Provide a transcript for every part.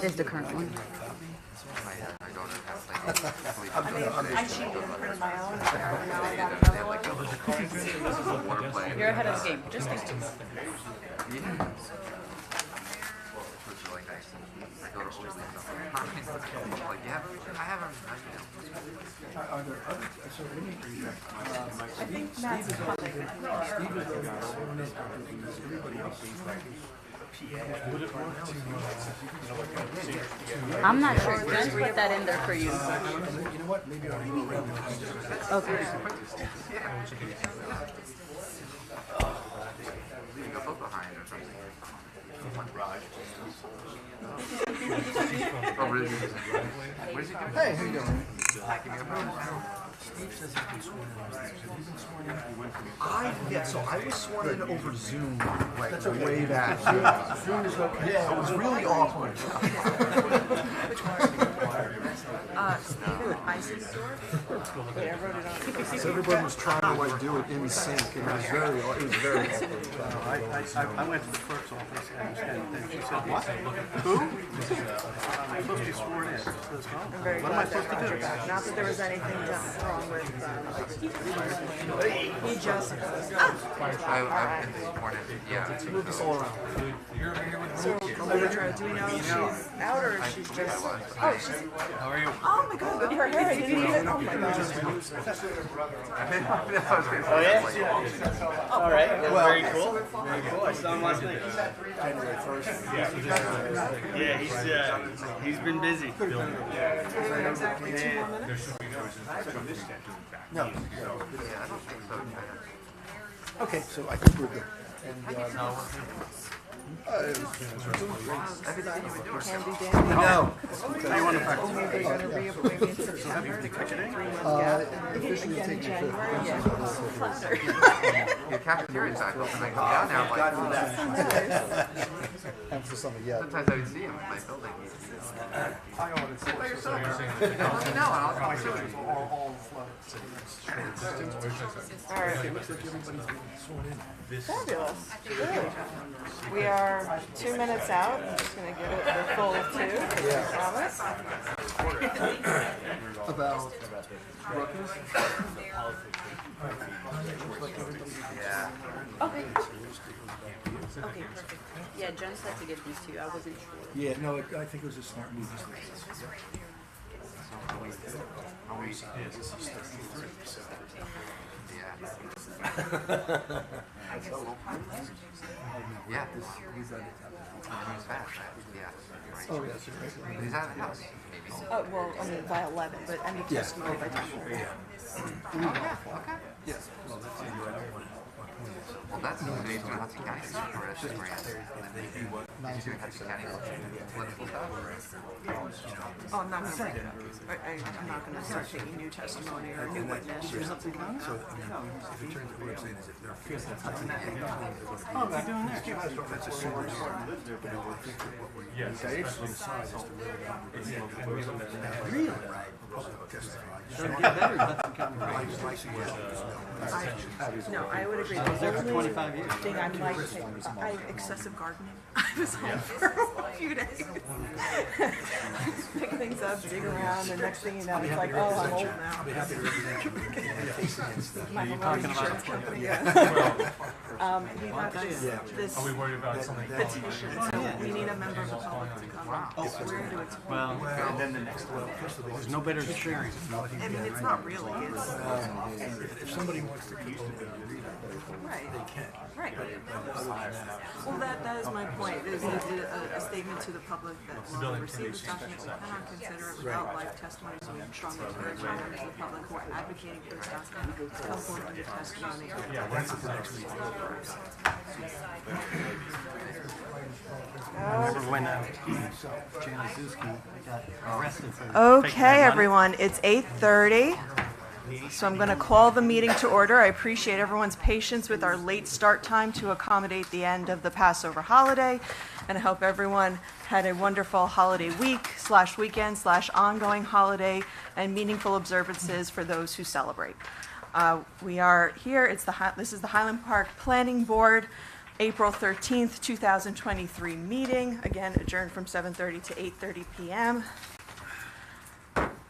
That is the current one. I cheated and printed my own. Now I got another one. You're ahead of the game, just in case. I think Matt's coming. I'm not sure. Jen put that in there for you. Okay. Hey, how you doing? So I was sworn in over Zoom like way back. Zoom is okay. Yeah, it was really awkward. Steven Eisendorf. Wait, I wrote it on. So everybody was trying to like do it in sync, and it was very awkward. I went to the clerk's office and she said, what? Who? I'm supposed to be sworn in. I'm very What am I supposed to do? Not that there was anything wrong with he just Move this all around. so Pedro, do we know if she's out or if she's just oh she's How are you? oh my god, look at her hair, I didn't even oh my god. Oh, yeah? All right. Well, very cool. Very cool. I saw him last night. Yeah, he's been busy. Exactly 2 more minutes. No. Okay, so I think we're good. And, Handy dandy. no. How you want to practice? Only they're gonna reappoint me in September. 3 month gap. Officially Again in take your January. fifth. Yeah. Flatter. Your cafeteria side doesn't come down now. Like, And for some of you. sometimes I would see him in my building. By yourself. Let me know, and I'll see what you All right. Fabulous. Good. We are 2 minutes out. I'm just going to give it the full 2. Yeah. Promise. About Yeah. Okay. Okay, perfect. Yeah, Jen said to get these two. I wasn't sure. yeah, no, I think it was a smart move. Yeah. He's fast. Yeah. Oh, yes, you're right. But he's out of the house, maybe. Oh, well, I mean, by 11, but I need testimony by 10. Okay. Yes. Well, that's Well, that's when he's doing Hudson County for a grant. He's doing Hudson County political stuff. Oh, I'm not going to bring it up. I'm not going to start taking new testimony or new witness or something like that. so, I mean, if it turns out what I'm saying is if they're fifth, that's Oh, they're doing that. that's a similar start. But I would think that what we engaged on the side is to really really right. Doesn't get better. Hudson County. No, I would agree. I was there for 25 years. Thing I might take, I excessive gardening. I was home for a few days. Pick things up, dig around, and next thing you know, it's like, oh, I'm old now. My homeowner's insurance company, yeah. We got this Are we worried about something? petition, so we need a member of the public to come. Where do it? Well, and then the next one. There's no better experience. I mean, it's not really, it's, If somebody wants to use it, right. they can. Right. Well, that is my point, is a statement to the public that will receive this document, we cannot consider it without live testimony, so we strongly encourage members of the public who are advocating for this document to come forward and give testimony. Remember when Jay Lizuski got arrested for Okay, everyone, it's 8:30. So I'm going to call the meeting to order. I appreciate everyone's patience with our late start time to accommodate the end of the Passover holiday, and I hope everyone had a wonderful holiday week/weekend/ongoing holiday and meaningful observances for those who celebrate. We are here. This is the Highland Park Planning Board. April 13th, 2023 meeting, again adjourned from 7:30 to 8:30 p.m.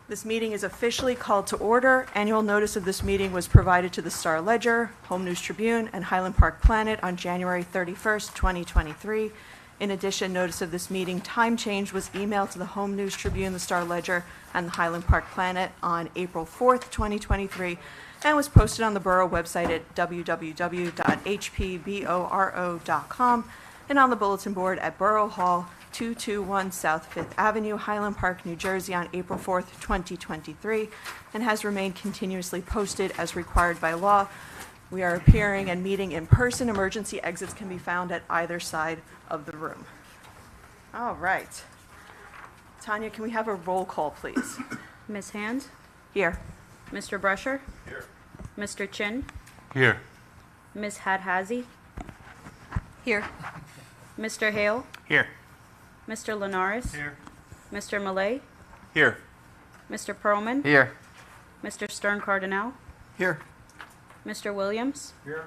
This meeting is officially called to order. Annual notice of this meeting was provided to the Star Ledger, Home News Tribune, and Highland Park Planet on January 31st, 2023. In addition, notice of this meeting time change was emailed to the Home News Tribune, the Star Ledger, and the Highland Park Planet on April 4th, 2023, and was posted on the borough website at www.hptv15.com and on the bulletin board at Borough Hall, 221 South 5th Avenue, Highland Park, New Jersey, on April 4th, 2023, and has remained continuously posted as required by law. We are appearing and meeting in person. Emergency exits can be found at either side of the room. All right. Tanya, can we have a roll call, please? Ms. Hand? Here. Mr. Brusher? Here. Mr. Chin? Here. Ms. Hadhazi? Here. Mr. Hale? Here. Mr. Linares? Here. Mr. Malay? Here. Mr. Perlman? Here. Mr. Stern Cardinal? Here. Mr. Williams? Here.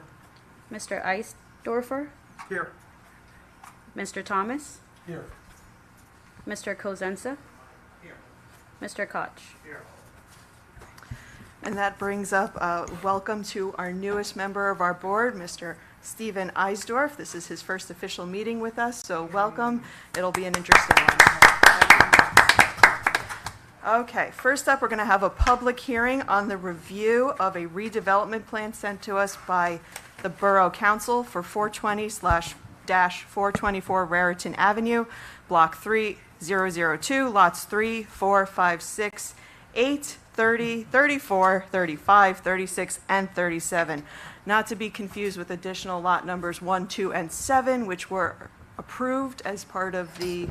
Mr. Eisdorfer? Here. Mr. Thomas? Here. Mr. Cosenza? Here. Mr. Koch? Here. And that brings up welcome to our newest member of our board, Mr. Stephen Eisdorf. This is his first official meeting with us, so welcome. It'll be an interesting one. Okay, first up, we're going to have a public hearing on the review of a redevelopment plan sent to us by the Borough Council for 420/424 Raritan Avenue, Block 3002, lots 3, 4, 5, 6, 8, 30, 34, 35, 36, and 37. Not to be confused with additional lot numbers 1, 2, and 7, which were approved as part of the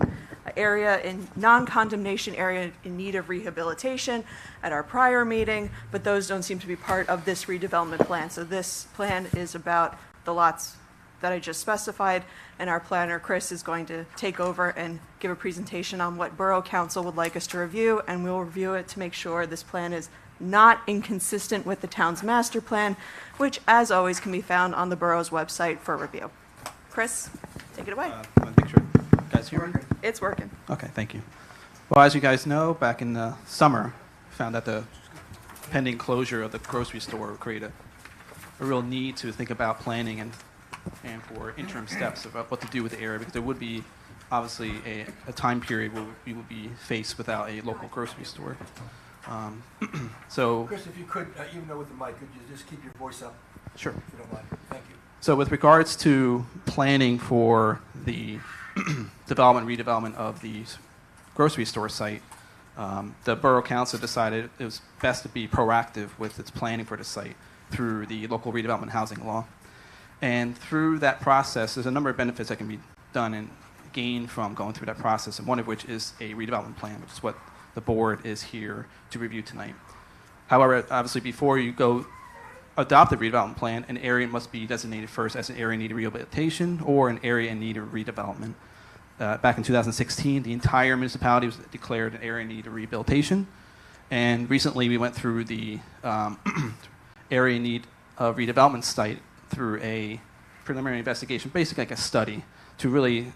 area in non-condemnation area in need of rehabilitation at our prior meeting, but those don't seem to be part of this redevelopment plan. So this plan is about the lots that I just specified, and our planner, Chris, is going to take over and give a presentation on what Borough Council would like us to review, and we'll review it to make sure this plan is not inconsistent with the town's master plan, which, as always, can be found on the borough's website for review. Chris, take it away. Want to make sure you guys hear me? It's working. Okay, thank you. Well, as you guys know, back in the summer, we found that the pending closure of the grocery store would create a real need to think about planning and for interim steps about what to do with the area, because there would be obviously a time period where we would be faced without a local grocery store. So, Chris, if you could, even though with the mic, could you just keep your voice up, sure. if you don't mind? Thank you. So with regards to planning for the development, redevelopment of the grocery store site, the Borough Council decided it was best to be proactive with its planning for the site through the local redevelopment housing law. And through that process, there's a number of benefits that can be done and gained from going through that process, and one of which is a redevelopment plan, which is what the board is here to review tonight. However, obviously, before you go adopt the redevelopment plan, an area must be designated first as an area in need of rehabilitation or an area in need of redevelopment. Back in 2016, the entire municipality was declared an area in need of rehabilitation, and recently we went through the area in need of redevelopment site through a preliminary investigation, basically like a study, to really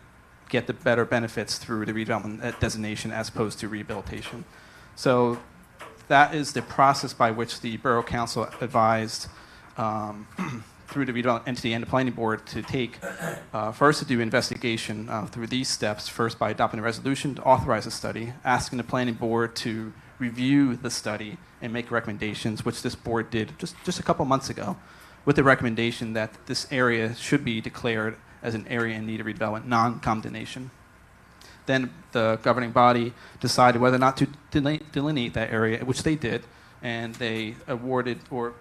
get the better benefits through the redevelopment designation as opposed to rehabilitation. So that is the process by which the Borough Council advised through the redevelopment entity and the planning board to take, first to do investigation through these steps, first by adopting a resolution to authorize a study, asking the planning board to review the study and make recommendations, which this board did just a couple months ago, with the recommendation that this area should be declared as an area in need of redevelopment, non-condemnation. Then the governing body decided whether or not to delineate that area, which they did, and they awarded or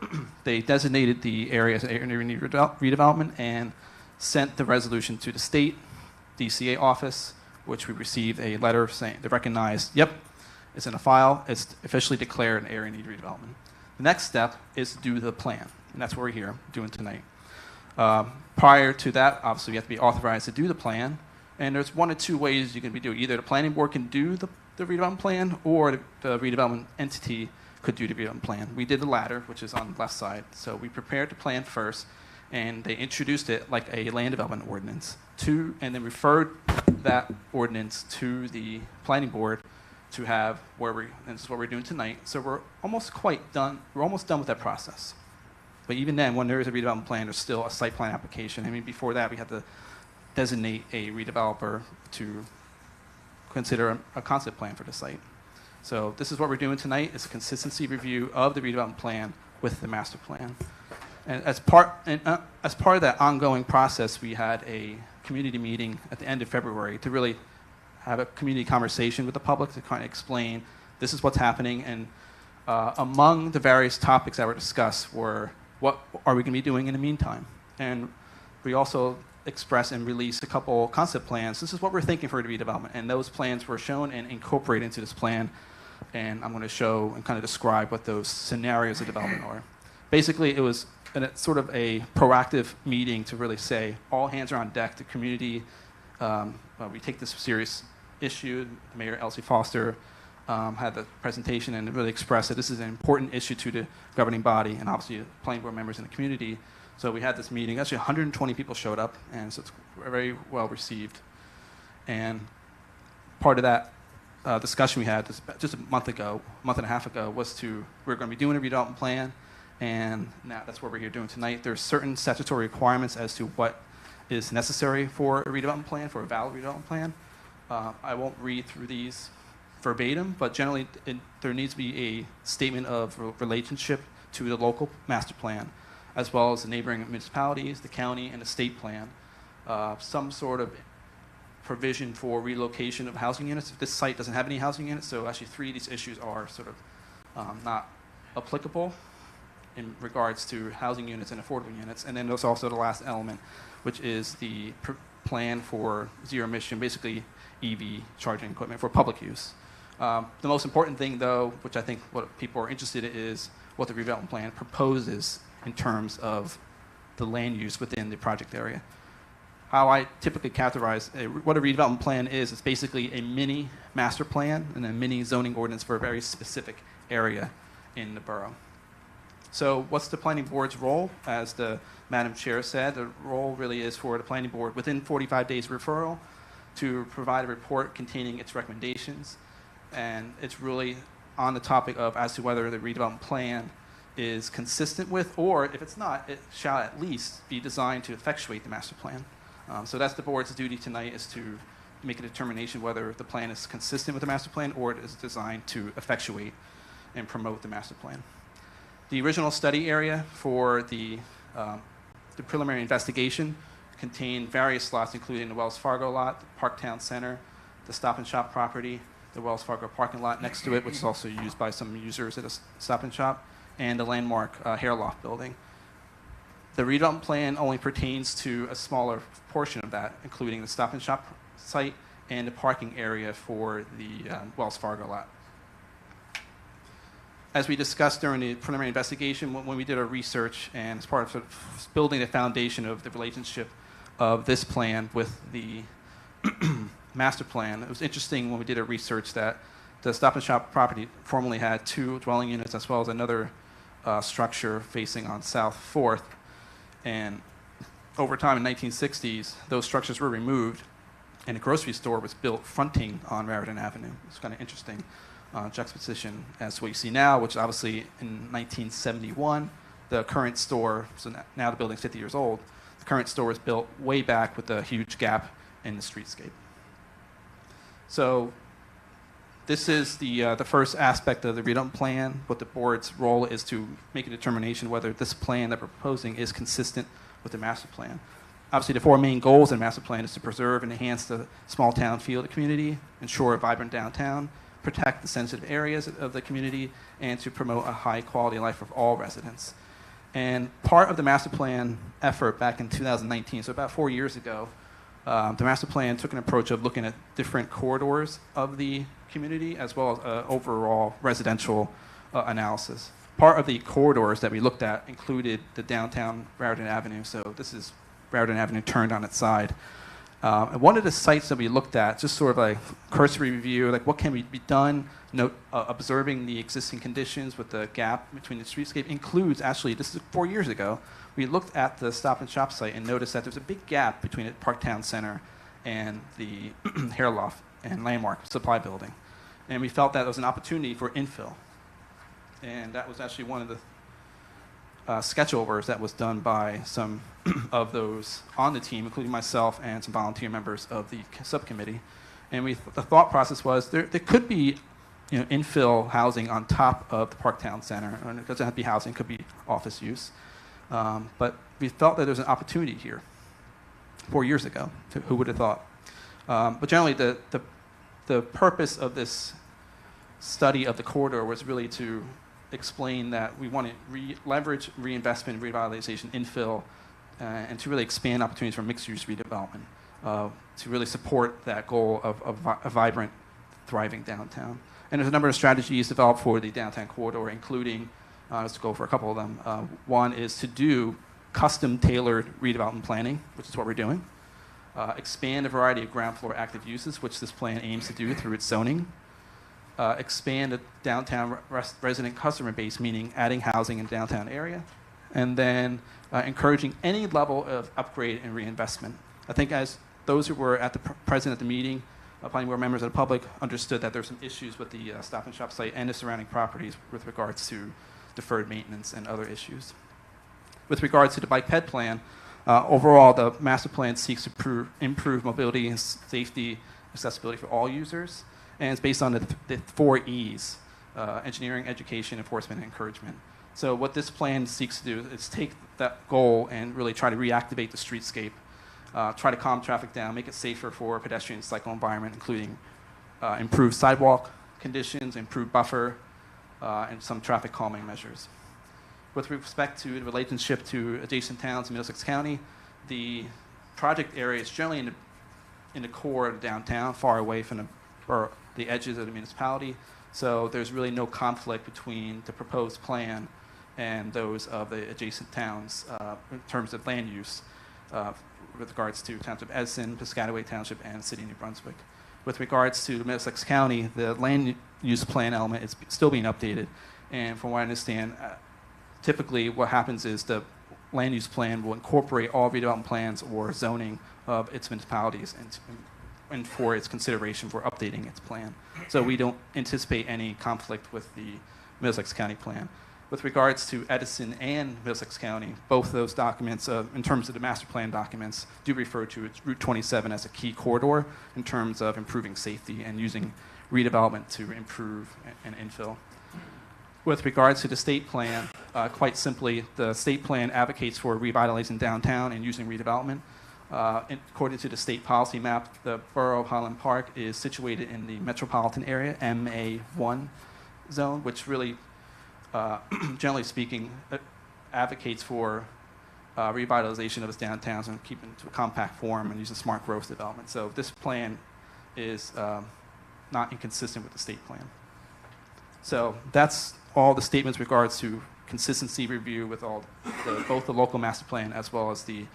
they designated the area as an area in need of redevelopment and sent the resolution to the state DCA office, which we received a letter saying they recognized, yep, it's in a file, it's officially declared an area in need of redevelopment. The next step is to do the plan, and that's what we're here doing tonight. Prior to that, obviously, you have to be authorized to do the plan, and there's one of two ways you can be doing. Either the planning board can do the redevelopment plan, or the redevelopment entity could do the redevelopment plan. We did the latter, which is on the left side. So we prepared the plan first, and they introduced it like a land development ordinance and then referred that ordinance to the planning board to have and this is what we're doing tonight. So we're almost done with that process. But even then, when there is a redevelopment plan, there's still a site plan application. I mean, before that, we had to designate a redeveloper to consider a concept plan for the site. So this is what we're doing tonight. It's a consistency review of the redevelopment plan with the master plan. And as part of that ongoing process, we had a community meeting at the end of February to really have a community conversation with the public to kind of explain this is what's happening. And among the various topics that were discussed were, what are we going to be doing in the meantime? And we also expressed and released a couple concept plans. This is what we're thinking for the redevelopment. And those plans were shown and incorporated into this plan. And I'm going to show and kind of describe what those scenarios of development are. Basically, it was sort of a proactive meeting to really say all hands are on deck. The community, we take this serious issue. Mayor Elsie Foster had the presentation and really expressed that this is an important issue to the governing body and obviously planning board members in the community. So we had this meeting. Actually, 120 people showed up, and so it's very well received. And part of that discussion we had just a month and a half ago, was we're going to be doing a redevelopment plan, and now that's what we're here doing tonight. There's certain statutory requirements as to what is necessary for a redevelopment plan, for a valid redevelopment plan. I won't read through these verbatim, but generally there needs to be a statement of relationship to the local master plan, as well as the neighboring municipalities, the county, and the state plan. Some sort of provision for relocation of housing units. This site doesn't have any housing units, so actually 3 of these issues are sort of not applicable in regards to housing units and affordable units. And then there's also the last element, which is the plan for zero emission, basically EV charging equipment for public use. The most important thing, though, which I think what people are interested in, is what the redevelopment plan proposes in terms of the land use within the project area. How I typically characterize what a redevelopment plan is, it's basically a mini master plan and a mini zoning ordinance for a very specific area in the borough. So what's the planning board's role? As the Madam Chair said, the role really is for the planning board within 45 days of referral to provide a report containing its recommendations. And it's really on the topic of as to whether the redevelopment plan is consistent with, or if it's not, it shall at least be designed to effectuate the master plan. So that's the board's duty tonight, is to make a determination whether the plan is consistent with the master plan or it is designed to effectuate and promote the master plan. The original study area for the preliminary investigation contained various lots, including the Wells Fargo lot, the Parktown Center, the Stop and Shop property, the Wells Fargo parking lot next to it, which is also used by some users at a Stop and Shop, and the landmark hair loft building. The redevelopment plan only pertains to a smaller portion of that, including the Stop and Shop site and the parking area for the Wells Fargo lot. As we discussed during the preliminary investigation, when we did our research and as part of, sort of building the foundation of the relationship of this plan with the master plan, it was interesting when we did our research that the Stop and Shop property formerly had 2 dwelling units as well as another structure facing on South 4th. And over time in the 1960s, those structures were removed and a grocery store was built fronting on Raritan Avenue. It's kind of interesting juxtaposition as what you see now, which obviously in 1971, the current store, so now the building's 50 years old, the current store was built way back with a huge gap in the streetscape. So this is the first aspect of the redevelopment plan. What the board's role is to make a determination whether this plan that we're proposing is consistent with the master plan. Obviously, the 4 main goals in the master plan is to preserve and enhance the small town feel of the community, ensure a vibrant downtown, protect the sensitive areas of the community, and to promote a high quality of life for all residents. And part of the master plan effort back in 2019, so about 4 years ago, the master plan took an approach of looking at different corridors of the community as well as overall residential analysis. Part of the corridors that we looked at included the downtown Raritan Avenue. So this is Raritan Avenue turned on its side. And one of the sites that we looked at, just sort of like cursory review, like what can be done, observing the existing conditions with the gap between the streetscape, includes, actually, this is 4 years ago, we looked at the Stop and Shop site and noticed that there's a big gap between the Parktown Center and the Hair Loft and Landmark Supply Building. And we felt that there was an opportunity for infill. And that was actually one of the sketchovers that was done by some of those on the team, including myself and some volunteer members of the subcommittee. And the thought process was there could be infill housing on top of the Parktown Center. And it doesn't have to be housing, it could be office use. But we felt that there was an opportunity here 4 years ago. Who would have thought? But generally, the purpose of this study of the corridor was really to explain that we want to leverage reinvestment, revitalization, infill, and to really expand opportunities for mixed-use redevelopment to really support that goal of a vibrant, thriving downtown. And there's a number of strategies developed for the downtown corridor, including, let's go for a couple of them. One is to do custom-tailored redevelopment planning, which is what we're doing. Expand a variety of ground floor active uses, which this plan aims to do through its zoning. Expand the downtown resident customer base, meaning adding housing in the downtown area, and then encouraging any level of upgrade and reinvestment. I think as those who were present at the meeting, planning board members of the public, understood that there were some issues with the Stop and Shop site and the surrounding properties with regards to deferred maintenance and other issues. With regards to the bike ped plan, overall the master plan seeks to improve mobility and safety, accessibility for all users. And it's based on the 4 E's, engineering, education, enforcement, and encouragement. So what this plan seeks to do is take that goal and really try to reactivate the streetscape, try to calm traffic down, make it safer for pedestrian and cycle environment, including improved sidewalk conditions, improved buffer, and some traffic calming measures. With respect to the relationship to adjacent towns in Middlesex County, the project area is generally in the core of the downtown, far away from the edges of the municipality, so there's really no conflict between the proposed plan and those of the adjacent towns in terms of land use with regards to Township Edison, Piscataway Township, and City of New Brunswick. With regards to Middlesex County, the land use plan element is still being updated, and from what I understand, typically what happens is the land use plan will incorporate all redevelopment plans or zoning of its municipalities and for its consideration for updating its plan. So we don't anticipate any conflict with the Middlesex County plan. With regards to Edison and Middlesex County, both those documents, in terms of the master plan documents, do refer to its Route 27 as a key corridor in terms of improving safety and using redevelopment to improve and infill. With regards to the state plan, quite simply, the state plan advocates for revitalizing downtown and using redevelopment. According to the state policy map, the borough of Highland Park is situated in the metropolitan area, MA1 zone, which really, generally speaking, advocates for revitalization of its downtowns and keeping it to a compact form and using smart growth development. So this plan is not inconsistent with the state plan. So that's all the statements with regards to consistency review with both the local master plan as well as the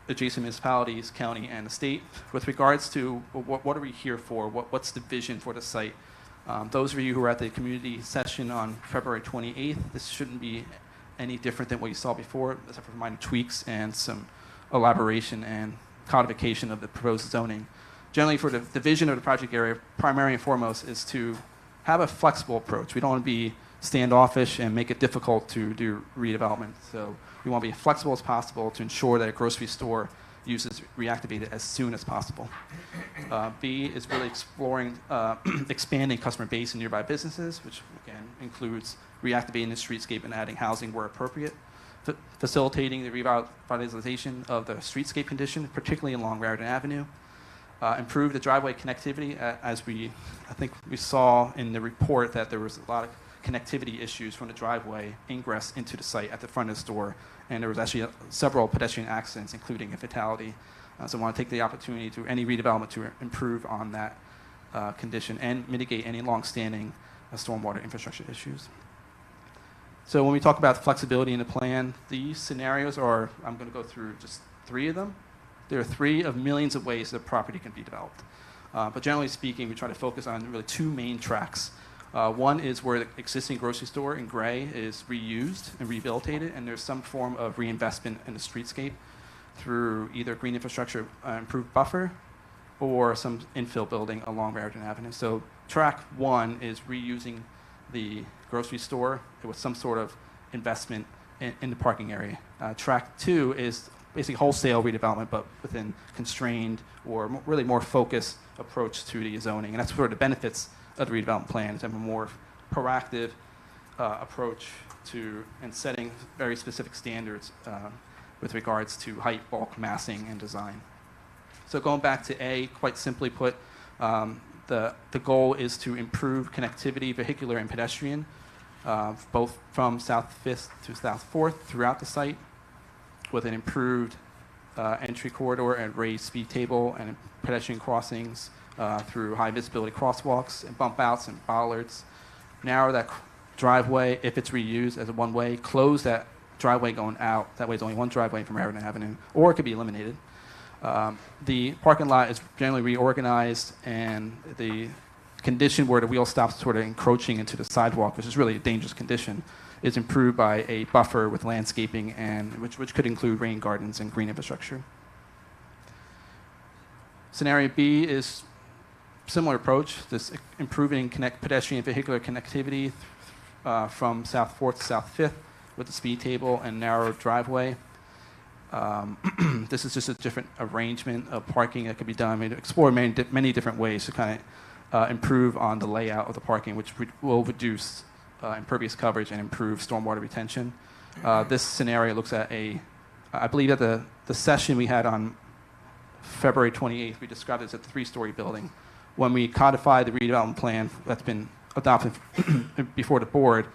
adjacent municipalities, county, and the state. With regards to what are we here for, what's the vision for the site, those of you who were at the community session on February 28th, this shouldn't be any different than what you saw before, except for minor tweaks and some elaboration and codification of the proposed zoning. Generally, for the vision of the project area, primary and foremost is to have a flexible approach. We don't want to be standoffish and make it difficult to do redevelopment. So we want to be as flexible as possible to ensure that a grocery store use is reactivated as soon as possible. B is really exploring expanding customer base in nearby businesses, which again includes reactivating the streetscape and adding housing where appropriate. Facilitating the revitalization of the streetscape condition, particularly along Raritan Avenue. Improve the driveway connectivity, as I think we saw in the report that there was a lot of connectivity issues from the driveway ingress into the site at the front of the store, and there was actually several pedestrian accidents, including a fatality. So I want to take the opportunity to any redevelopment to improve on that condition and mitigate any long-standing stormwater infrastructure issues. So when we talk about flexibility in the plan, these scenarios are, I'm going to go through just 3 of them. There are 3 of millions of ways that property can be developed. But generally speaking, we try to focus on really 2 main tracks. One is where the existing grocery store in gray is reused and rehabilitated, and there's some form of reinvestment in the streetscape through either green infrastructure improved buffer or some infill building along Raritan Avenue. So track 1 is reusing the grocery store with some sort of investment in the parking area. Track 2 is basically wholesale redevelopment, but within constrained or really more focused approach to the zoning. And that's sort of the benefits of the redevelopment plan, is have a more proactive approach to and setting very specific standards with regards to height, bulk, massing, and design. So going back to A, quite simply put, the goal is to improve connectivity, vehicular and pedestrian, both from South 5th to South 4th throughout the site, with an improved entry corridor and raised speed table and pedestrian crossings through high visibility crosswalks and bump outs and bollards. Narrow that driveway if it's reused as a one-way. Close that driveway going out. That way it's only one driveway from Raritan Avenue, or it could be eliminated. The parking lot is generally reorganized, and the condition where the wheel stops sort of encroaching into the sidewalk, which is really a dangerous condition, is improved by a buffer with landscaping, and which could include rain gardens and green infrastructure. Scenario B is similar approach, this improving pedestrian and vehicular connectivity from South 4th to South 5th with the speed table and narrow driveway. This is just a different arrangement of parking that could be done. I mean, explore many different ways to kind of improve on the layout of the parking, which will reduce impervious coverage and improve stormwater retention. This scenario looks at I believe at the session we had on February 28th, we described it as a 3-story building. When we codified the redevelopment plan that's been adopted before the board,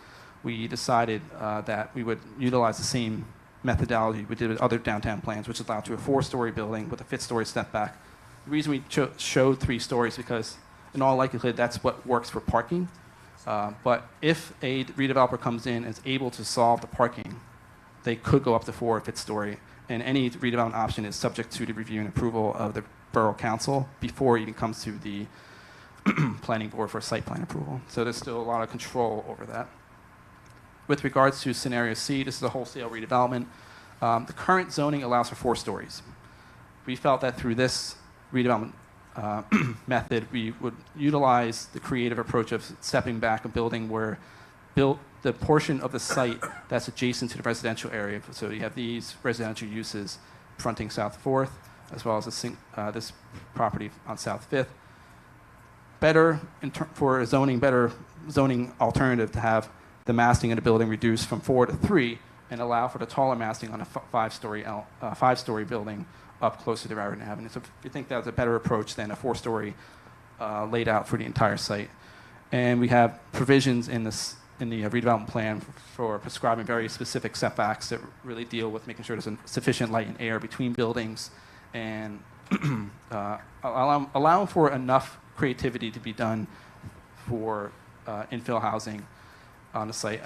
we decided that we would utilize the same methodology we did with other downtown plans, which allowed to a 4-story building with a 5th-story step back. The reason we showed 3 stories because in all likelihood that's what works for parking. But if a redeveloper comes in and is able to solve the parking, they could go up to 4 or 5th story, and any redevelopment option is subject to the review and approval of the Borough Council before it even comes to the Planning Board for site plan approval. So there's still a lot of control over that. With regards to scenario C, this is a wholesale redevelopment. The current zoning allows for 4 stories. We felt that through this redevelopment method, we would utilize the creative approach of stepping back a building where the portion of the site that's adjacent to the residential area. So you have these residential uses fronting South 4th, as well as this property on South 5th. Better zoning alternative to have the massing in the building reduced from 4 to 3 and allow for the taller massing on a 5-story building up closer to Raritan Avenue. So we think that's a better approach than a 4-story laid out for the entire site. And we have provisions in the redevelopment plan for prescribing very specific setbacks that really deal with making sure there's sufficient light and air between buildings and allowing for enough creativity to be done for infill housing on the site.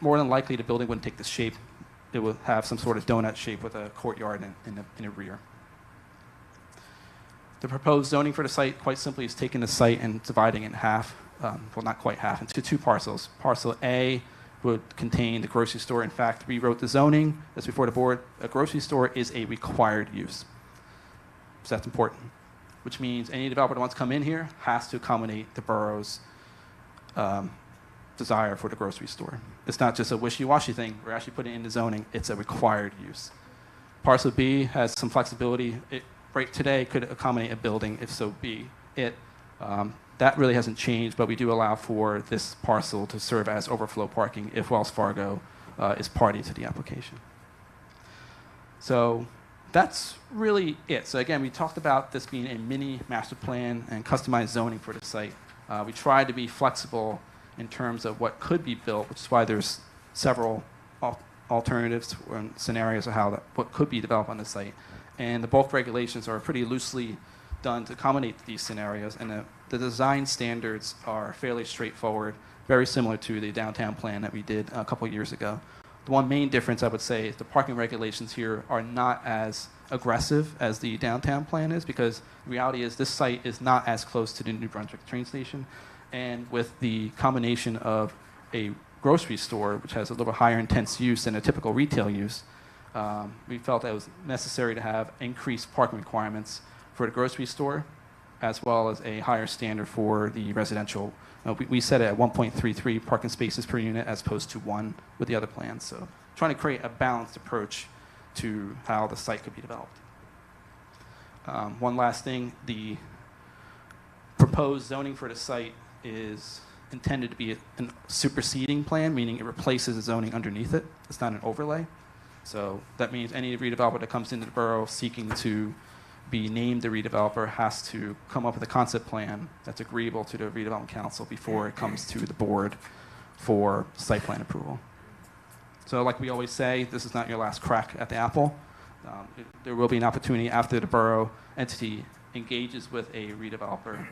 More than likely, the building wouldn't take this shape. It will have some sort of donut shape with a courtyard in the rear. The proposed zoning for the site, quite simply, is taking the site and dividing it in half, well, not quite half, into 2 parcels. Parcel A would contain the grocery store. In fact, we wrote the zoning that's before the board. A grocery store is a required use. So that's important, which means any developer that wants to come in here has to accommodate the borough's desire for the grocery store. It's not just a wishy-washy thing. We're actually putting it in the zoning. It's a required use. Parcel B has some flexibility. It, right today, could accommodate a building, if so be it. That really hasn't changed, but we do allow for this parcel to serve as overflow parking if Wells Fargo is party to the application. So that's really it. So again, we talked about this being a mini master plan and customized zoning for the site. We tried to be flexible in terms of what could be built, which is why there's several alternatives and scenarios of what could be developed on the site. And the bulk regulations are pretty loosely done to accommodate these scenarios, and the design standards are fairly straightforward, very similar to the downtown plan that we did a couple years ago. The one main difference I would say is the parking regulations here are not as aggressive as the downtown plan is, because the reality is this site is not as close to the New Brunswick train station. And with the combination of a grocery store, which has a little higher intense use than a typical retail use, we felt that it was necessary to have increased parking requirements for the grocery store, as well as a higher standard for the residential. We set it at 1.33 parking spaces per unit as opposed to 1 with the other plans. So trying to create a balanced approach to how the site could be developed. One last thing, the proposed zoning for the site is intended to be a superseding plan, meaning it replaces the zoning underneath it. It's not an overlay. So that means any redeveloper that comes into the borough seeking to be named the redeveloper has to come up with a concept plan that's agreeable to the redevelopment council before it comes to the board for site plan approval. So like we always say, this is not your last crack at the apple. There will be an opportunity after the borough entity engages with a redeveloper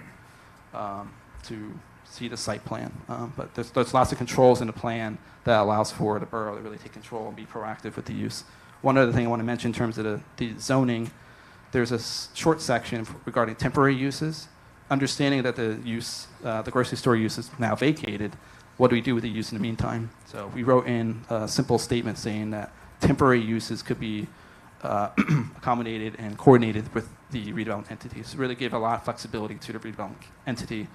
to see the site plan. But there's lots of controls in the plan that allows for the borough to really take control and be proactive with the use. One other thing I want to mention in terms of the zoning, there's a short section regarding temporary uses. Understanding that the grocery store use is now vacated, what do we do with the use in the meantime? So we wrote in a simple statement saying that temporary uses could be accommodated and coordinated with the redevelopment entities. Really give a lot of flexibility to the redevelopment entity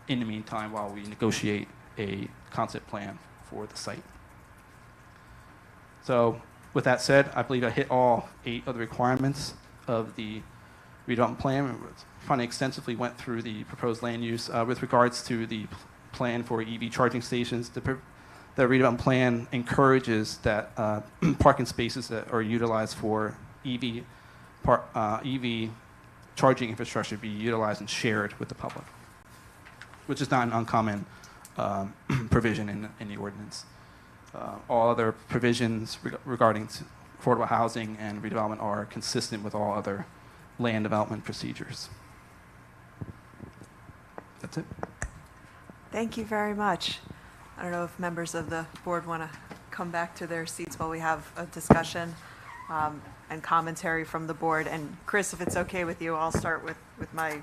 in the meantime while we negotiate a concept plan for the site. So with that said, I believe I hit all 8 of the requirements of the redevelopment plan. Finally, extensively went through the proposed land use. With regards to the plan for EV charging stations, the redevelopment plan encourages that parking spaces that are utilized for EV charging infrastructure be utilized and shared with the public, which is not an uncommon provision in the ordinance. All other provisions regarding affordable housing and redevelopment are consistent with all other land development procedures. That's it. Thank you very much. I don't know if members of the board want to come back to their seats while we have a discussion and commentary from the board. And Chris, if it's okay with you, I'll start with my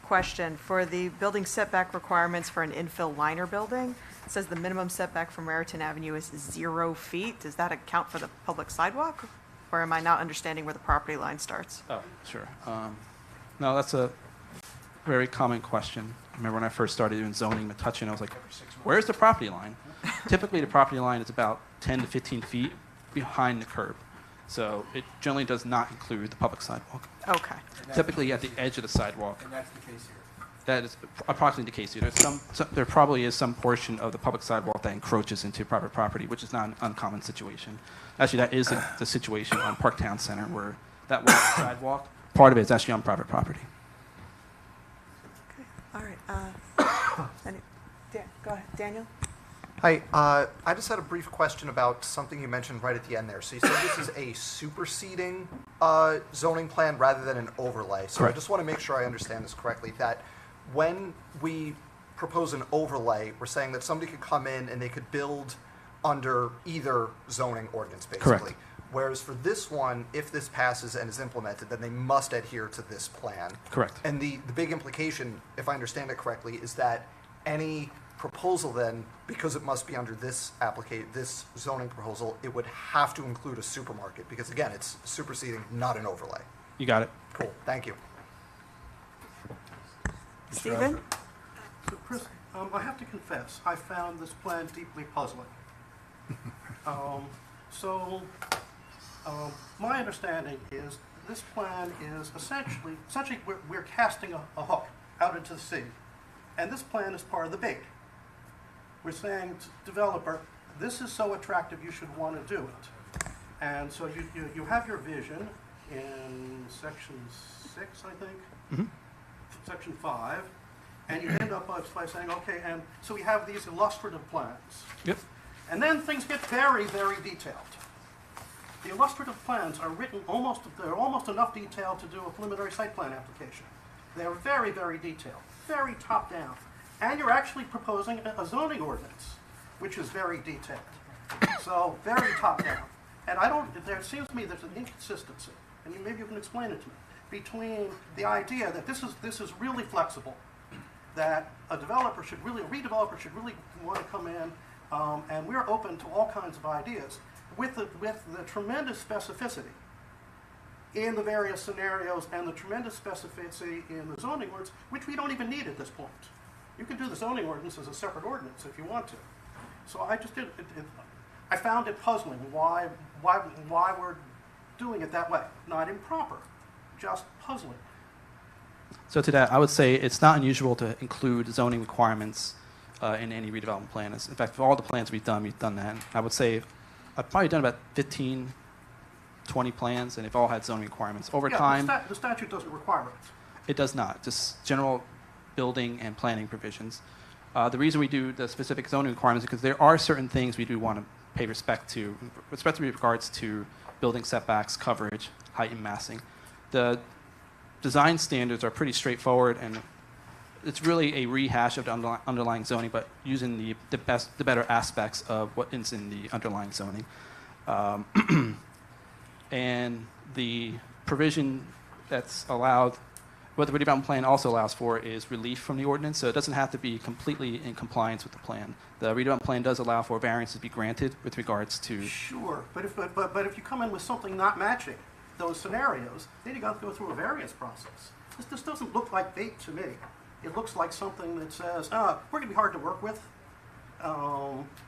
question. For the building setback requirements for an infill liner building, it says the minimum setback from Raritan Avenue is 0 feet. Does that account for the public sidewalk? Or am I not understanding where the property line starts? Oh, sure. No, that's a very common question. I remember when I first started doing zoning, Metuchen, I was like, where's the property line? Typically, the property line is about 10 to 15 feet behind the curb. So it generally does not include the public sidewalk. Okay. Typically at the edge of the sidewalk. And that's the case here. That is approximately the case here. There probably is some portion of the public sidewalk that encroaches into private property, which is not an uncommon situation. Actually, that is the situation on Parktown Center, where that wide sidewalk, part of it is actually on private property. Okay. All right. Go ahead, Daniel. Hi, I just had a brief question about something you mentioned right at the end there. So you said this is a superseding zoning plan rather than an overlay. So Correct. I just want to make sure I understand this correctly, that when we propose an overlay, we're saying that somebody could come in and they could build under either zoning ordinance, basically. Correct. Whereas for this one, if this passes and is implemented, then they must adhere to this plan. Correct. And the big implication, if I understand it correctly, is that any proposal then, because it must be under this this zoning proposal, it would have to include a supermarket, because again, it's superseding, not an overlay. You got it. Cool, thank you. Stephen? So Chris, I have to confess, I found this plan deeply puzzling. My understanding is this plan is essentially we're casting a hook out into the sea, and this plan is part of the bait. We're saying to the developer, this is so attractive you should want to do it. And so you have your vision in section 6, I think, section 5, and you end up by saying, okay, and so we have these illustrative plans. Yep. And then things get very, very detailed. The illustrative plans are written almost enough detail to do a preliminary site plan application. They're very, very detailed, very top down. And you're actually proposing a zoning ordinance, which is very detailed. So very top down. And I don't, there seems to me there's an inconsistency, and maybe you can explain it to me, between the idea that this is really flexible, that a redeveloper should really want to come in, and we're open to all kinds of ideas, with the tremendous specificity in the various scenarios and the tremendous specificity in the zoning ordinance, which we don't even need at this point. You can do the zoning ordinance as a separate ordinance if you want to. So I just did. I found it puzzling why we're doing it that way. Not improper, just puzzling. So to that, I would say it's not unusual to include zoning requirements in any redevelopment plan. In fact, for all the plans we've done that. I would say I've probably done about 15, 20 plans, and they've all had zoning requirements. Over time, the statute doesn't require it. it does not. Just general building and planning provisions. The reason we do the specific zoning requirements is because there are certain things we do want to pay respect to, especially with regards to building setbacks, coverage, height, and massing. The design standards are pretty straightforward, and it's really a rehash of the underlying zoning, but using the better aspects of what is in the underlying zoning. And the provision that's allowed, what the redevelopment plan also allows for, is relief from the ordinance, so it doesn't have to be completely in compliance with the plan. The redevelopment plan does allow for variances to be granted with regards to... Sure, but if you come in with something not matching those scenarios, then you got to go through a variance process. This doesn't look like bait to me. It looks like something that says, we're going to be hard to work with.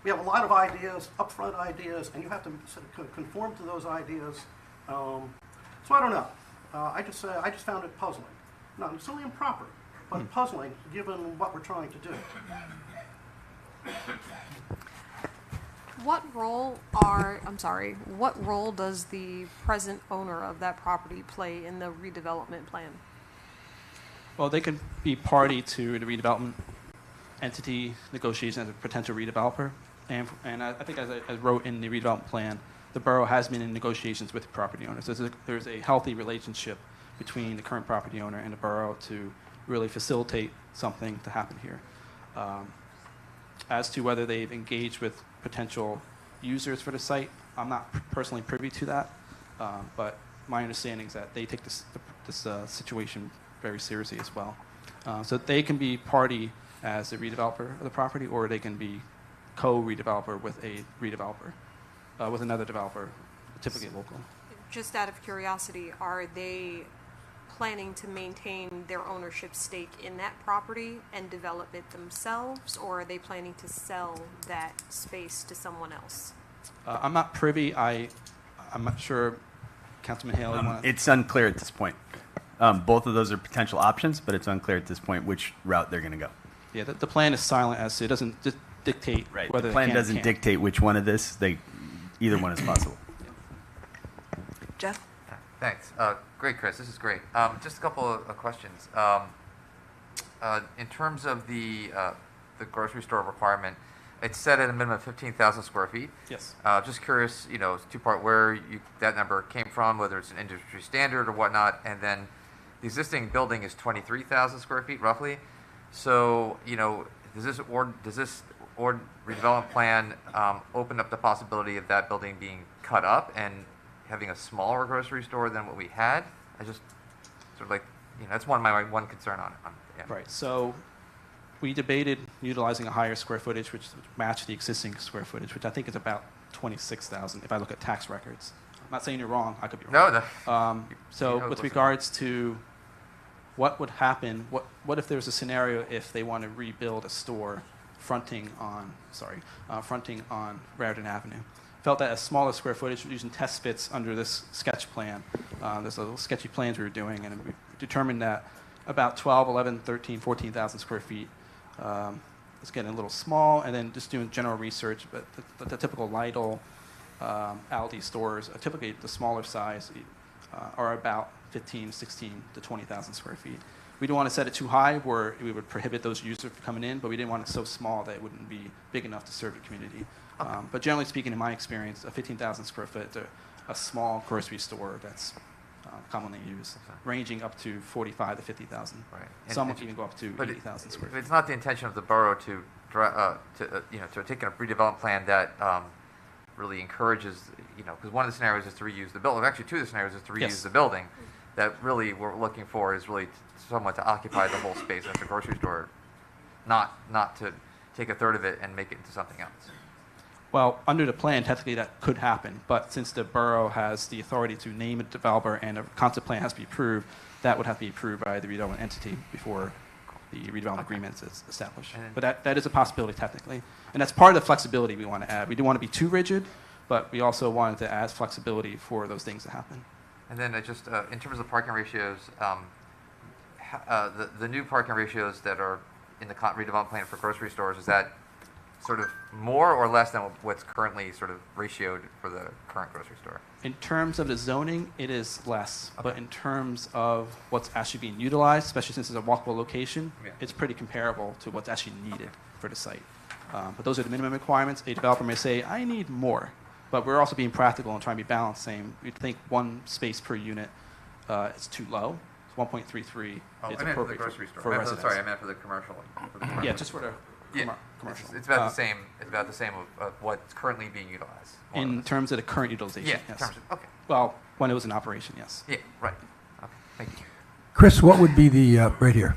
We have a lot of ideas, upfront ideas, and you have to sort of conform to those ideas. So I don't know. I just found it puzzling. Not necessarily improper, but puzzling given what we're trying to do. What role does the present owner of that property play in the redevelopment plan? Well, they can be party to the redevelopment entity negotiation as a potential redeveloper. And I think as I wrote in the redevelopment plan, the borough has been in negotiations with property owners. There's a healthy relationship between the current property owner and the borough to really facilitate something to happen here. As to whether they've engaged with potential users for the site, I'm not personally privy to that, but my understanding is that they take this situation very seriously as well. So they can be party as a redeveloper of the property, or they can be co-redeveloper with a redeveloper, with another developer, typically local. Just out of curiosity, are they planning to maintain their ownership stake in that property and develop it themselves, or are they planning to sell that space to someone else? I'm not privy. I'm not sure, Councilman Haley. It's unclear at this point. Both of those are potential options, but it's unclear at this point which route they're going to go. Yeah, the plan is silent as to it doesn't dictate whether the plan doesn't dictate which one of this. Either one is possible. Jeff? Thanks. Great, Chris. This is great. Just a couple of questions. In terms of the grocery store requirement, it's set at a minimum of 15,000 square feet. Yes. Just curious, it's two-part, where that number came from, whether it's an industry standard or whatnot, and then the existing building is 23,000 square feet, roughly. So, does this redevelopment plan open up the possibility of that building being cut up and having a smaller grocery store than what we had? I just sort of like, that's my one concern on it. Yeah. Right. So we debated utilizing a higher square footage, which matched the existing square footage, which I think is about 26,000 if I look at tax records. I'm not saying you're wrong. I could be wrong. No. So with regards to what would happen, what if there's a scenario if they want to rebuild a store fronting on Raritan Avenue? Felt that a smaller square footage, using test fits under this sketch plan, there's little sketchy plans we were doing, and we determined that about 12, 11, 13, 14,000 square feet is getting a little small, and then just doing general research, but the typical Lidl, Aldi stores, typically the smaller size, are about 15, 16 to 20,000 square feet. We didn't want to set it too high where we would prohibit those users from coming in, but we didn't want it so small that it wouldn't be big enough to serve the community. But generally speaking, in my experience, a 15,000 square foot, a small grocery store that's commonly used, ranging up to 45 to 50,000. Right. Some will even go up to 80,000 square feet. It's not the intention of the borough to take a redevelopment plan that really encourages, because one of the scenarios is to reuse the building. Actually, two of the scenarios is to reuse Yes. the building. That really what we're looking for is really somewhat to occupy the whole space as a grocery store, not to take a third of it and make it into something else. Well, under the plan, technically that could happen, but since the borough has the authority to name a developer and a concept plan has to be approved, that would have to be approved by the redevelopment entity before the redevelopment agreement is established. And then- But that is a possibility technically, and that's part of the flexibility we want to add. We didn't want to be too rigid, but we also wanted to add flexibility for those things to happen. And then just in terms of parking ratios, the new parking ratios that are in the redevelopment plan for grocery stores, is that sort of more or less than what's currently sort of ratioed for the current grocery store? In terms of the zoning, it is less, but in terms of what's actually being utilized, especially since it's a walkable location, Yeah. it's pretty comparable to what's actually needed for the site. But those are the minimum requirements. A developer may say, I need more, but we're also being practical and trying to be balanced, saying we think one space per unit is too low. It's 1.33 Oh, is I meant for the appropriate grocery store. for I residents. meant for the commercial. Yeah, just for the Yeah, commercial. It's about the same. It's about the same of what's currently being utilized. more or In less. terms of the current utilization, Yeah. yes. In terms of, okay. Well, when it was in operation, yes. Yeah. Right. Okay. Thank you. Chris, what would be the, right here,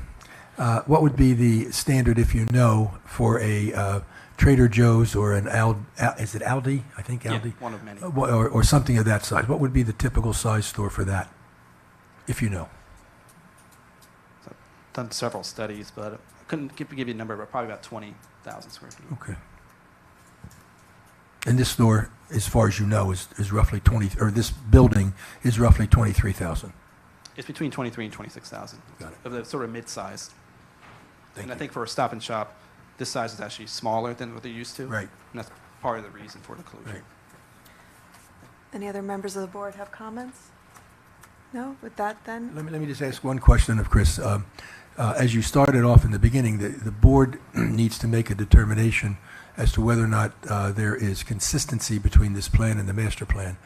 what would be the standard, if you know, for a Trader Joe's or an is it Aldi? I think Yeah, Aldi? one of many. Or something of that size. What would be the typical size store for that, if you know? So I've done several studies, but I couldn't give you a number, but probably about 20,000 square feet. Okay. And this store, as far as you know, is roughly 20, or this building is roughly 23,000. It's between 23 and 26,000. Got it. Of the sort of mid-size. Thank And I you. think for a Stop and Shop, this size is actually smaller than what they're used to. Right. And that's part of the reason for the closure. Right. Any other members of the board have comments? No? With that, then? Let me just ask one question of Chris. As you started off in the beginning, the board needs to make a determination as to whether or not there is consistency between this plan and the master plan.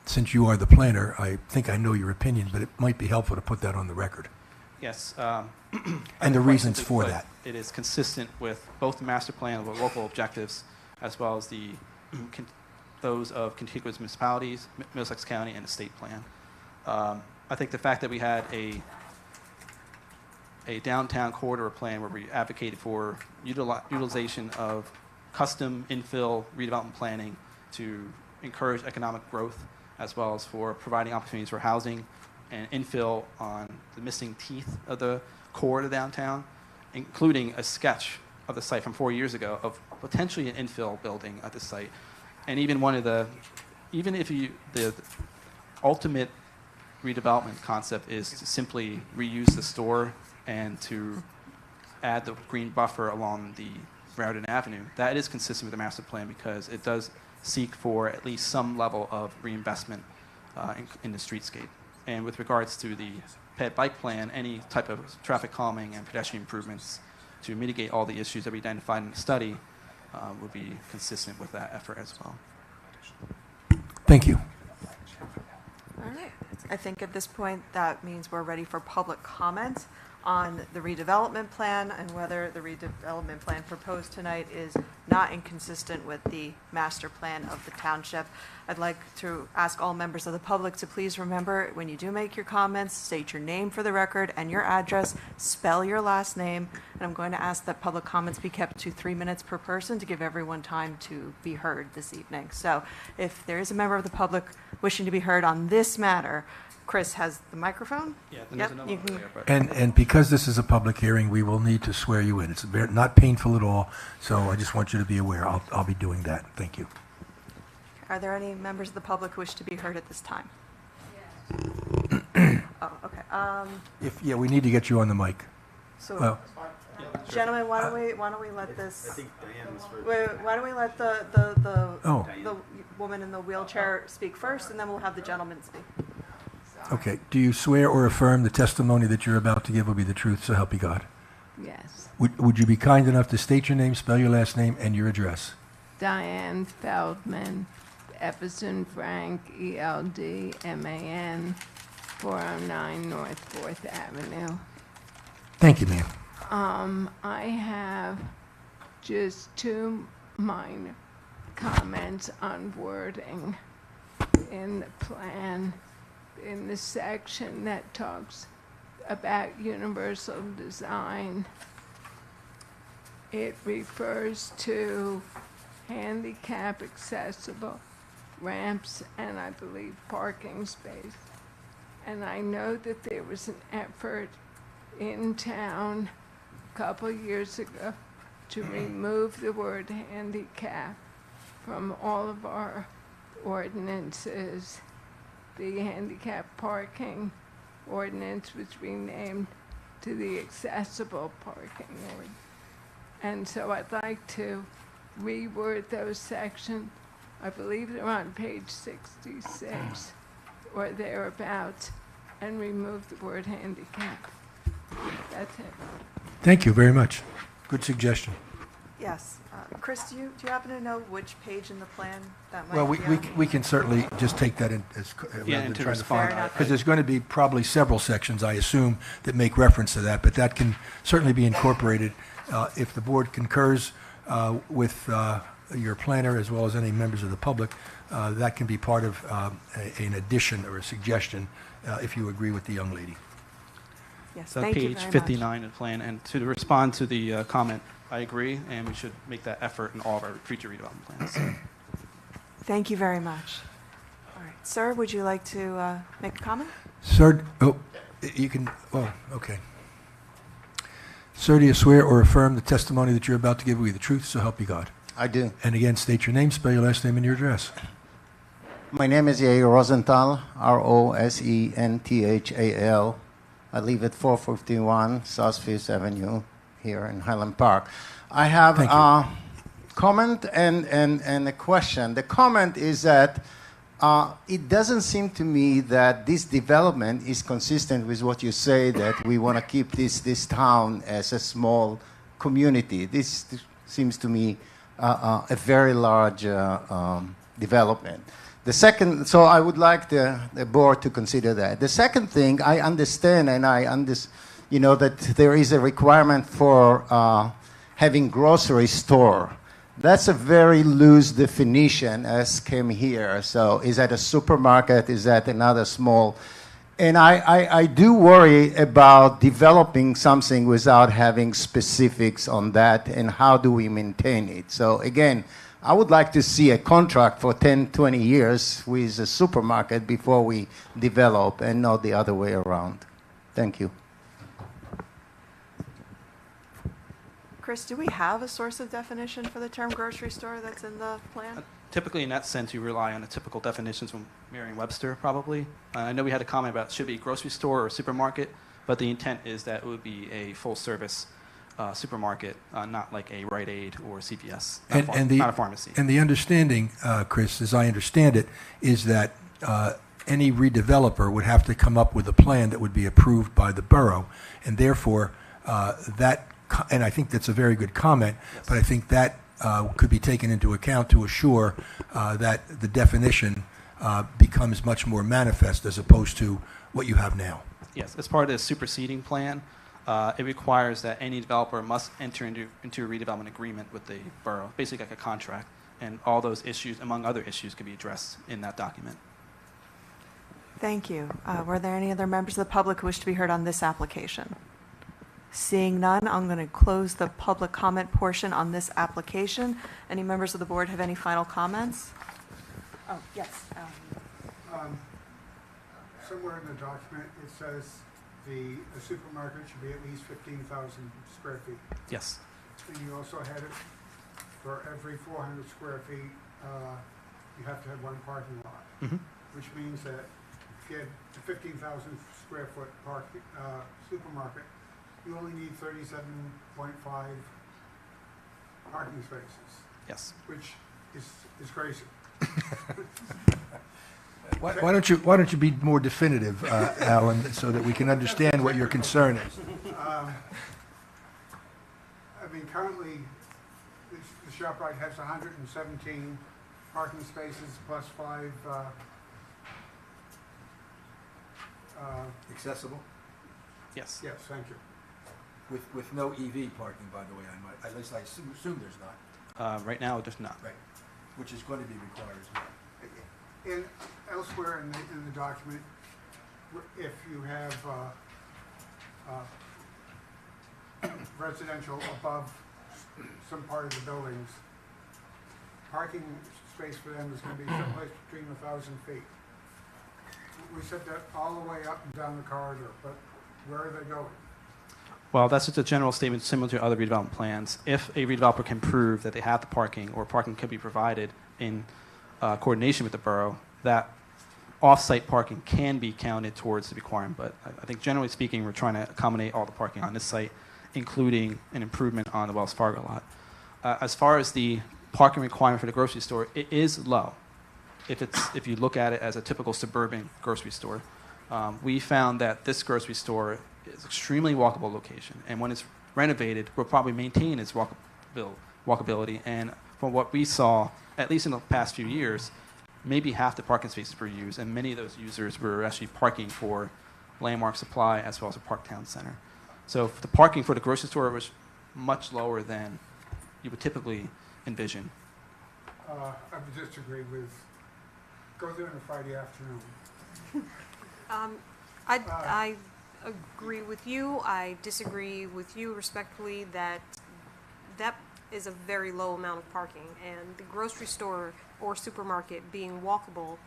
Since you are the planner, I think I know your opinion, but it might be helpful to put that on the record. Yes. And the quite reasons simply for put, that. It is consistent with both the master plan with local objectives as well as those of contiguous municipalities, Middlesex County, and the state plan. I think the fact that we had a downtown corridor plan where we advocated for utilization of custom infill redevelopment planning to encourage economic growth, as well as for providing opportunities for housing and infill on the missing teeth of the core of the downtown, including a sketch of the site from 4 years ago of potentially an infill building at the site. And even the ultimate redevelopment concept is to simply reuse the store and to add the green buffer along the Raritan Avenue. That is consistent with the master plan because it does seek for at least some level of reinvestment in the streetscape. And with regards to the ped bike plan, any type of traffic calming and pedestrian improvements to mitigate all the issues that we identified in the study would be consistent with that effort as well. Thank you. All right. I think at this point, that means we're ready for public comment on the redevelopment plan and whether the redevelopment plan proposed tonight is not inconsistent with the master plan of the township. I'd like to ask all members of the public to please remember, when you do make your comments, state your name for the record and your address, spell your last name, and I'm going to ask that public comments be kept to 3 minutes per person to give everyone time to be heard this evening. So if there is a member of the public wishing to be heard on this matter, Chris has the microphone. Yeah, then Yep, there's another you one can- earlier, but And because this is a public hearing, we will need to swear you in. It's not painful at all, so I just want you to be aware. I'll be doing that. Thank you. Are there any members of the public who wish to be heard at this time? Oh, okay. We need to get you on the mic. So, Well, gentlemen, why don't we let this? I think Diane's first. Wait, why don't we let the Oh. the woman in the wheelchair speak first, and then we'll have the gentleman speak. okay. Do you swear or affirm the testimony that you're about to give will be the truth, so help you God? Yes. Would you be kind enough to state your name, spell your last name, and your address? Diane Feldman, Epperson Frank, ELDMAN, 409 North 4th Avenue. Thank you, ma'am. I have just two minor comments on wording in the plan, in the section that talks about universal design. It refers to handicap accessible ramps and I believe parking space. And I know that there was an effort in town a couple years ago to remove the word handicap from all of our ordinances. The handicap parking ordinance was renamed to the accessible parking ordinance. And so I'd like to reword those sections. I believe they're on page 66 or thereabouts, and remove the word handicap. That's it. Thank you very much. Good suggestion. Yes. Chris, do you happen to know which page in the plan that might Well, be on? we can certainly just take that in as, rather than into trying to respond. find, Fair enough. because there's going to be probably several sections, I assume, that make reference to that, but that can certainly be incorporated. If the board concurs with your planner as well as any members of the public, that can be part of an addition or a suggestion if you agree with the young lady. Yes, So thank you page very 59 of the plan, and to respond to the comment, I agree, and we should make that effort in all of our future redevelopment plans. much. Thank you very much. All right. Sir, would you like to make a comment? Sir, you can, okay. Sir, do you swear or affirm the testimony that you're about to give will be the truth, so help you God? I do. And again, state your name, spell your last name, and your address. My name is Yair Rosenthal, Rosenthal. I live at 451 South Fifth Avenue here in Highland Park. I have a comment and a question. The comment is that it doesn't seem to me that this development is consistent with what you say, that we want to keep this town as a small community. This seems to me a very large development. The second, so I would like the board to consider that. The second thing, I understand, and that there is a requirement for having grocery store. That's a very loose definition as came here. So is that a supermarket? Is that another small? And I do worry about developing something without having specifics on that, and how do we maintain it? So again, I would like to see a contract for 10, 20 years with a supermarket before we develop, and not the other way around. Thank you. Chris, do we have a source of definition for the term grocery store that's in the plan? Typically, in that sense, you rely on the typical definitions from Merriam-Webster, probably. I know we had a comment about should be a grocery store or supermarket, but the intent is that it would be a full-service supermarket, not like a Rite Aid or CVS, not a pharmacy. And the understanding, Chris, as I understand it, is that any redeveloper would have to come up with a plan that would be approved by the borough, and therefore and I think that's a very good comment, Yes. but I think that could be taken into account to assure that the definition becomes much more manifest as opposed to what you have now. Yes, as part of the superseding plan, it requires that any developer must enter into a redevelopment agreement with the borough, basically like a contract, and all those issues, among other issues, can be addressed in that document. Thank you. Were there any other members of the public who wish to be heard on this application? Seeing none, I'm going to close the public comment portion on this application. Any members of the board have any final comments? Oh, yes. Somewhere in the document, it says a supermarket should be at least 15,000 square feet. Yes. And you also had it for every 400 square feet, you have to have one parking lot, which means that if you had a 15,000 square foot supermarket, you only need 37.5 parking spaces. Yes. Which is crazy. Why don't you be more definitive, Alan, so that we can understand what your concern is? Currently, the ShopRite has 117 parking spaces plus 5 Accessible? Yes. yes, thank you. With no EV parking, by the way, at least I assume there's not. Right now, there's not. Right. which is going to be required as well. Elsewhere in the document, if you have residential above some part of the buildings, parking space for them is going to be someplace between 1,000 feet. We said that all the way up and down the corridor, but where are they going? Well, that's just a general statement similar to other redevelopment plans. If a redeveloper can prove that they have the parking or parking could be provided in coordination with the borough, that off-site parking can be counted towards the requirement. But I think generally speaking, we're trying to accommodate all the parking on this site, including an improvement on the Wells Fargo lot. As far as the parking requirement for the grocery store, it is low. If you look at it as a typical suburban grocery store, we found that this grocery store is extremely walkable location, and when it's renovated, will probably maintain its walkability. And from what we saw, at least in the past few years, maybe half the parking spaces were used, and many of those users were actually parking for Landmark Supply as well as the Parktown Center. So the parking for the grocery store was much lower than you would typically envision. I would disagree with, go there on a Friday afternoon. I agree with you. I disagree with you respectfully that that is a very low amount of parking, and the grocery store or supermarket being walkable,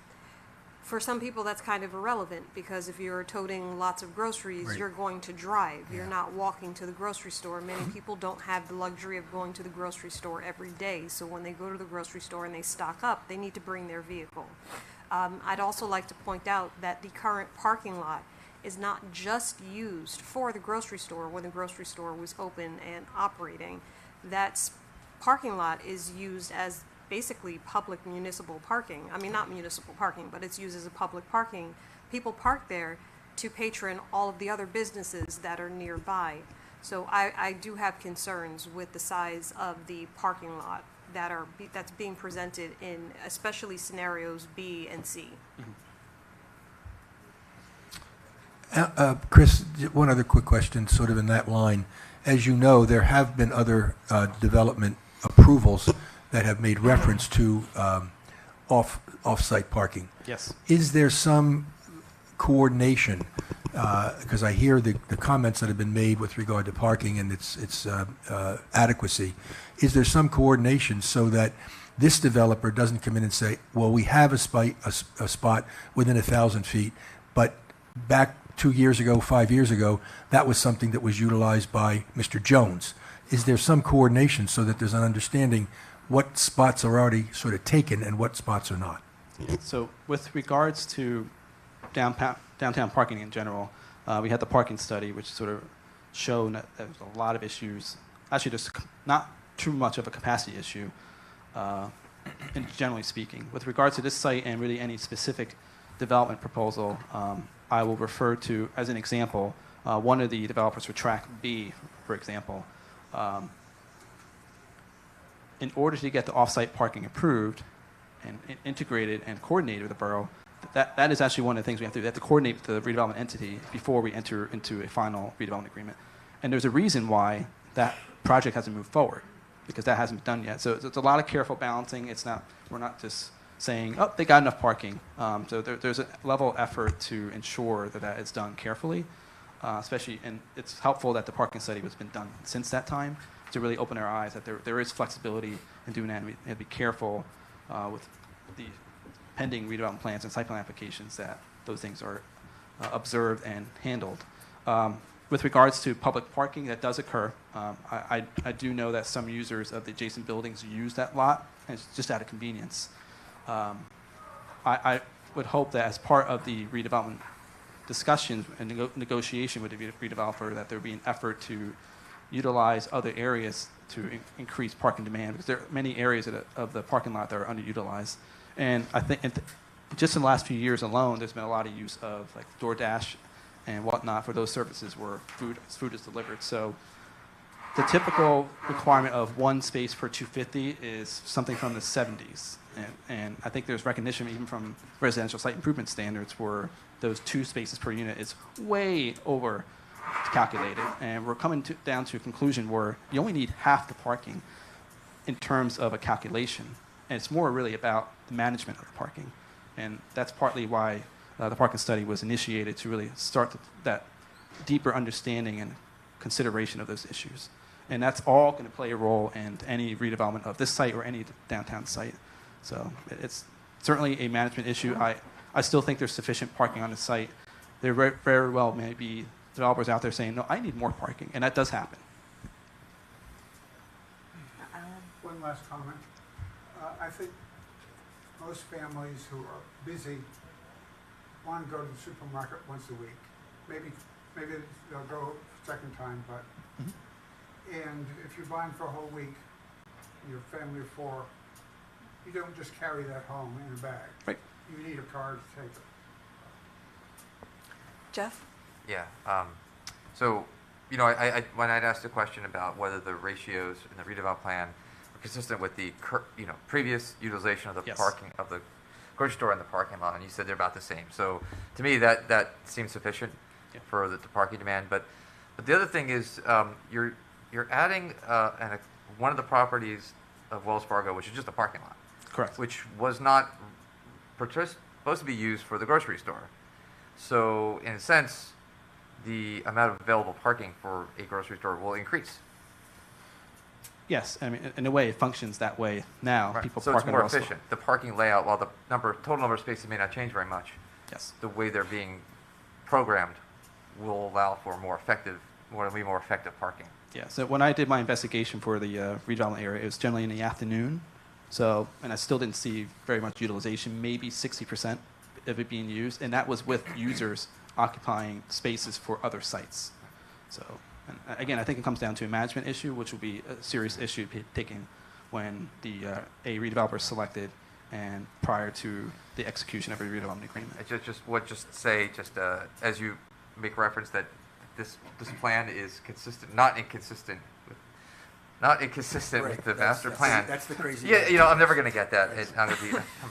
for some people that's kind of irrelevant, because if you're toting lots of groceries, Right. you're going to drive. You're not walking to the grocery store. Many people don't have the luxury of going to the grocery store every day, so when they go to the grocery store and they stock up, they need to bring their vehicle. I'd also like to point out that the current parking lot is not just used for the grocery store when the grocery store was open and operating. That parking lot is used as basically public municipal parking. I mean, not municipal parking, but it's used as a public parking. People park there to patron all of the other businesses that are nearby. So I do have concerns with the size of the parking lot that's being presented in especially scenarios B and C. Chris, one other quick question, sort of in that line. As you know, there have been other development approvals that have made reference to off-site parking. Yes. Is there some coordination? Because I hear the comments that have been made with regard to parking and its adequacy. Is there some coordination so that this developer doesn't come in and say, well, we have a spot within 1,000 feet, but back 2 years ago, 5 years ago, that was something that was utilized by Mr. Jones. Is there some coordination so that there's an understanding what spots are already sort of taken and what spots are not? So with regards to downtown parking in general, we had the parking study, which sort of showed that there was a lot of issues. Actually, there's not too much of a capacity issue, and generally speaking. With regards to this site and really any specific development proposal, I will refer to, as an example, one of the developers for Track B, for example. In order to get the off-site parking approved and integrated and coordinated with the borough, that is actually one of the things we have to do. We have to coordinate with the redevelopment entity before we enter into a final redevelopment agreement. And there's a reason why that project hasn't moved forward, because that hasn't been done yet. So it's a lot of careful balancing. We're not just saying, oh, they got enough parking. So there's a level of effort to ensure that is done carefully, especially, and it's helpful that the parking study has been done since that time to really open our eyes that there is flexibility in doing that, and we have to be careful with the pending redevelopment plans and site plan applications that those things are observed and handled. With regards to public parking, that does occur. I do know that some users of the adjacent buildings use that lot, and it's just out of convenience. I would hope that as part of the redevelopment discussions and negotiation with the redeveloper, that there would be an effort to utilize other areas to increase parking demand, because there are many areas of the parking lot that are underutilized. And I think just in the last few years alone, there's been a lot of use of like DoorDash and whatnot for those services where food is delivered. So the typical requirement of one space per 250 is something from the 70s. And I think there's recognition even from residential site improvement standards where those 2 spaces per unit is way over calculated. And we're coming down to a conclusion where you only need half the parking in terms of a calculation. And it's more really about the management of the parking. And that's partly why the parking study was initiated, to really start that deeper understanding and consideration of those issues. And that's all going to play a role in any redevelopment of this site or any downtown site. So it's certainly a management issue. I still think there's sufficient parking on the site. There very well may be developers out there saying, no, I need more parking, and that does happen. One last comment. I think most families who are busy want to go to the supermarket once a week. Maybe they'll go a second time, but and if you're buying for a whole week, your family of 4, you don't just carry that home in a bag. Right. You need a car to take it. Jeff? Yeah. So, you know, when I'd asked the question about whether the ratios in the redevelopment plan were consistent with the previous utilization of the Yes. parking of the grocery store and the parking lot, and you said they're about the same. So, to me, that seems sufficient for the parking demand. But the other thing is, you're adding one of the properties of Wells Fargo, which is just a parking lot. Correct. Which was not supposed to be used for the grocery store. So, in a sense, the amount of available parking for a grocery store will increase. Yes, I mean, in a way, it functions that way now. Right. People So park it's in more Wells Fargo. efficient. The parking layout, while the total number of spaces may not change very much, Yes. the way they're being programmed will allow for more effective parking. Yeah, so when I did my investigation for the redevelopment area, it was generally in the afternoon. So, and I still didn't see very much utilization, maybe 60% of it being used, and that was with users occupying spaces for other sites. So, and again, I think it comes down to a management issue, which will be a serious issue to be taken when a redeveloper is selected and prior to the execution of a redevelopment agreement. I as you make reference that this plan is not inconsistent with the master plan. That's the crazy. Yeah, you know, I'm never going to get that. I'm a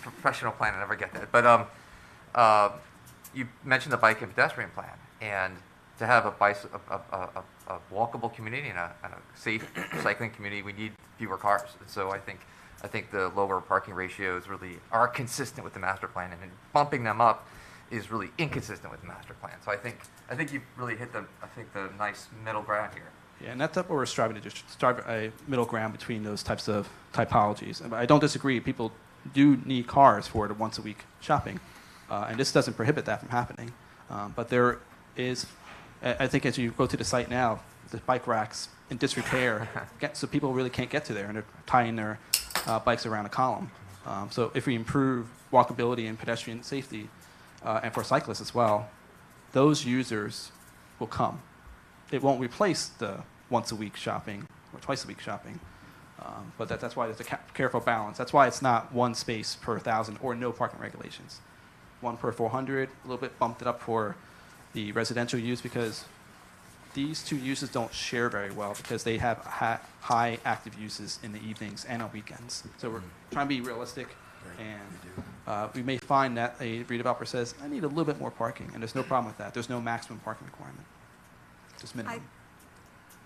professional plan. I never get that. But you mentioned the bike and pedestrian plan, and to have a walkable community and a safe cycling community, we need fewer cars. And so I think the lower parking ratios really are consistent with the master plan, and bumping them up is really inconsistent with the master plan. So I think you've really hit the nice middle ground here. Yeah, and that's what we're striving to do, strive a middle ground between those types of typologies. And I don't disagree. People do need cars for the once-a-week shopping, and this doesn't prohibit that from happening. But there is, I think as you go to the site now, the bike racks in disrepair, so people really can't get to there, and they're tying their bikes around a column. So if we improve walkability and pedestrian safety, and for cyclists as well, those users will come. It won't replace the once-a-week shopping or twice-a-week shopping, but that's why there's a careful balance. That's why it's not one space per 1,000 or no parking regulations. 1 per 400, a little bit bumped it up for the residential use because these two uses don't share very well because they have high active uses in the evenings and on weekends. So we're trying to be realistic, and we may find that a redeveloper says, I need a little bit more parking, and there's no problem with that. There's no maximum parking requirement, just minimum.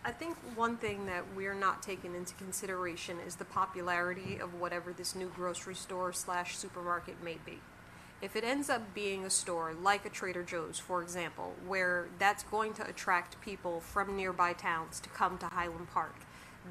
I think one thing that we're not taking into consideration is the popularity of whatever this new grocery store / supermarket may be. If it ends up being a store like a Trader Joe's, for example, where that's going to attract people from nearby towns to come to Highland Park,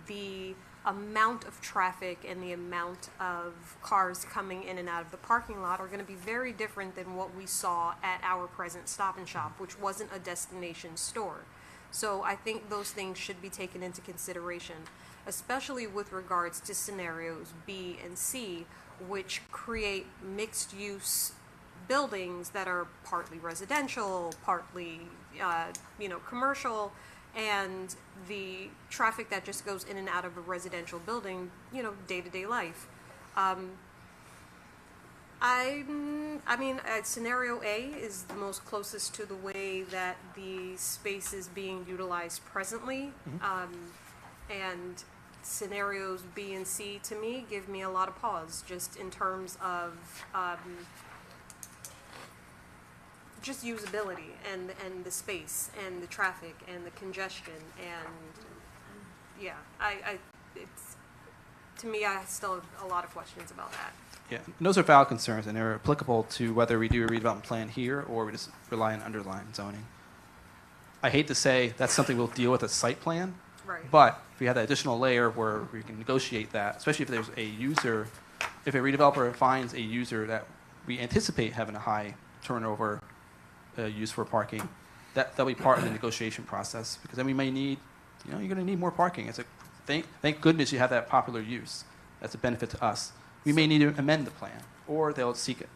the amount of traffic and the amount of cars coming in and out of the parking lot are going to be very different than what we saw at our present Stop and Shop, which wasn't a destination store. So I think those things should be taken into consideration, especially with regards to scenarios B and C, which create mixed-use buildings that are partly residential, partly commercial, and the traffic that just goes in and out of a residential building, day-to-day life. Scenario A is the most closest to the way that the space is being utilized presently, and scenarios B and C to me give me a lot of pause just in terms of just usability and the space and the traffic and the congestion, and to me, I still have a lot of questions about that. Yeah, and those are valid concerns, and they're applicable to whether we do a redevelopment plan here or we just rely on underlying zoning. I hate to say that's something we'll deal with a site plan, Right. but if we have that additional layer where we can negotiate that, especially if there's a user, if a redeveloper finds a user that we anticipate having a high turnover use for parking, that'll be part of the negotiation process, because then we may need, you're going to need more parking. It's a thank goodness you have that popular use. That's a benefit to us. We may need to amend the plan, or they'll seek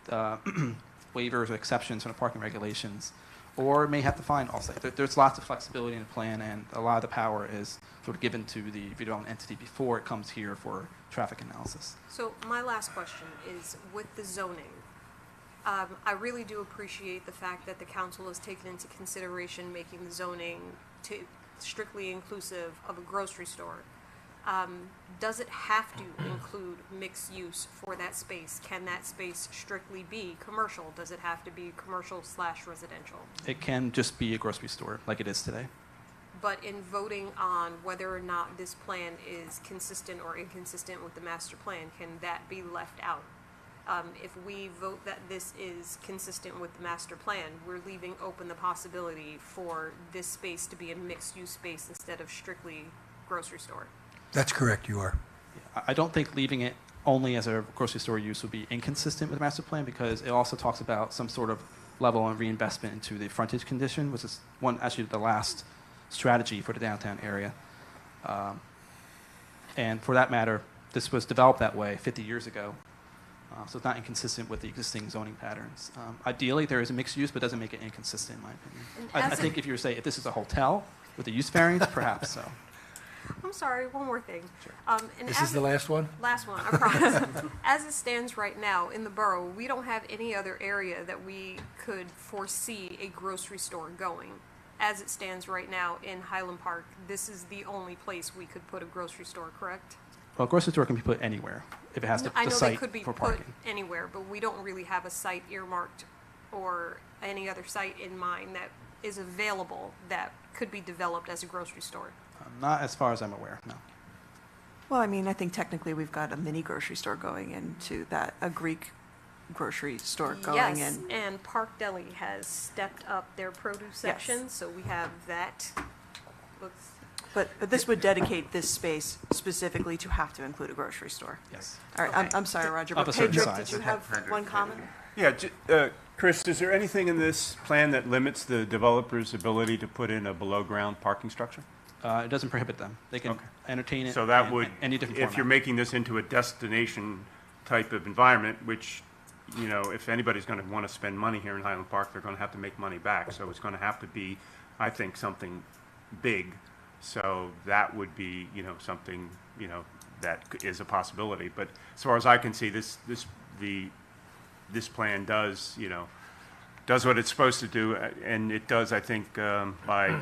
waivers or exceptions from the parking regulations, or may have to find off-site. There's lots of flexibility in the plan, and a lot of the power is sort of given to the redevelopment entity before it comes here for traffic analysis. So my last question is, with the zoning, I really do appreciate the fact that the council has taken into consideration making the zoning to strictly inclusive of a grocery store. Does it have to include mixed use for that space? Can that space strictly be commercial? Does it have to be commercial/residential? It can just be a grocery store like it is today. But in voting on whether or not this plan is consistent or inconsistent with the master plan, can that be left out? If we vote that this is consistent with the master plan, we're leaving open the possibility for this space to be a mixed-use space instead of strictly grocery store. That's correct, you are. I don't think leaving it only as a grocery store use would be inconsistent with the master plan, because it also talks about some sort of level of reinvestment into the frontage condition, which is actually the last strategy for the downtown area. And for that matter, this was developed that way 50 years ago. So it's not inconsistent with the existing zoning patterns. Ideally, there is a mixed use, but doesn't make it inconsistent, in my opinion. I think if you were to say, if this is a hotel with a use variance, perhaps so. I'm sorry, one more thing. Sure. And This is the last one? Last one, I promise. As it stands right now in the borough, we don't have any other area that we could foresee a grocery store going. As it stands right now in Highland Park, this is the only place we could put a grocery store, correct? Well, a grocery store can be put anywhere if it has I the know they site could be for put parking. anywhere, but we don't really have a site earmarked or any other site in mind that is available that could be developed as a grocery store. Not as far as I'm aware, no. Well, I mean, I think technically we've got a mini grocery store going into that, a Greek grocery store going Yes, in. and Park Deli has stepped up their produce section, so we have that. Looks But this would dedicate this space specifically to have to include a grocery store. Yes. All right, I'm sorry, Roger, Of but a certain Pedro, size. did you have one comment? Yeah, Chris, is there anything in this plan that limits the developer's ability to put in a below-ground parking structure? It doesn't prohibit them. They can Okay. entertain it So that in would, any different if you're format. making this into a destination type of environment, which, if anybody's going to want to spend money here in Highland Park, they're going to have to make money back. So it's going to have to be, I think, something big. So that would be, something, that is a possibility. But as far as I can see, this plan does, does what it's supposed to do, and it does, I think, by,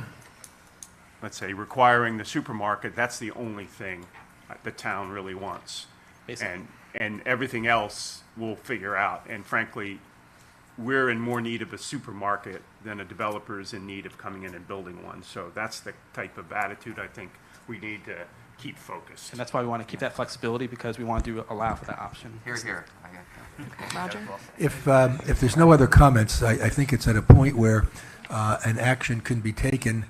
let's say, requiring the supermarket. That's the only thing the town really wants, Basically. and everything else we'll figure out. And frankly, we're in more need of a supermarket than a developer is in need of coming in and building one. So that's the type of attitude I think we need to keep focused. And that's why we want to keep that flexibility, because we want to allow for that option. Here. I got that. Roger? If there's no other comments, I think it's at a point where an action can be taken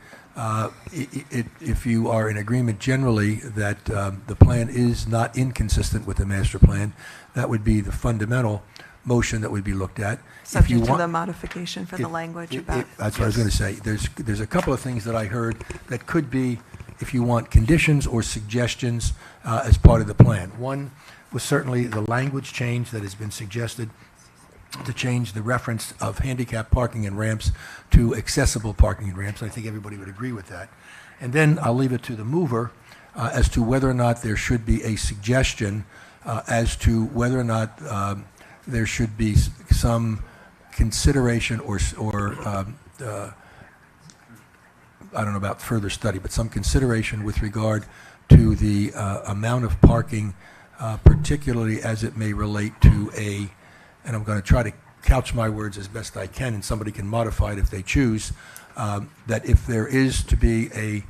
if you are in agreement generally that the plan is not inconsistent with the master plan. That would be the fundamental motion that would be looked at. If you Subject to want- the modification for the language about. That's what I was going to say. There's a couple of things that I heard that could be, if you want, conditions or suggestions as part of the plan. One was certainly the language change that has been suggested to change the reference of handicap parking and ramps to accessible parking and ramps. I think everybody would agree with that. And then I'll leave it to the mover as to whether or not there should be a suggestion as to whether or not there should be some consideration or I don't know about further study, but some consideration with regard to the amount of parking, particularly as it may relate to and I'm going to try to couch my words as best I can, and somebody can modify it if they choose, that if there is to be a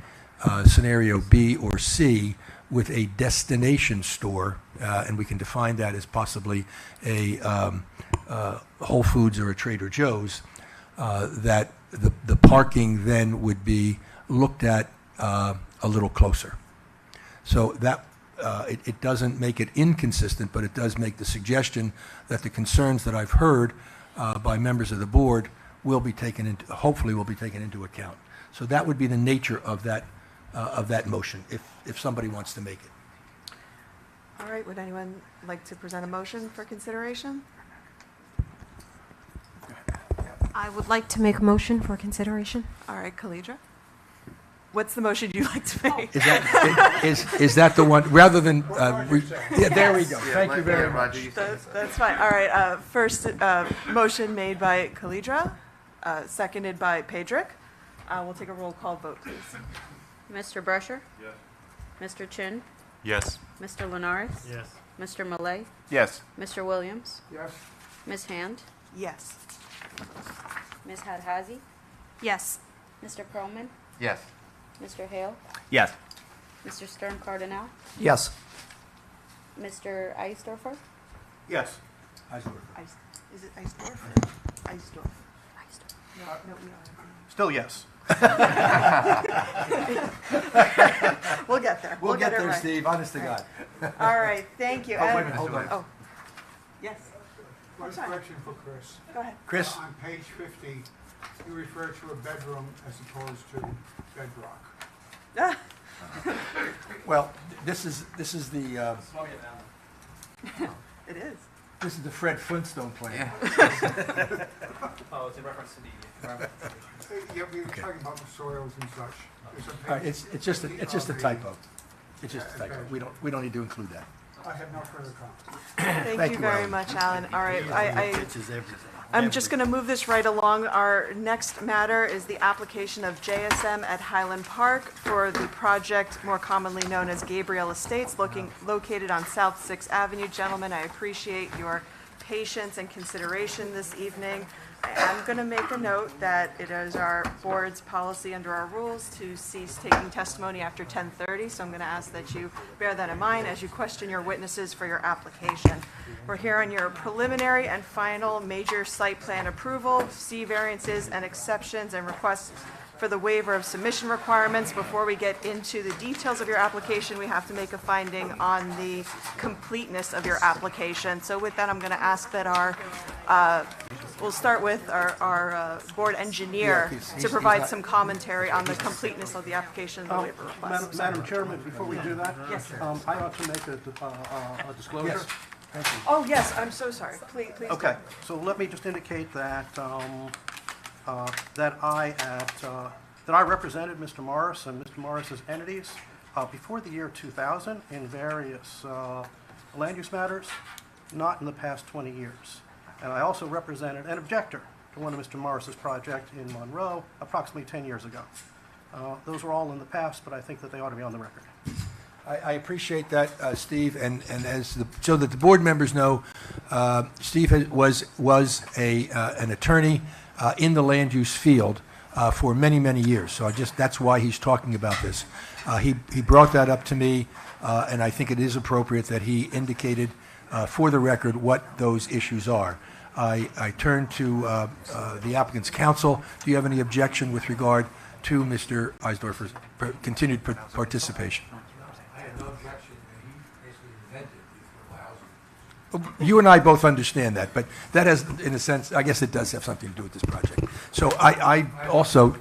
scenario B or C, with a destination store, and we can define that as possibly a Whole Foods or a Trader Joe's, that the parking then would be looked at a little closer. So that it doesn't make it inconsistent, but it does make the suggestion that the concerns that I've heard by members of the board will be taken into, hopefully will be taken into account. So that would be the nature of that motion, if somebody wants to make it. All right, would anyone like to present a motion for consideration? I would like to make a motion for consideration. All right, Khalidra? What's the motion you'd like to make? Is that the one, rather than, yeah, there we go. Thank you very much. That's fine. All right, first motion made by Khalidra, seconded by Pedrick. We'll take a roll call vote, please. Mr. Brusher? Yes. Mr. Chin? Yes. Mr. Linares? Yes. Mr. Malay? Yes. Mr. Williams? Yes. Ms. Hand? Yes. Ms. Hadhazi? Yes. Mr. Perlman? Yes. Mr. Hale? Yes. Mr. Stern Cardinal? Yes. Mr. Eisdorfer? Yes. Is it Eisdorf? Eisdorf. No, we are. Still yes. We'll get there. We'll get it there, right. Steve, honest to God. All right, thank you. Oh, wait a And- minute, hold on. Oh, yes. One sorry. correction for Chris. Go ahead. Chris? On page 50, you refer to a bedroom as opposed to bedrock. Well, this is the, It is. this is the Fred Flintstone plan. Yeah. Oh, it's in reference to the. Yeah, we were talking about the soils and such. There's a All right, page it's just a 50 of typo. It's just a Yeah, typo. okay. We don't need to include that. I have no further comments. Thank you very Alan. much, Alan. All right, I'm just going to move this right along. Our next matter is the application of JSM at Highland Park for the project more commonly known as Gabriel Estates, located on South 6th Avenue. Gentlemen, I appreciate your patience and consideration this evening. I'm going to make a note that it is our board's policy under our rules to cease taking testimony after 10:30, so I'm going to ask that you bear that in mind as you question your witnesses for your application. We're here on your preliminary and final major site plan approval, C variances and exceptions and requests for the waiver of submission requirements. Before we get into the details of your application, we have to make a finding on the completeness of your application. So with that, I'm going to ask that we'll start with our board engineer to provide some commentary on the completeness of the application and the waiver request. Madam Chairman, before we do that, Yes, sir. I ought to make a disclosure. Yes. Thank you. Oh, yes, I'm so sorry. Please. Okay, so let me just indicate that, that I represented Mr. Morris and Mr. Morris's entities before the year 2000 in various land use matters, not in the past 20 years. And I also represented an objector to one of Mr. Morris's project in Monroe approximately 10 years ago. Those are all in the past, but I think that they ought to be on the record. I appreciate that, Steve, and so that the board members know, Steve was an attorney in the land use field for many, many years. So that's why he's talking about this. He brought that up to me, and I think it is appropriate that he indicated for the record what those issues are. I turn to the applicant's counsel. Do you have any objection with regard to Mr. Eisdorfer's continued participation? You and I both understand that, but that has, in a sense, I guess it does have something to do with this project. So I also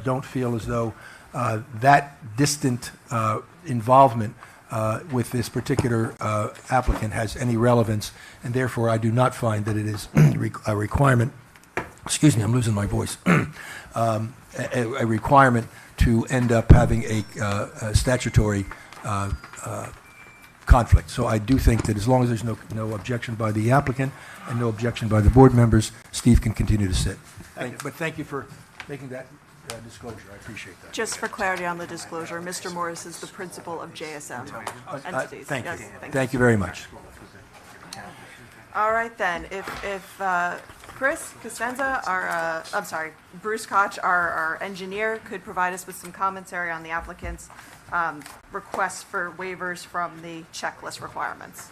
don't feel as though that distant involvement with this particular applicant has any relevance, and therefore I do not find that it is a requirement. Excuse me, I'm losing my voice. A requirement to end up having a statutory conflict. So I do think that as long as there's no objection by the applicant and no objection by the board members, Steve can continue to sit. But thank you for making that disclosure. I appreciate that. Just for clarity on the disclosure, Mr. Morris is the principal of JSM entities. Thank you. Yes, Thank you very much. All right then, if Chris Costanza, Bruce Koch, our engineer, could provide us with some commentary on the applicant's requests for waivers from the checklist requirements.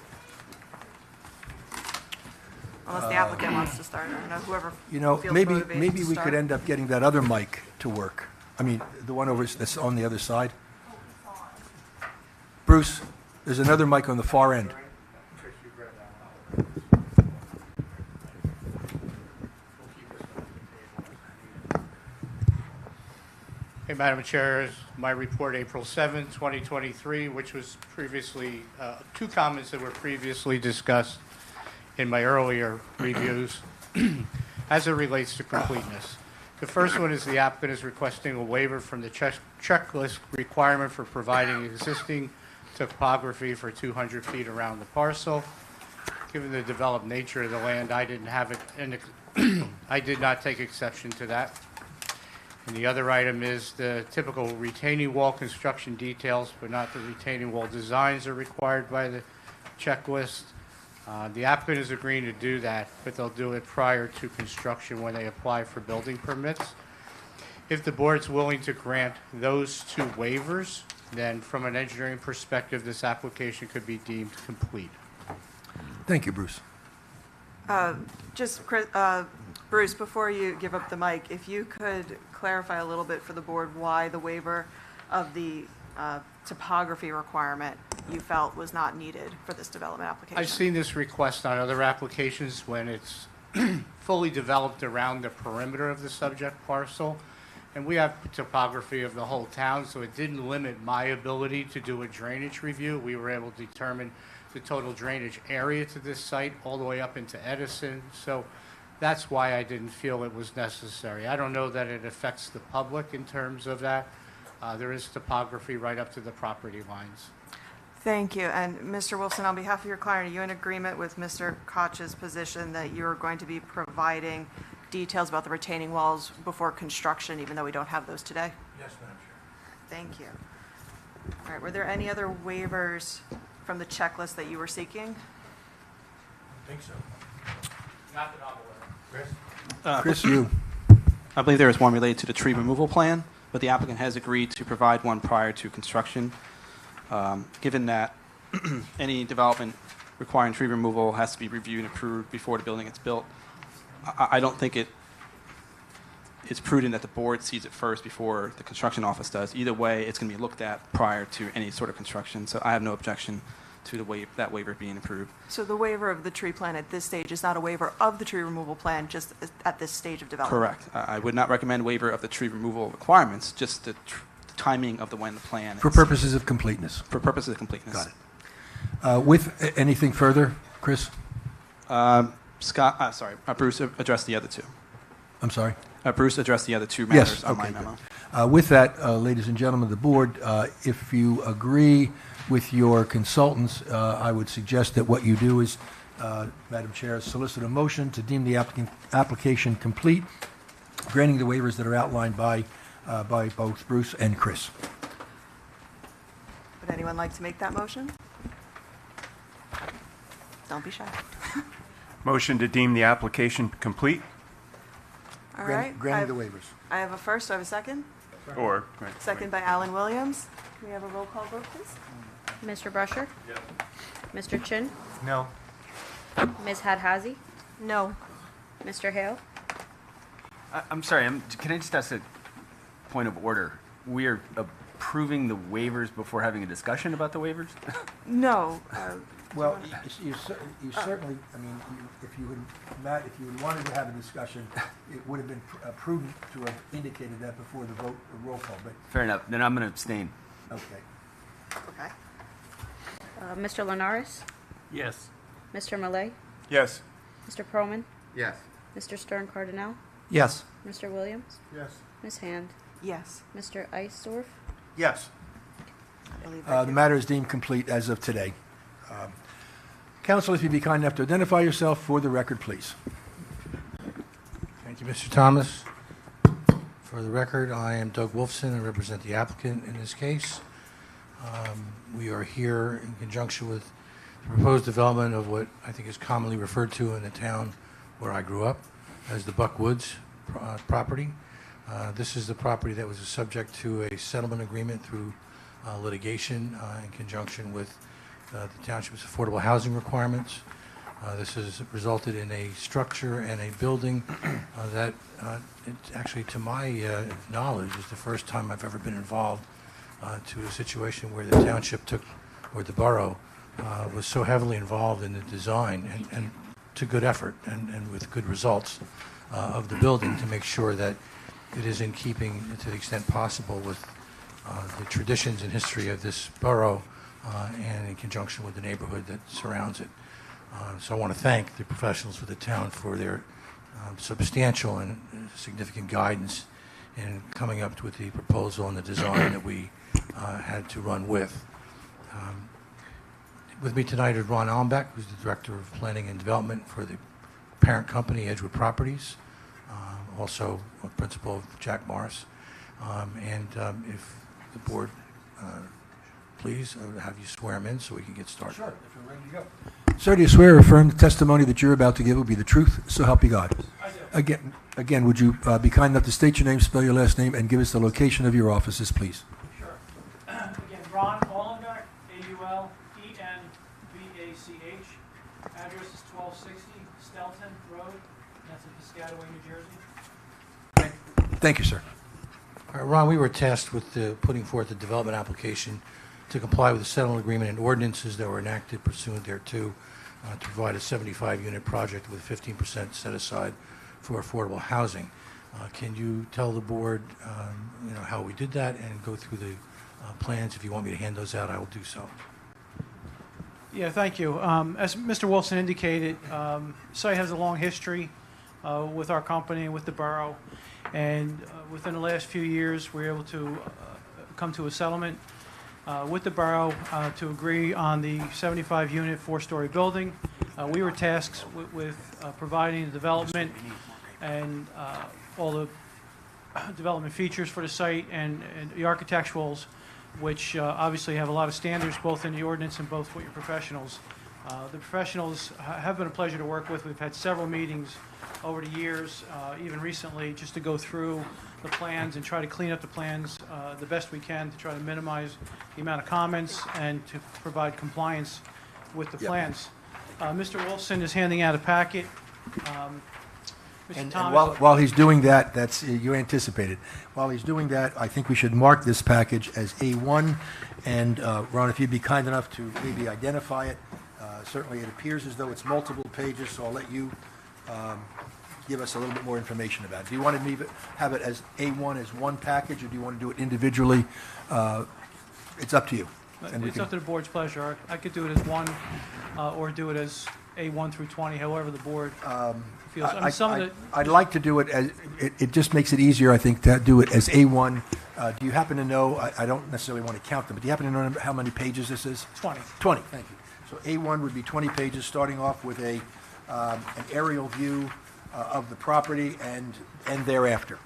Unless the applicant wants to start, I don't know, whoever feels motivated maybe to we start. could end up getting that other mic to work. I mean, the one over that's on the other side. Bruce, there's another mic on the far end. Hey, Madam Chair, my report April 7, 2023, which was previously, two comments that were previously discussed in my earlier reviews as it relates to completeness. The first one is the applicant is requesting a waiver from the checklist requirement for providing existing topography for 200 feet around the parcel. Given the developed nature of the land, I didn't have it, and I did not take exception to that. And the other item is the typical retaining wall construction details, but not the retaining wall designs are required by the checklist. The applicant is agreeing to do that, but they'll do it prior to construction when they apply for building permits. If the board's willing to grant those two waivers, then from an engineering perspective, this application could be deemed complete. Thank you, Bruce. Bruce, before you give up the mic, if you could clarify a little bit for the board why the waiver of the topography requirement you felt was not needed for this development application. I've seen this request on other applications when it's fully developed around the perimeter of the subject parcel. And we have topography of the whole town, so it didn't limit my ability to do a drainage review. We were able to determine the total drainage area to this site all the way up into Edison. So that's why I didn't feel it was necessary. I don't know that it affects the public in terms of that. There is topography right up to the property lines. Thank you. And Mr. Wilson, on behalf of your client, are you in agreement with Mr. Koch's position that you're going to be providing details about the retaining walls before construction, even though we don't have those today? Yes, Madam Chair. Thank you. All right, were there any other waivers from the checklist that you were seeking? I think so. Not that I'm aware of. Chris, you. I believe there is one related to the tree removal plan, but the applicant has agreed to provide one prior to construction. Given that any development requiring tree removal has to be reviewed and approved before the building gets built, I don't think it's prudent that the board sees it first before the construction office does. Either way, it's going to be looked at prior to any sort of construction, so I have no objection to that waiver being approved. So the waiver of the tree plan at this stage is not a waiver of the tree removal plan, just at this stage of development? Correct. I would not recommend waiver of the tree removal requirements, just the timing of when the plan For is. purposes of completeness. For purposes of completeness. Got it. With anything further, Chris? Bruce addressed the other two. I'm sorry? Bruce addressed the other two matters Yes, on my okay, memo. good. With that, ladies and gentlemen of the board, if you agree with your consultants, I would suggest that what you do is, Madam Chair, solicit a motion to deem the application complete, granting the waivers that are outlined by both Bruce and Chris. Would anyone like to make that motion? Don't be shy. Motion to deem the application complete, All right. Granting the waivers. I have a first. Do I have a second? or? right, Second by Alan Williams. Can we have a roll call vote, please? Mr. Brusher? Yes. Mr. Chin? No. Ms. Hadhazi? No. Mr. Hale? I'm sorry, can I just ask a point of order? We are approving the waivers before having a discussion about the waivers? No. Well, you certainly, I mean, if you had wanted to have a discussion, it would have been prudent to have indicated that before the vote, the roll call, but, Fair enough, then I'm going to abstain. okay. Okay. Mr. Linares? Yes. Mr. Malay? Yes. Mr. Perlman? Yes. Mr. Stern Cardinal? Yes. Mr. Williams? Yes. Ms. Hand? Yes. Mr. Eisdorf? Yes. I believe that The matter is deemed complete as of today. Counsel, if you'd be kind enough to identify yourself for the record, please. Thank you, Mr. Thomas. For the record, I am Doug Wolfson. I represent the applicant in this case. We are here in conjunction with the proposed development of what I think is commonly referred to in the town where I grew up as the Buck Woods property. This is the property that was subject to a settlement agreement through litigation in conjunction with the township's affordable housing requirements. This has resulted in a structure and a building that, actually, to my knowledge, is the first time I've ever been involved to a situation where the township took, or the borough, was so heavily involved in the design and to good effort and with good results of the building to make sure that it is in keeping, to the extent possible, with the traditions and history of this borough and in conjunction with the neighborhood that surrounds it. So I want to thank the professionals of the town for their substantial and significant guidance in coming up with the proposal and the design that we had to run with. With me tonight is Ron Almbeck, who's the Director of Planning and Development for the parent company, Edgewood Properties, also a principal of Jack Morris. If the board, please, I would have you swear him in so we can get started. Sure, if you're ready to go. Sir, do you swear or affirm the testimony that you're about to give will be the truth, so help you God? I do. Again, would you be kind enough to state your name, spell your last name, and give us the location of your offices, please? Sure. Again, Ron Allenbeck, Aullenbach. Address is 1260 Stelton Road. That's in Piscataway, New Jersey. Thank you, sir. Ron, we were tasked with putting forth a development application to comply with the settlement agreement and ordinances that were enacted pursuant thereto to provide a 75-unit project with 15% set aside for affordable housing. Can you tell the board how we did that and go through the plans? If you want me to hand those out, I will do so. Yeah, thank you. As Mr. Wilson indicated, site has a long history with our company and with the borough, and within the last few years, we were able to come to a settlement with the borough to agree on the 75-unit, 4-story building. We were tasked with providing the development and all the development features for the site and the architecturals, which obviously have a lot of standards both in the ordinance and both with your professionals. The professionals have been a pleasure to work with. We've had several meetings over the years, even recently, just to go through the plans and try to clean up the plans the best we can to try to minimize the amount of comments and to provide compliance with the plans. Mr. Wilson is handing out a packet. And while he's doing that, that's you anticipated. While he's doing that, I think we should mark this package as A1. And Ron, if you'd be kind enough to maybe identify it. Certainly, it appears as though it's multiple pages, so I'll let you give us a little bit more information about it. Do you want to have it as A1 as one package, or do you want to do it individually? It's up to you. It's up to the board's pleasure. I could do it as one, or do it as A1 through 20, however the board feels. I'd like to do it as, it just makes it easier, I think, to do it as A1. Do you happen to know, I don't necessarily want to count them, but do you happen to know how many pages this is? 20. 20, thank you. So A1 would be 20 pages, starting off with an aerial view of the property and thereafter.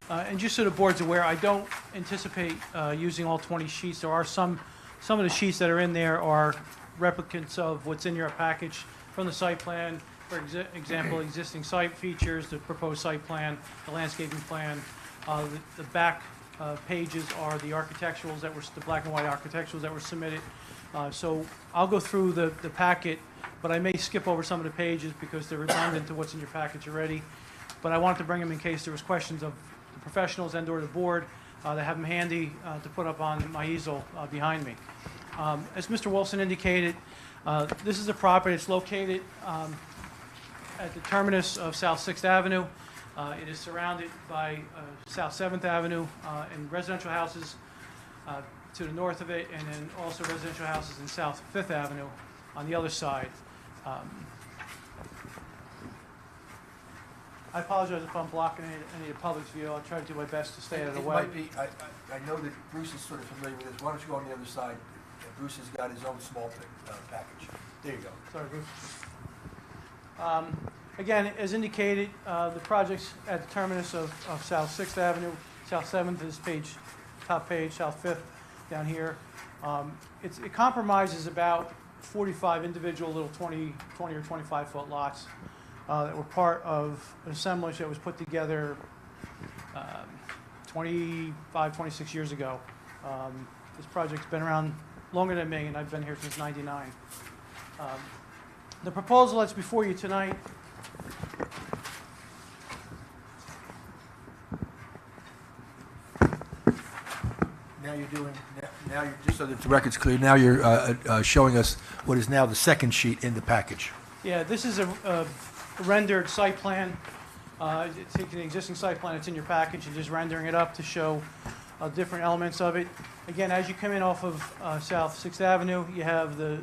And just so the board's aware, I don't anticipate using all 20 sheets. There are some of the sheets that are in there are replicants of what's in your package from the site plan. For example, existing site features, the proposed site plan, the landscaping plan. The back pages are the architecturals that were, the black and white architecturals that were submitted. So I'll go through the packet, but I may skip over some of the pages because they're redundant to what's in your package already. But I wanted to bring them in case there was questions of the professionals and or the board that have them handy to put up on my easel behind me. As Mr. Wilson indicated, this is a property that's located at the terminus of South 6th Avenue. It is surrounded by South 7th Avenue and residential houses to the north of it, and then also residential houses in South 5th Avenue on the other side. I apologize if I'm blocking any of the public's view. I'll try to do my best to stay out of the way. Might be, I know that Bruce is sort of familiar with this. Why don't you go on the other side? Bruce has got his own small package. There you go. Sorry, Bruce. Again, as indicated, the project's at the terminus of South 6th Avenue. South 7th is top page, South 5th down here. It compromises about 45 individual little 20 or 25-foot lots that were part of an assemblage that was put together 25, 26 years ago. This project's been around longer than me, and I've been here since '99. The proposal that's before you tonight Now you're doing, now you're, just so that the record's clear, now you're showing us what is now the second sheet in the package. Yeah, this is a rendered site plan. Taking the existing site plan that's in your package and just rendering it up to show different elements of it. Again, as you come in off of South 6th Avenue, you have the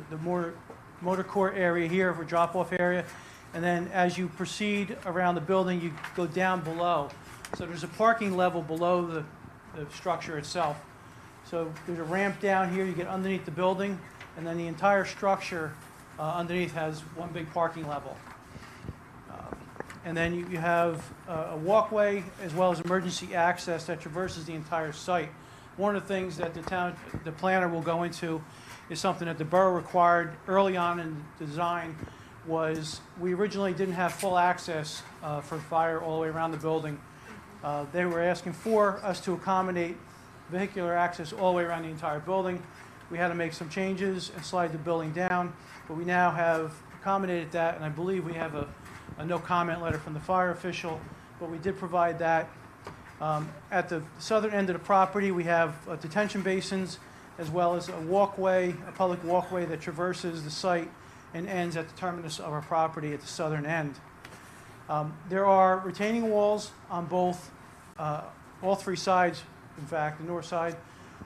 motor court area here for drop-off area. And then as you proceed around the building, you go down below. So there's a parking level below the structure itself. So there's a ramp down here, you get underneath the building, and then the entire structure underneath has one big parking level. And then you have a walkway as well as emergency access that traverses the entire site. One of the things that the planner will go into is something that the borough required early on in the design was we originally didn't have full access for fire all the way around the building. They were asking for us to accommodate vehicular access all the way around the entire building. We had to make some changes and slide the building down, but we now have accommodated that, and I believe we have a no comment letter from the fire official, but we did provide that. At the southern end of the property, we have detention basins as well as a walkway, a public walkway that traverses the site and ends at the terminus of our property at the southern end. There are retaining walls on both, all three sides, in fact, the north side,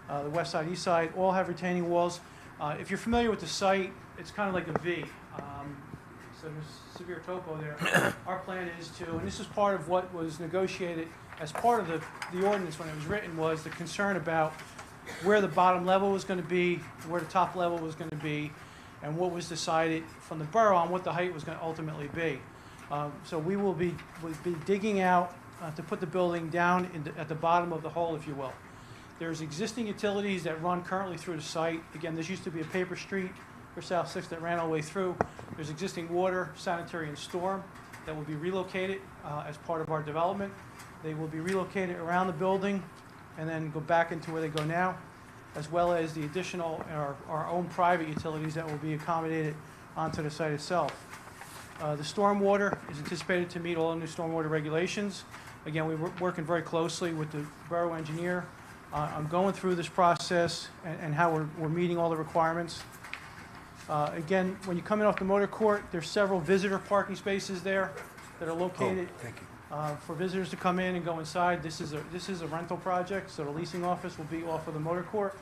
the west side, east side, all have retaining walls. If you're familiar with the site, it's kind of like a V. So there's severe topo there. Our plan is to, and this is part of what was negotiated as part of the ordinance when it was written, was the concern about where the bottom level was going to be, where the top level was going to be, and what was decided from the borough on what the height was going to ultimately be. So we'll be digging out to put the building down at the bottom of the hole, if you will. There's existing utilities that run currently through the site. Again, this used to be a paper street for South 6th that ran all the way through. There's existing water, sanitary, and storm that will be relocated as part of our development. They will be relocated around the building and then go back into where they go now, as well as the additional, our own private utilities that will be accommodated onto the site itself. The stormwater is anticipated to meet all the new stormwater regulations. Again, we're working very closely with the borough engineer. I'm going through this process and how we're meeting all the requirements. Again, when you come in off the motor court, there's several visitor parking spaces there that are located for visitors to come in and go inside. This is a rental project, so the leasing office will be off of the motor court.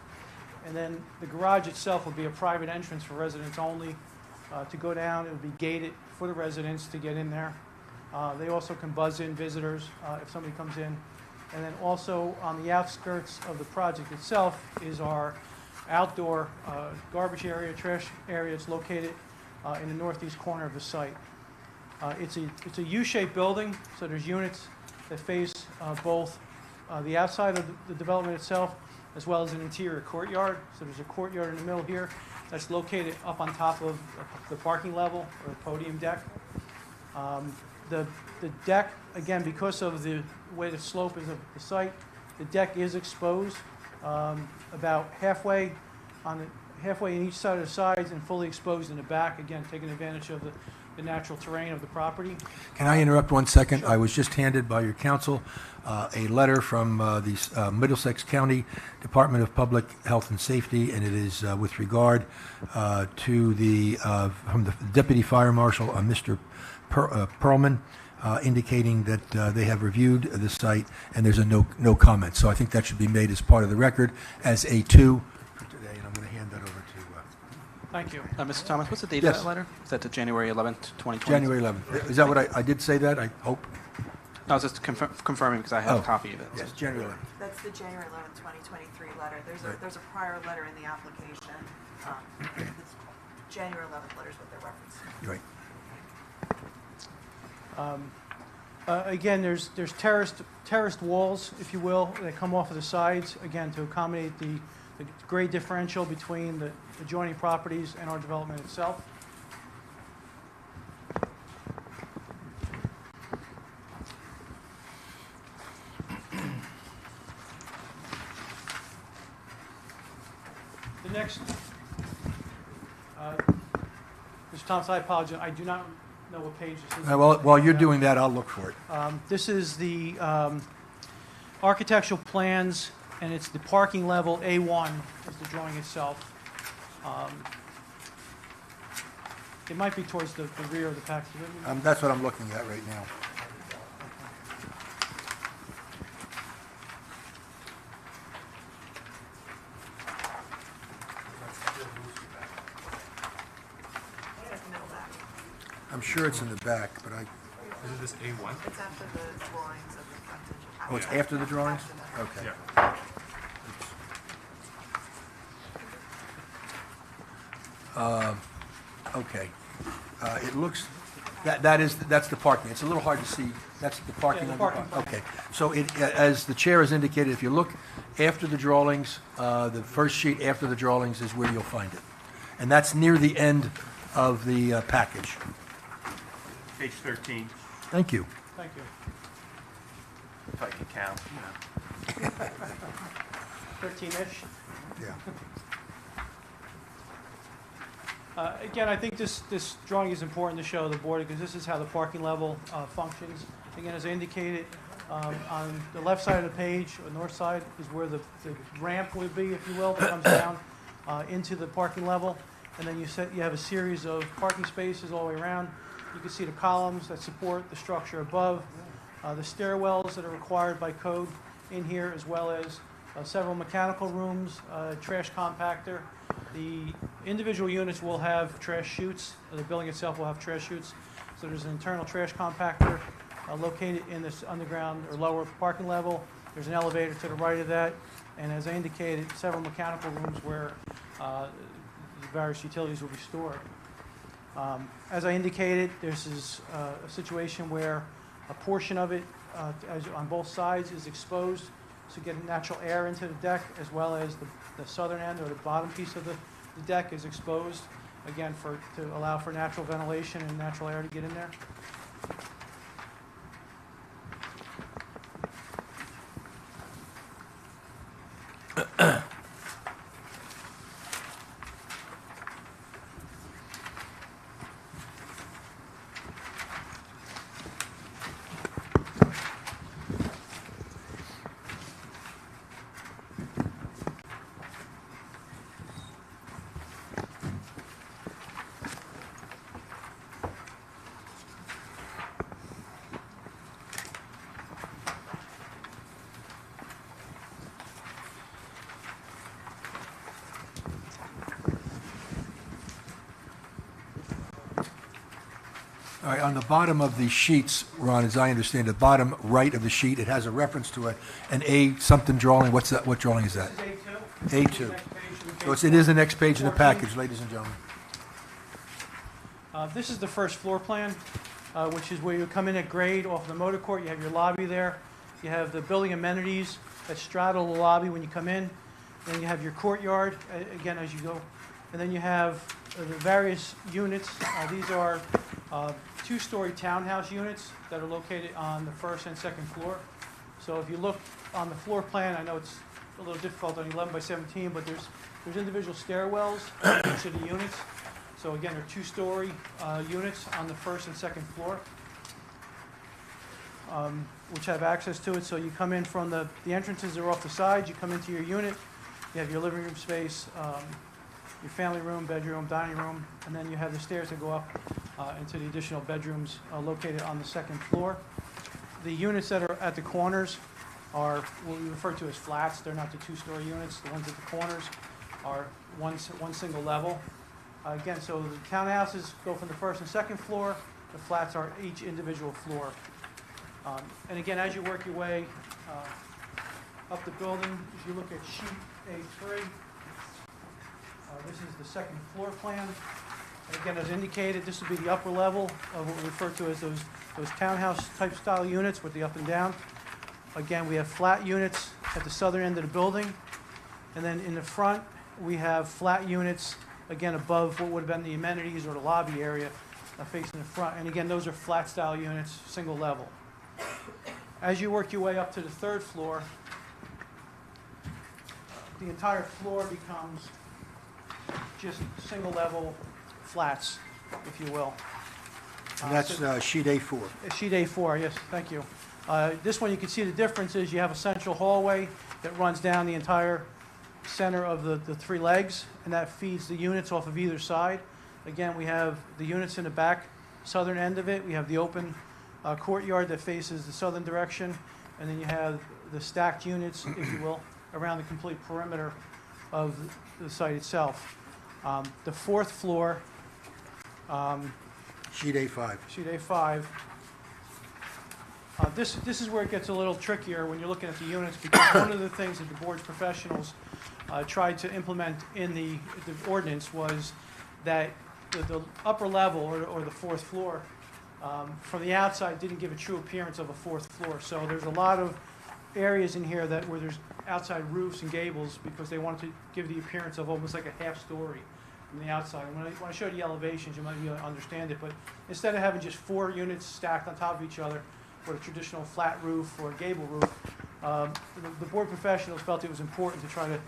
And then the garage itself will be a private entrance for residents only. To go down, it will be gated for the residents to get in there. They also can buzz in visitors if somebody comes in. And then also on the outskirts of the project itself is our outdoor garbage area, trash area. It's located in the northeast corner of the site. It's a U-shaped building, so there's units that face both the outside of the development itself as well as an interior courtyard. So there's a courtyard in the middle here that's located up on top of the parking level or the podium deck. The deck, again, because of the way the slope is of the site, the deck is exposed about halfway in each side of the sides and fully exposed in the back, again, taking advantage of the natural terrain of the property. Can I interrupt 1 second? Sure. I was just handed by your counsel a letter from the Middlesex County Department of Public Health and Safety, and it is with regard to from the Deputy Fire Marshal, Mr. Perlman, indicating that they have reviewed the site and there's a no comment. So I think that should be made as part of the record as A2 for today, and I'm going to hand that over to... Thank you. Mr. Thomas, what's the date Yes. of that letter? Is that the January 11th, 2020? January 11th. Is that what I did say that, I hope? No, I was just confirming because I have a copy of it. Yes, January 11th. That's the January 11th, 2023 letter. There's a prior letter in the application. It's January 11th letter is what they're referencing. Right. Again, there's terraced walls, if you will, that come off of the sides, again, to accommodate the the grade differential between the adjoining properties and our development itself. The next, Mr. Thomas, I apologize, I do not know what page this is. Well, while you're doing that, I'll look for it. This is the architectural plans, and it's the parking level A1 is the drawing itself. It might be towards the rear of the package. That's what I'm looking at right now. I'm sure it's in the back, but I... Isn't this A1? It's after the drawings of the frontage. Oh, it's after the drawings? Okay. Okay. It looks, that's the parking. It's a little hard to see. That's the parking. Yeah, the parking. Okay. So as the chair has indicated, if you look after the drawings, the first sheet after the drawings is where you'll find it. And that's near the end of the package. Page 13, Thank you. Thank you. if I can count, 13-ish. Yeah. Again, I think this drawing is important to show the board because this is how the parking level functions. Again, as I indicated, on the left side of the page, or north side, is where the ramp would be, if you will, that comes down into the parking level. And then you have a series of parking spaces all the way around. You can see the columns that support the structure above, the stairwells that are required by code in here, as well as several mechanical rooms, trash compactor. The individual units will have trash chutes. The building itself will have trash chutes. So there's an internal trash compactor located in this underground or lower parking level. There's an elevator to the right of that. And as I indicated, several mechanical rooms where the various utilities will be stored. As I indicated, this is a situation where a portion of it on both sides is exposed to get natural air into the deck, as well as the southern end or the bottom piece of the deck is exposed, again, to allow for natural ventilation and natural air to get in there. All right, on the bottom of the sheets, Ron, as I understand, the bottom right of the sheet, it has a reference to an A something drawing. What's that? What drawing is that? This is A2. So it is the next page in the package, ladies and gentlemen. This is the first floor plan, which is where you come in at grade off the motor court. You have your lobby there. You have the building amenities that straddle the lobby when you come in. Then you have your courtyard, again, as you go. And then you have the various units. These are two-story townhouse units that are located on the first and second floor. So if you look on the floor plan, I know it's a little difficult on 11 by 17, but there's individual stairwells in each of the units. So again, they're two-story units on the first and second floor, which have access to it. So you come in from the entrances are off the sides. You come into your unit. You have your living room space, your family room, bedroom, dining room, and then you have the stairs that go up into the additional bedrooms located on the second floor. The units that are at the corners are what we refer to as flats. They're not the two-story units. The ones at the corners are one single level. Again, so the townhouses go from the first and second floor. The flats are each individual floor. And again, as you work your way up the building, if you look at sheet A3, this is the second floor plan. And again, as indicated, this would be the upper level of what we refer to as those townhouse type style units with the up and down. Again, we have flat units at the southern end of the building. And then in the front, we have flat units, again, above what would have been the amenities or the lobby area facing the front. And again, those are flat style units, single level. As you work your way up to the third floor, the entire floor becomes just single level flats, if you will. And that's sheet A4. Sheet A4, yes, thank you. This one, you can see the difference is you have a central hallway that runs down the entire center of the three legs, and that feeds the units off of either side. Again, we have the units in the back southern end of it. We have the open courtyard that faces the southern direction, and then you have the stacked units, if you will, around the complete perimeter of the site itself. The fourth floor, Sheet A5. sheet A5. This is where it gets a little trickier when you're looking at the units, because one of the things that the board's professionals tried to implement in the ordinance was that the upper level, or the fourth floor, from the outside didn't give a true appearance of a fourth floor. So there's a lot of areas in here where there's outside roofs and gables, because they wanted to give the appearance of almost like a half story from the outside. And when I showed you elevations, you might be able to understand it, but instead of having just 4 units stacked on top of each other, or a traditional flat roof or gable roof, the board professionals felt it was important to try to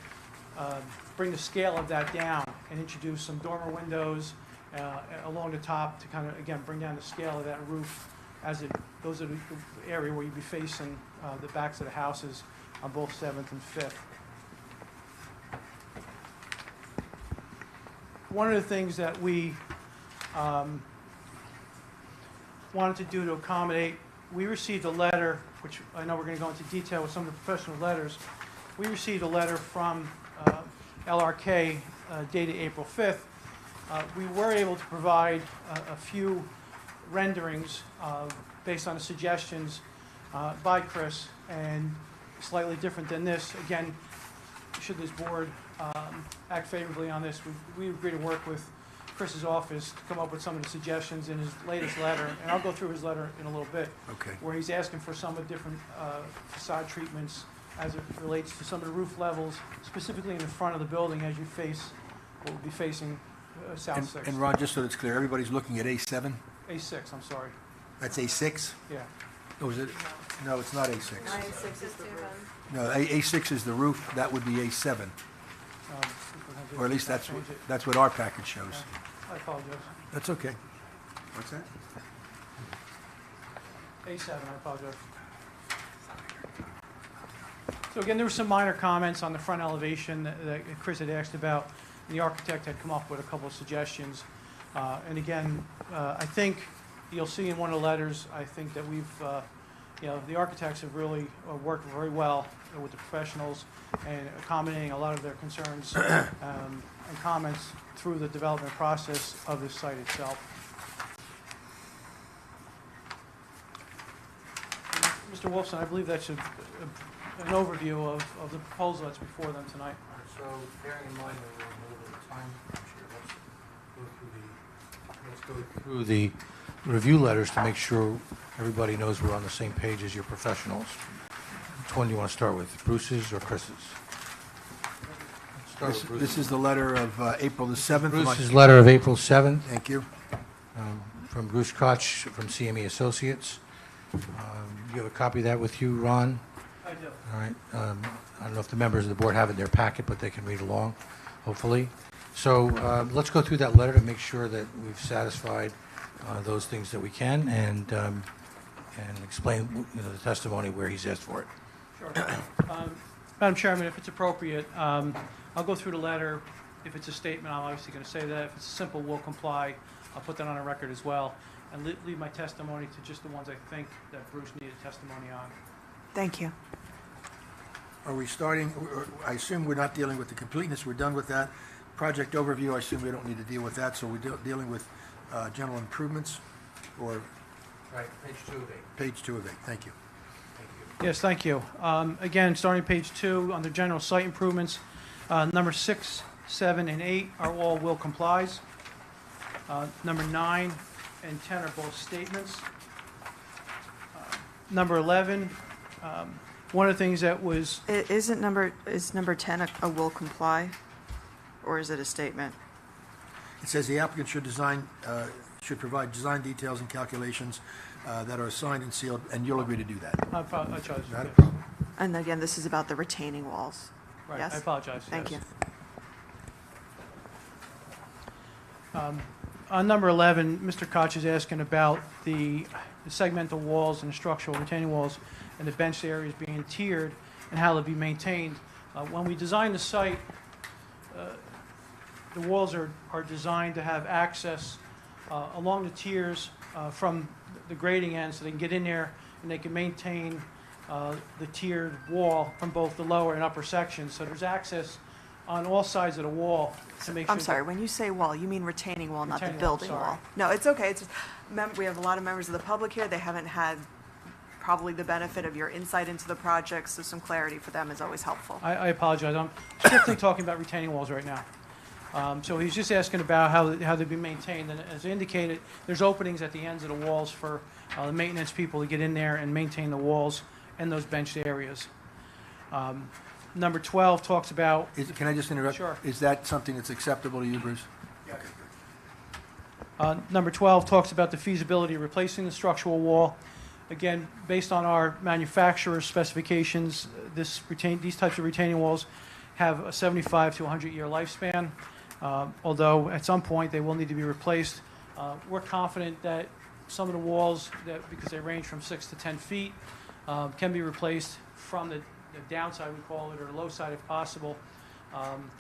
bring the scale of that down and introduce some dormer windows along the top to kind of, again, bring down the scale of that roof as it goes to the area where you'd be facing the backs of the houses on both 7th and 5th. One of the things that we wanted to do to accommodate, we received a letter, which I know we're going to go into detail with some of the professional letters. We received a letter from LRK dated April 5th. We were able to provide a few renderings based on the suggestions by Chris, and slightly different than this. Again, should this board act favorably on this, we agree to work with Chris's office to come up with some of the suggestions in his latest letter, and I'll go through his letter in a little bit, Okay. where he's asking for some of the different facade treatments as it relates to some of the roof levels, specifically in the front of the building as you face what will be facing South 6th. And Ron, just so it's clear, everybody's looking at A7? A6, I'm sorry. That's A6? Yeah. Oh, is it? No, it's not A6. A6 is the roof. No, A6 is the roof, that would be A7. Or at least that's what our package shows. I apologize. That's okay. What's that? A7, I apologize. So again, there were some minor comments on the front elevation that Chris had asked about. The architect had come up with a couple of suggestions. And again, I think you'll see in one of the letters, I think that we've, the architects have really worked very well with the professionals and accommodating a lot of their concerns and comments through the development process of this site itself. Mr. Wolfson, I believe that's an overview of the proposal that's before them tonight. So bearing in mind that we're in a little bit of time, let's go through the review letters to make sure everybody knows we're on the same page as your professionals. Which one do you want to start with, Bruce's or Chris's? Let's start with Bruce's. This is the letter of April the 7th. Bruce's letter of April 7th. Thank you. From Bruce Koch from CME Associates. You have a copy of that with you, Ron? I do. All right. I don't know if the members of the board have it in their packet, but they can read along, hopefully. So let's go through that letter to make sure that we've satisfied those things that we can, and explain the testimony where he's asked for it. Sure. Madam Chairman, if it's appropriate, I'll go through the letter. If it's a statement, I'm obviously going to say that. If it's simple, we'll comply. I'll put that on a record as well, and leave my testimony to just the ones I think that Bruce needed testimony on. Thank you. Are we starting, I assume we're not dealing with the completeness, we're done with that. Project overview, I assume we don't need to deal with that, so we're dealing with general improvements, or? Right, page 2 of 8. Page 2 of 8, thank you. Yes, thank you. Again, starting page 2, under general site improvements, number 6, 7, and 8 are all will complies. Number 9 and 10 are both statements. Number 11 One of the things that was, Is number 10 a will comply, or is it a statement? It says the applicant should provide design details and calculations that are signed and sealed, and you'll agree to do that. I apologize. Not a problem. And again, this is about the retaining walls. Right, Yes? I apologize. Thank yes. you. On number 11, Mr. Koch is asking about the segmental walls and structural retaining walls and the bench areas being tiered and how they'll be maintained. When we design the site, the walls are designed to have access along the tiers from the grading end so they can get in there and they can maintain the tiered wall from both the lower and upper sections. So there's access on all sides of the wall to make sure. I'm sorry, when you say wall, you mean retaining wall, not the Retaining wall, building sorry. wall. No, it's okay. It's just, we have a lot of members of the public here. They haven't had probably the benefit of your insight into the project, so some clarity for them is always helpful. I apologize. I'm strictly talking about retaining walls right now. So he's just asking about how they'd be maintained. And as indicated, there's openings at the ends of the walls for the maintenance people to get in there and maintain the walls and those benched areas. Number 12 talks about... Can I just interrupt? Sure. Is that something that's acceptable to you, Bruce? Number 12 talks about the feasibility of replacing the structural wall. Again, based on our manufacturer's specifications, these types of retaining walls have a 75 to 100-year lifespan, although at some point they will need to be replaced. We're confident that some of the walls, because they range from 6 to 10 feet, can be replaced from the downside, we call it, or the low side if possible,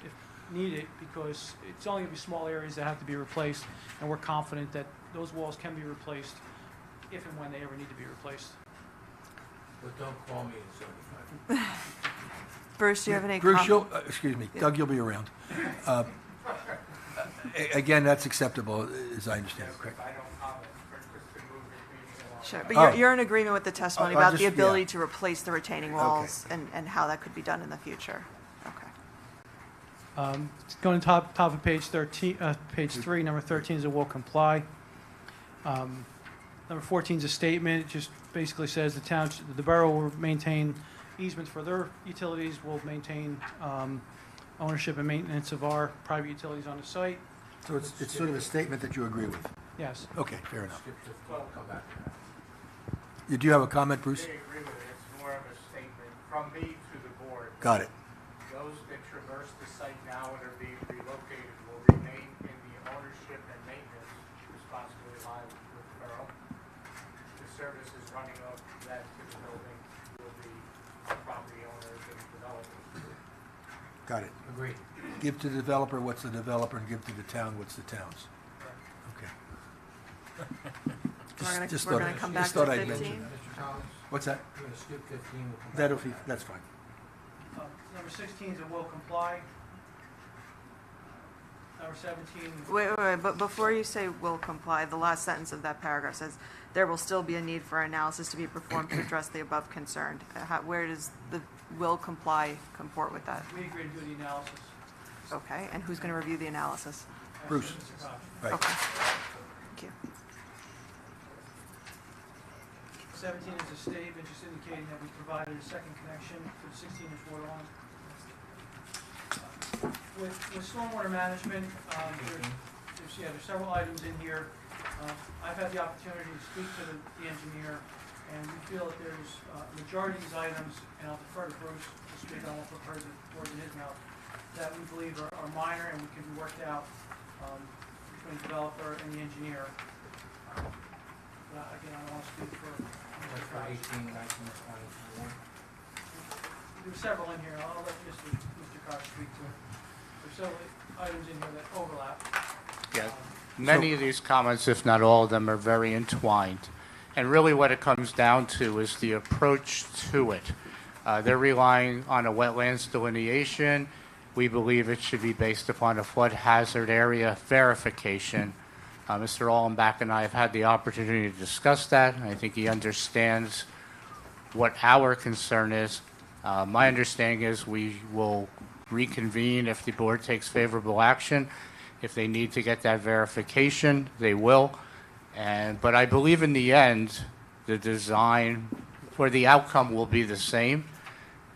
if needed, because it's only going to be small areas that have to be replaced, and we're confident that those walls can be replaced if and when they ever need to be replaced. But don't call me in 75. Bruce, do you have any Bruce, comment? excuse me, Doug, you'll be around. Again, that's acceptable, as I understand it, correct? Sure, but you're in agreement with the testimony about the just- ability yeah. to replace the retaining walls and how that could be done in the future? Okay. Going to top of page 13, page 3, number 13 is a will comply. Number 14 is a statement. It just basically says the borough will maintain easements for their utilities, will maintain ownership and maintenance of our private utilities on the site. So it's sort of a statement that you agree with? Yes. Okay, fair enough. Do you have a comment, Bruce? I agree with it. It's more of a statement from me to the board. Got it. Those that traverse the site now and are being relocated will remain in the ownership and maintenance responsibility line with the borough. The services running of that to the building will be property owners and developers. Got it. Agreed. Give to the developer what's the developer, and give to the town what's the town's. Okay. We're gonna come back to 15. What's that? We're going to skip 15. That's fine. Number 16 is a will comply. Number 17. Wait, but before you say will comply, the last sentence of that paragraph says, there will still be a need for analysis to be performed to address the above concerned. Where does the will comply comport with that? We agree to do the analysis. Okay, and who's going to review the analysis? Bruce. Right. Okay, thank you. 17 is a statement just indicating that we provided a second connection to the 16-inch water line. With stormwater management, there's several items in here. I've had the opportunity to speak to the engineer, and we feel that there's a majority of these items, and I'll defer to Bruce to speak on what words in his mouth, that we believe are minor and can be worked out between the developer and the engineer. Again, I don't want to speak for Mr. Koch. 18, 19, 20, 21. There's several in here. I'll let Mr. Koch speak to it. There's several items in here that overlap. Yeah, many of these comments, if not all of them, are very entwined. And really what it comes down to is the approach to it. They're relying on a wetlands delineation. We believe it should be based upon a flood hazard area verification. Mr. Allenbach and I have had the opportunity to discuss that. I think he understands what our concern is. My understanding is we will reconvene if the board takes favorable action. If they need to get that verification, they will. But I believe in the end, the design or the outcome will be the same.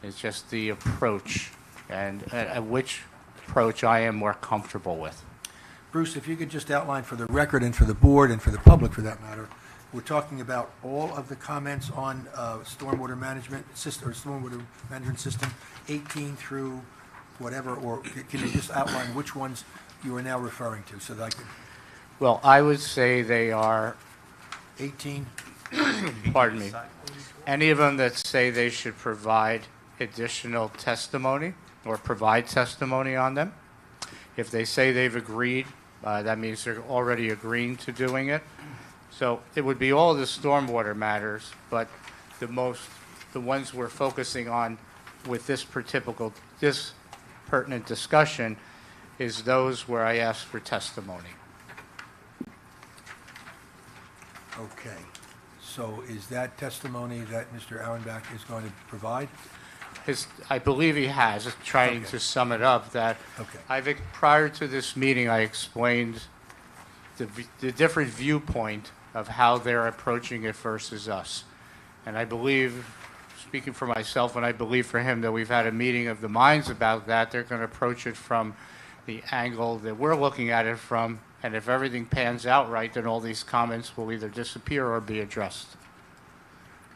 It's just the approach and which approach I am more comfortable with. Bruce, if you could just outline for the record and for the board and for the public for that matter, we're talking about all of the comments on stormwater management system, or stormwater management system, 18 through whatever, or can you just outline which ones you are now referring to so that I can... Well, I would say they are, 18? pardon me, any of them that say they should provide additional testimony or provide testimony on them. If they say they've agreed, that means they're already agreeing to doing it. So it would be all the stormwater matters, but the ones we're focusing on with this pertinent discussion is those where I ask for testimony. Okay. So is that testimony that Mr. Auerbach is going to provide? I believe he has, trying to sum it up, that prior to this meeting, I explained the different viewpoint of how they're approaching it versus us. And I believe, speaking for myself, and I believe for him, that we've had a meeting of the minds about that. They're going to approach it from the angle that we're looking at it from, and if everything pans out right, then all these comments will either disappear or be addressed.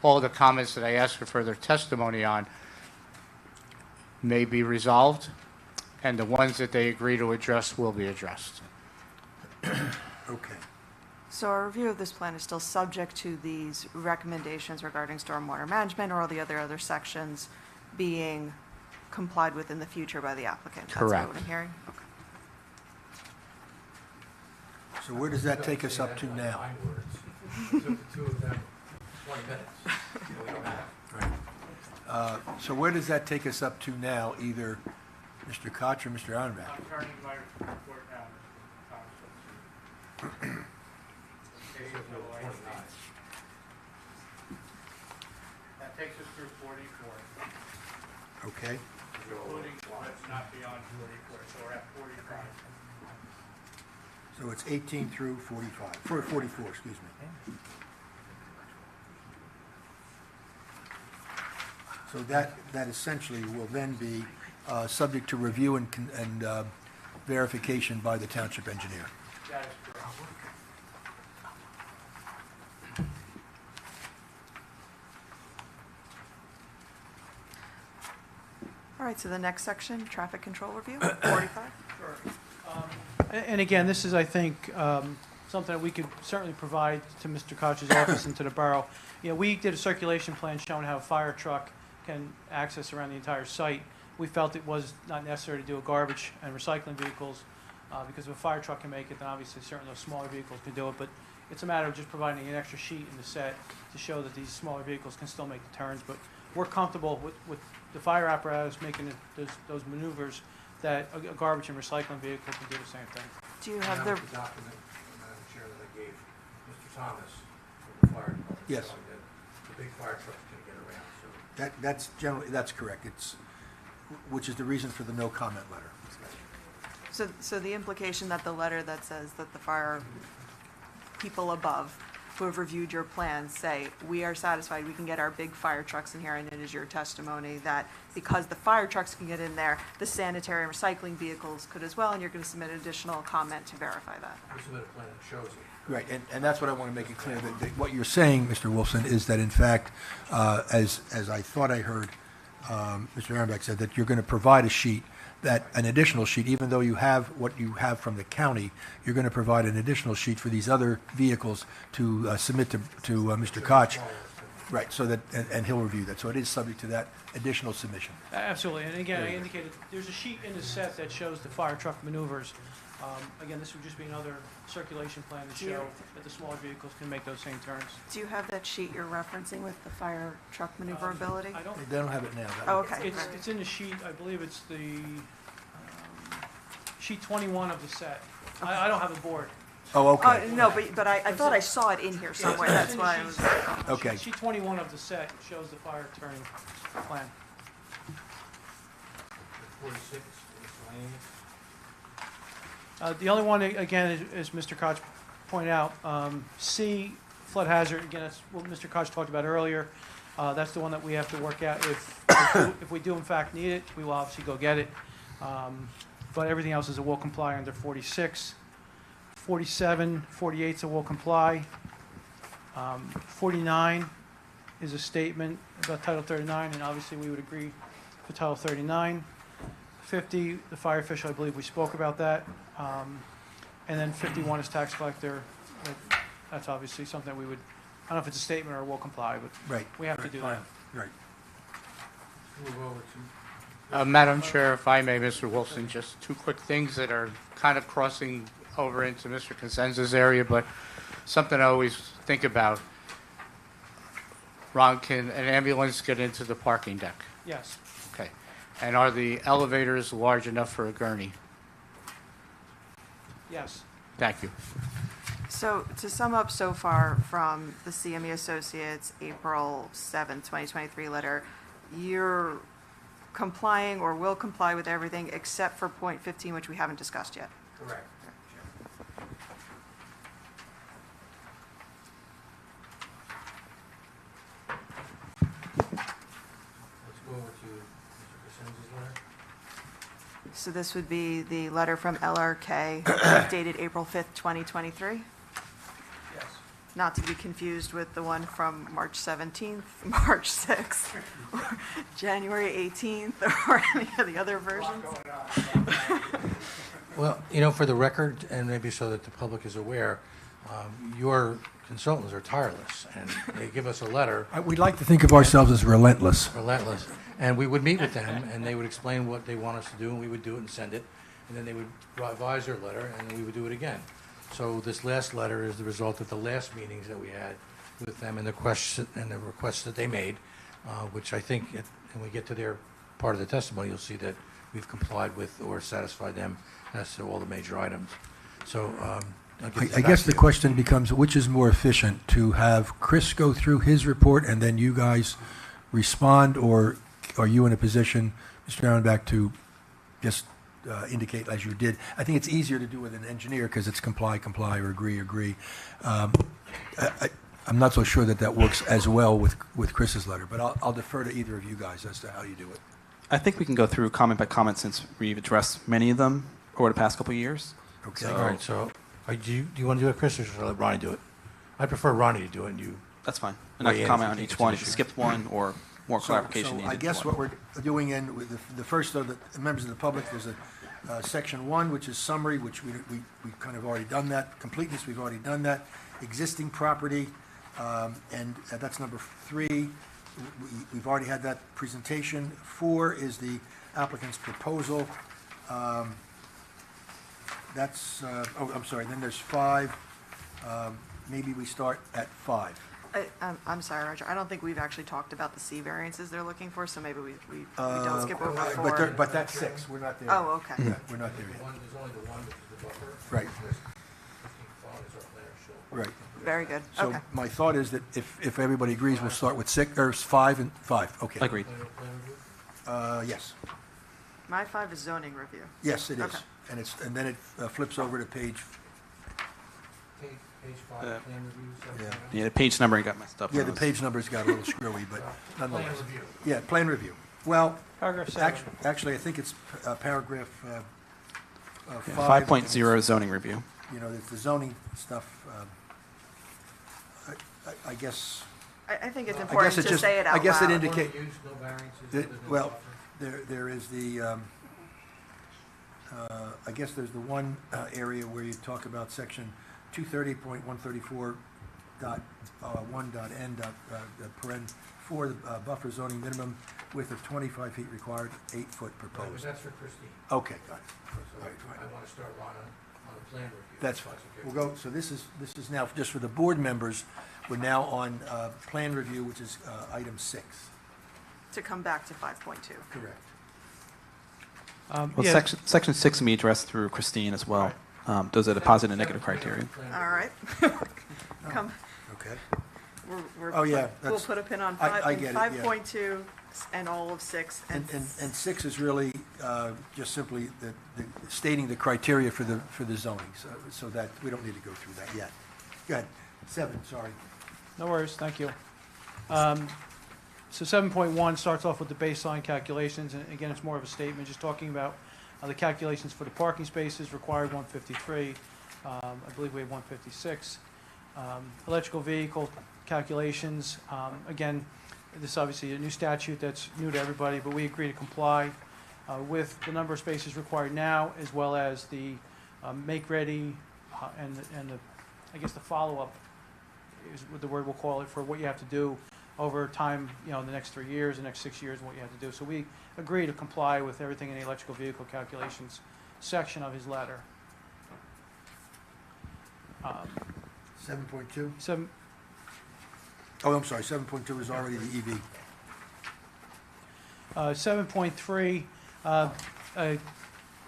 All the comments that I asked for further testimony on may be resolved, and the ones that they agree to address will be addressed. Okay. So our review of this plan is still subject to these recommendations regarding stormwater management or all the other sections being complied with in the future by the applicant. Correct. That's what I'm hearing? Okay. So where does that take us up to now? So where does that take us up to now, either Mr. Koch or Mr. Auerbach? I'm turning my report now, Mr. That takes us through 44. Okay. Including what's not beyond 44, so we're at 45. So it's 18 through 45, 44, excuse me. So that essentially will then be subject to review and verification by the township engineer. That is correct. All right, so the next section, traffic control review, 45? Sure. And again, this is, I think, something that we could certainly provide to Mr. Koch's office and to the borough. You know, we did a circulation plan showing how a fire truck can access around the entire site. We felt it was not necessary to do a garbage and recycling vehicles because if a fire truck can make it, then obviously certainly those smaller vehicles can do it. But it's a matter of just providing an extra sheet in the set to show that these smaller vehicles can still make the turns. But we're comfortable with the fire apparatus making those maneuvers that a garbage and recycling vehicle can do the same thing. Do you have the... document, Madam Chair, that I gave Mr. Thomas from the fire department. Yes. showing that the big fire truck can get around, so. That's correct. It's, which is the reason for the no comment letter. So the implication that the letter that says that the fire people above who have reviewed your plans say, we are satisfied, we can get our big fire trucks in here, and it is your testimony that because the fire trucks can get in there, the sanitary and recycling vehicles could as well, and you're going to submit an additional comment to verify that. We submit a plan that shows it. Right, and that's what I want to make it clear, that what you're saying, Mr. Wolfson, is that in fact, as I thought I heard Mr. Ehrenbeck said, that you're going to provide a sheet, an additional sheet, even though you have what you have from the county, you're going to provide an additional sheet for these other vehicles to submit to Mr. Koch. Right, so that, and he'll review that. So it is subject to that additional submission. Absolutely, and again, I indicated, there's a sheet in the set that shows the fire truck maneuvers. Again, this would just be another circulation plan to show that the smaller vehicles can make those same turns. Do you have that sheet you're referencing with the fire truck maneuverability? They don't have it now. Oh, okay. It's in the sheet, I believe it's the sheet 21 of the set. I don't have a board. Oh, okay. No, but I thought I saw it in here somewhere, that's why I was... Okay. Sheet 21 of the set shows the fire turning plan. 46, The only one, again, as Mr. Koch pointed out, flood hazard, again, that's what Mr. Koch talked about earlier. That's the one that we have to work out if If we do in fact need it, we will obviously go get it. But everything else is a will comply under 46. 47, 48 is a will comply. 49 is a statement about Title 39, and obviously we would agree for Title 39. 50, the fire official, I believe we spoke about that. And then 51 is tax collector. That's obviously something we would, I don't know if it's a statement or a will comply, but Right. we have to do that. Right. Madam Chair, if I may, Mr. Wilson, just two quick things that are kind of crossing over into Mr. Consenza's area, but something I always think about. Ron, can an ambulance get into the parking deck? Yes. Okay. And are the elevators large enough for a gurney? Yes. Thank you. So to sum up so far from the CME Associates April 7th, 2023 letter, you're complying or will comply with everything except for point 15, which we haven't discussed yet. Correct. Let's go over to Mr. Crescenzo's letter. So this would be the letter from LRK dated April 5th, 2023? Yes. Not to be confused with the one from March 17th, March 6th, or January 18th, or any of the other versions? Well, you know, for the record, and maybe so that the public is aware, your consultants are tireless, and they give us a letter, We'd like to think of ourselves as relentless. relentless, and we would meet with them, and they would explain what they want us to do, and we would do it and send it, and then they would revise their letter, and then we would do it again. So this last letter is the result of the last meetings that we had with them and the question and the requests that they made, which I think, when we get to their part of the testimony, you'll see that we've complied with or satisfied them as to all the major items. So I'll get this I back guess to the you. question becomes, which is more efficient, to have Chris go through his report and then you guys respond, or are you in a position, Mr. Allenback, to just indicate as you did? I think it's easier to do with an engineer because it's comply, comply, or agree. I'm not so sure that that works as well with Chris's letter, but I'll defer to either of you guys as to how you do it. I think we can go through comment by comment since we've addressed many of them over the past couple of years. Okay. All right, so do you want to do it, Chris, or should I let Ronnie do it? I prefer Ronnie to do it, and you... That's fine. And I weigh can in comment if on you think each it's an one if you issue. skipped one or more clarification So needed. I guess what we're doing in with the first of the members of the public, there's a section 1, which is summary, which we've kind of already done that. Completeness, we've already done that. Existing property, and that's number 3. We've already had that presentation. 4 is the applicant's proposal. That's, I'm sorry, then there's 5. Maybe we start at 5. I'm sorry, Roger, I don't think we've actually talked about the C variances they're looking for, so maybe we don't skip over 4. But that's 6, we're not there. Oh, okay. Yeah, we're not there yet. There's only the one, which is the buffer. Right. There's 15 is our plan show. Right. Very good, So okay. my thought is that if everybody agrees, we'll start with 6, or 5 and 5, okay. Agreed. Plan review? Yes, My 5 is zoning review. yes, it is. Okay. And then it flips over to page, Page 5, plan review. yeah. Yeah, the page numbering got messed up. Yeah, on the this. page number's got a little screwy, but nonetheless. Plan review. Yeah, plan review. Well, Paragraph 7. actually, I think it's paragraph Yeah, 5. 5.0 zoning review. You know, the zoning stuff, I guess, I think it's I important guess it to just, say it out I guess it loud. indicates, Use, no variances, there's no well, buffer. there is the, I guess there's the one area where you talk about section 230.134.1.n, paren 4, the buffer zoning minimum width of 25 feet required, 8 foot proposed. That's for Christine. Okay, got it. So Right, right. I want to start Ron on the plan review. That's if fine. okay. We'll go, so this is now, just for the board members, we're now on plan review, which is item 6. To come back to 5.2. Correct. Well, section 6 can be addressed through Christine as well. Those are the positive and negative criteria. All right. Come, Okay. we're, Oh, yeah, we'll that's- put a pin on I get it, yeah. 5.2 and all of 6. And 6 is really just simply stating the criteria for the zoning, so that we don't need to go through that yet. Go ahead. 7, sorry. No worries, thank you. So 7.1 starts off with the baseline calculations, and again, it's more of a statement, just talking about the calculations for the parking spaces required 153. I believe we have 156. Electrical vehicle calculations, again, this is obviously a new statute that's new to everybody, but we agree to comply with the number of spaces required now, as well as the make-ready and the, I guess the follow-up is what the word we'll call it, for what you have to do over time, the next 3 years, the next 6 years, what you have to do. So we agree to comply with everything in the electrical vehicle calculations section of his letter. 7.2? Seven, Oh, I'm sorry, 7.2 is already the EV. 7.3,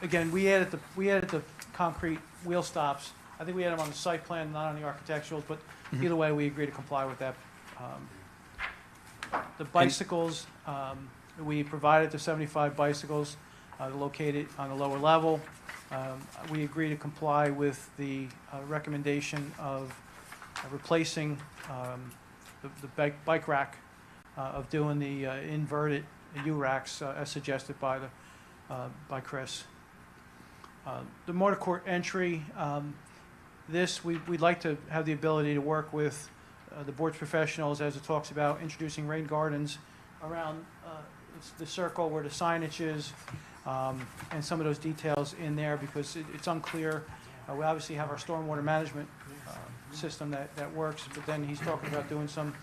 again, we added the concrete wheel stops. I think we had them on the site plan, not on the architecturals, but either way, we agree to comply with that. The bicycles, we provided the 75 bicycles located on the lower level. We agree to comply with the recommendation of replacing the bike rack, of doing the inverted U-racks as suggested by Chris. The motor court entry, we'd like to have the ability to work with the board's professionals as it talks about introducing rain gardens around the circle where the signage is, and some of those details in there, because it's unclear. We obviously have our stormwater management system that works, but then he's talking about doing some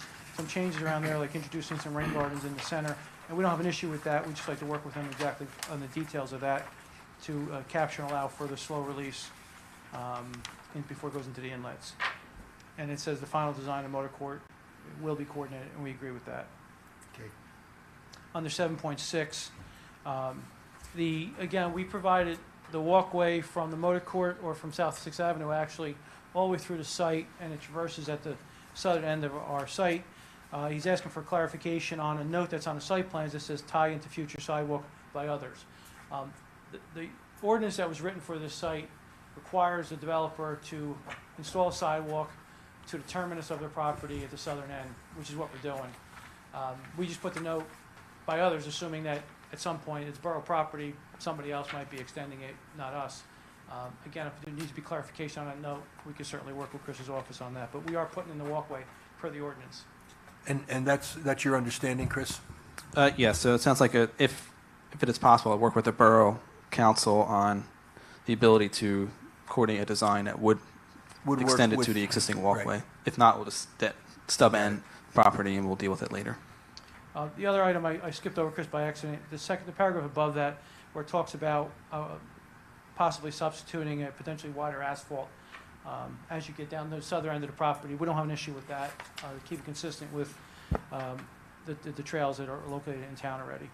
changes around there, like introducing some rain gardens in the center. And we don't have an issue with that. We just like to work with him exactly on the details of that to capture and allow for the slow release before it goes into the inlets. And it says the final design of motor court will be coordinated, and we agree with that. Okay. Under 7.6, again, we provided the walkway from the motor court or from South 6th Avenue actually all the way through the site, and it traverses at the southern end of our site. He's asking for clarification on a note that's on the site plans that says tie into future sidewalk by others. The ordinance that was written for this site requires the developer to install a sidewalk to the terminus of their property at the southern end, which is what we're doing. We just put the note by others, assuming that at some point it's borough property, somebody else might be extending it, not us. Again, if there needs to be clarification on that note, we can certainly work with Chris's office on that, but we are putting in the walkway per the ordinance. And that's your understanding, Chris? Yeah, so it sounds like if it is possible, I'll work with the borough council on the ability to coordinate a design that would extend it to the existing walkway. Right. If not, we'll just stub end property and we'll deal with it later. The other item I skipped over, Chris, by accident, the paragraph above that, where it talks about possibly substituting a potentially wider asphalt as you get down the southern end of the property. We don't have an issue with that. To keep it consistent with the trails that are located in town already.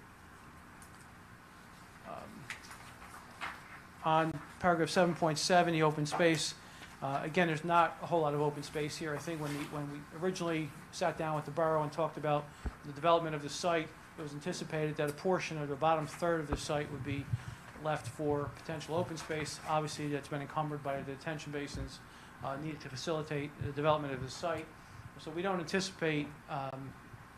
On paragraph 7.7, the open space, again, there's not a whole lot of open space here. I think when we originally sat down with the borough and talked about the development of the site, it was anticipated that a portion of the bottom third of the site would be left for potential open space. Obviously, that's been encumbered by the detention basins needed to facilitate the development of the site. So we don't anticipate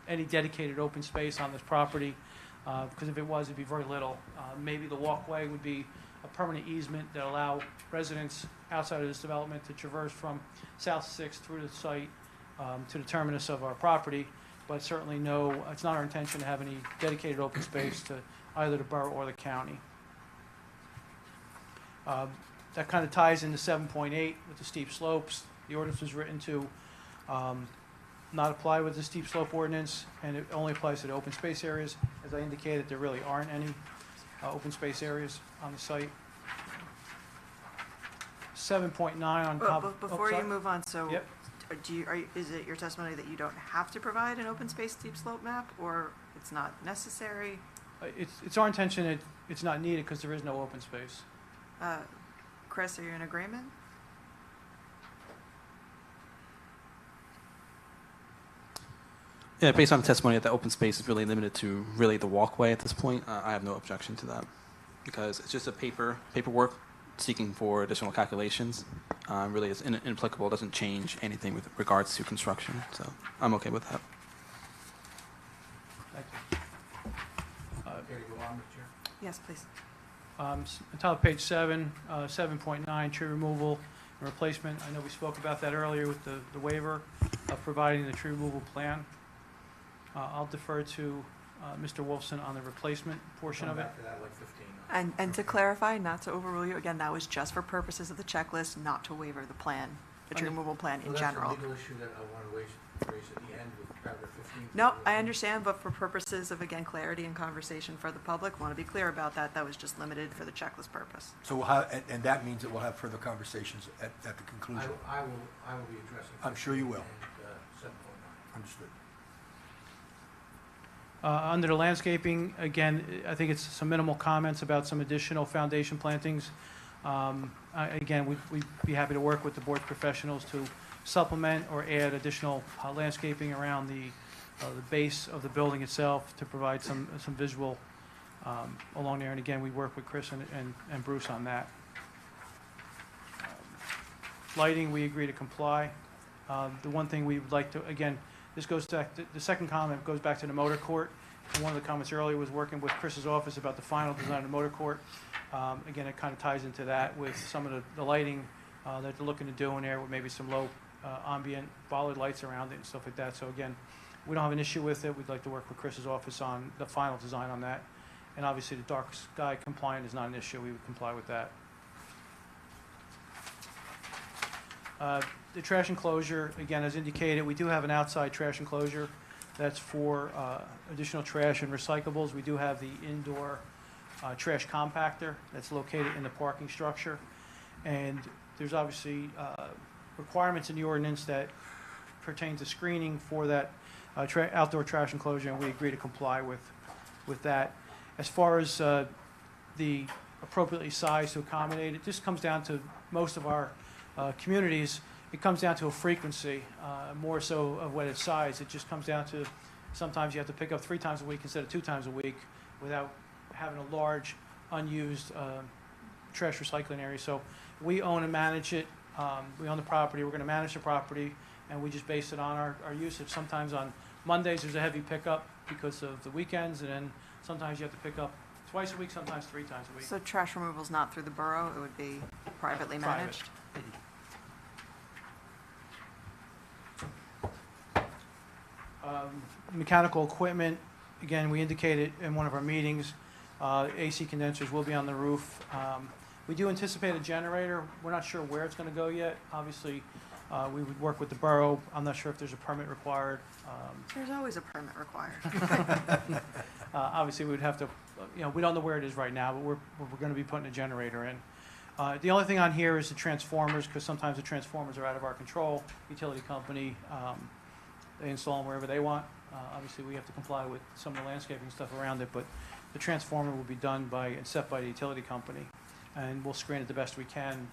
any dedicated open space on this property, because if it was, it'd be very little. Maybe the walkway would be a permanent easement that allow residents outside of this development to traverse from South 6th through the site to the terminus of our property, but certainly it's not our intention to have any dedicated open space to either the borough or the county. That kind of ties into 7.8 with the steep slopes. The ordinance was written to not apply with the steep slope ordinance, and it only applies to the open space areas. As I indicated, there really aren't any open space areas on the site. 7.9 on top. Before you move on, so yep. Is it your testimony that you don't have to provide an open space steep slope map, or it's not necessary? It's our intention that it's not needed because there is no open space. Chris, are you in agreement? Yeah, based on the testimony that the open space is really limited to really the walkway at this point, I have no objection to that, because it's just a paperwork seeking for additional calculations. Really is inapplicable, doesn't change anything with regards to construction, so I'm okay with that. Okay to go on, Mr. Chair? Yes, please. On top of page 7, 7.9, tree removal and replacement. I know we spoke about that earlier with the waiver of providing the tree removal plan. I'll defer to Mr. Wolfson on the replacement portion of it. Back to that, like 15. And to clarify, not to overrule you, again, that was just for purposes of the checklist, not to waiver the plan, the tree removal plan in general. Well, that's a legal issue that I want to raise at the end with paragraph 15. No, I understand, but for purposes of, again, clarity and conversation for the public, want to be clear about that, that was just limited for the checklist purpose. So we'll have, and that means that we'll have further conversations at the conclusion. I will be addressing. I'm sure you will. And 7.9. Understood. Under the landscaping, again, I think it's some minimal comments about some additional foundation plantings. Again, we'd be happy to work with the board professionals to supplement or add additional landscaping around the base of the building itself to provide some visual along there. And again, we work with Chris and Bruce on that. Lighting, we agree to comply. The one thing we would like to, again, this goes back to, the second comment goes back to the motor court. And one of the comments earlier was working with Chris's office about the final design of the motor court. Again, it kind of ties into that with some of the lighting that they're looking to do in there with maybe some low ambient bollard lights around it and stuff like that. So again, we don't have an issue with it. We'd like to work with Chris's office on the final design on that. And obviously the dark sky compliant is not an issue. We would comply with that. The trash enclosure, again, as indicated, we do have an outside trash enclosure that's for additional trash and recyclables. We do have the indoor trash compactor that's located in the parking structure. And there's obviously requirements in the ordinance that pertain to screening for that outdoor trash enclosure, and we agree to comply with that. As far as the appropriately sized to accommodate, it just comes down to most of our communities. It comes down to a frequency, more so of what it's size. It just comes down to sometimes you have to pick up 3 times a week instead of 2 times a week without having a large, unused trash recycling area. So we own and manage it. We own the property. We're going to manage the property, and we just base it on our usage. Sometimes on Mondays there's a heavy pickup because of the weekends, and then sometimes you have to pick up twice a week, sometimes 3 times a week. So trash removal's not through the borough, it would be privately managed? Mechanical equipment, again, we indicated in one of our meetings, AC condensers will be on the roof. We do anticipate a generator. We're not sure where it's going to go yet. Obviously, we would work with the borough. I'm not sure if there's a permit required. There's always a permit required. Obviously, we would have to, we don't know where it is right now, but we're going to be putting a generator in. The only thing on here is the transformers, because sometimes the transformers are out of our control. Utility company, they install them wherever they want. Obviously, we have to comply with some of the landscaping stuff around it, but the transformer will be done and set by the utility company, and we'll screen it the best we can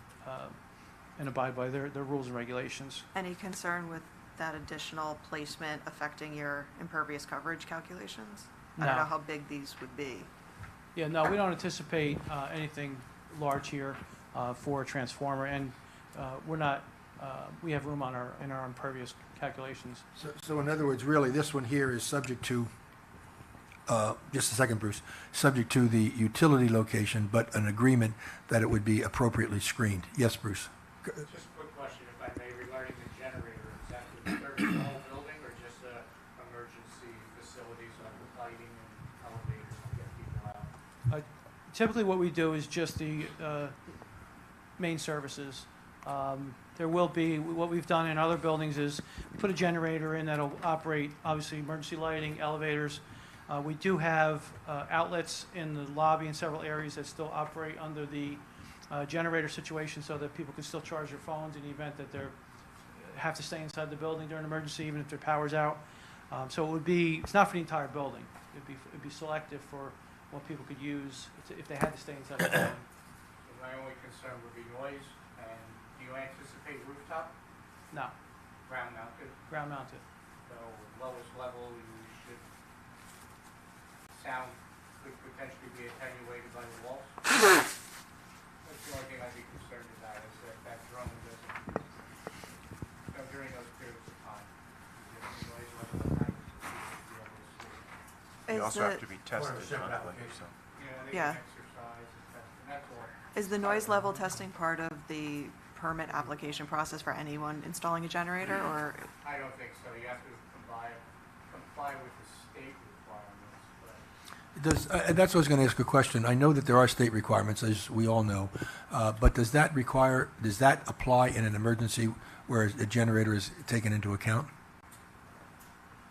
and abide by their rules and regulations. Any concern with that additional placement affecting your impervious coverage calculations? I don't know how big these would be. Yeah, no, we don't anticipate anything large here for a transformer, and we're not. We have room in our impervious calculations. So in other words, really, this one here is subject to, just a second, Bruce, subject to the utility location, but an agreement that it would be appropriately screened. Yes, Bruce? Just a quick question, if I may, regarding the generator. Is that for the third whole building or just emergency facilities like lighting and elevators to get people out? Typically, what we do is just the main services. There will be, what we've done in other buildings is put a generator in that'll operate, obviously, emergency lighting, elevators. We do have outlets in the lobby in several areas that still operate under the generator situation so that people can still charge their phones in the event that they have to stay inside the building during an emergency, even if their power's out. So it would be, it's not for the entire building. It'd be selective for what people could use if they had to stay inside the building. So my only concern would be noise, and do you anticipate rooftop? No. Ground mounted? Ground mounted. So lowest level, you should, sound could potentially be attenuated by the walls? That's the only thing I'd be concerned about, is that drone doesn't, during those periods of time, is there any noise level at night? Is also the- have to be tested. separate monthly, application. so. They Yeah. can exercise and test, and that's all. Is the noise level testing part of the permit application process for anyone installing a generator, or? I don't think so. You have to comply with the state requirements, but. That's what I was going to ask a question. I know that there are state requirements, as we all know, but does that apply in an emergency where a generator is taken into account?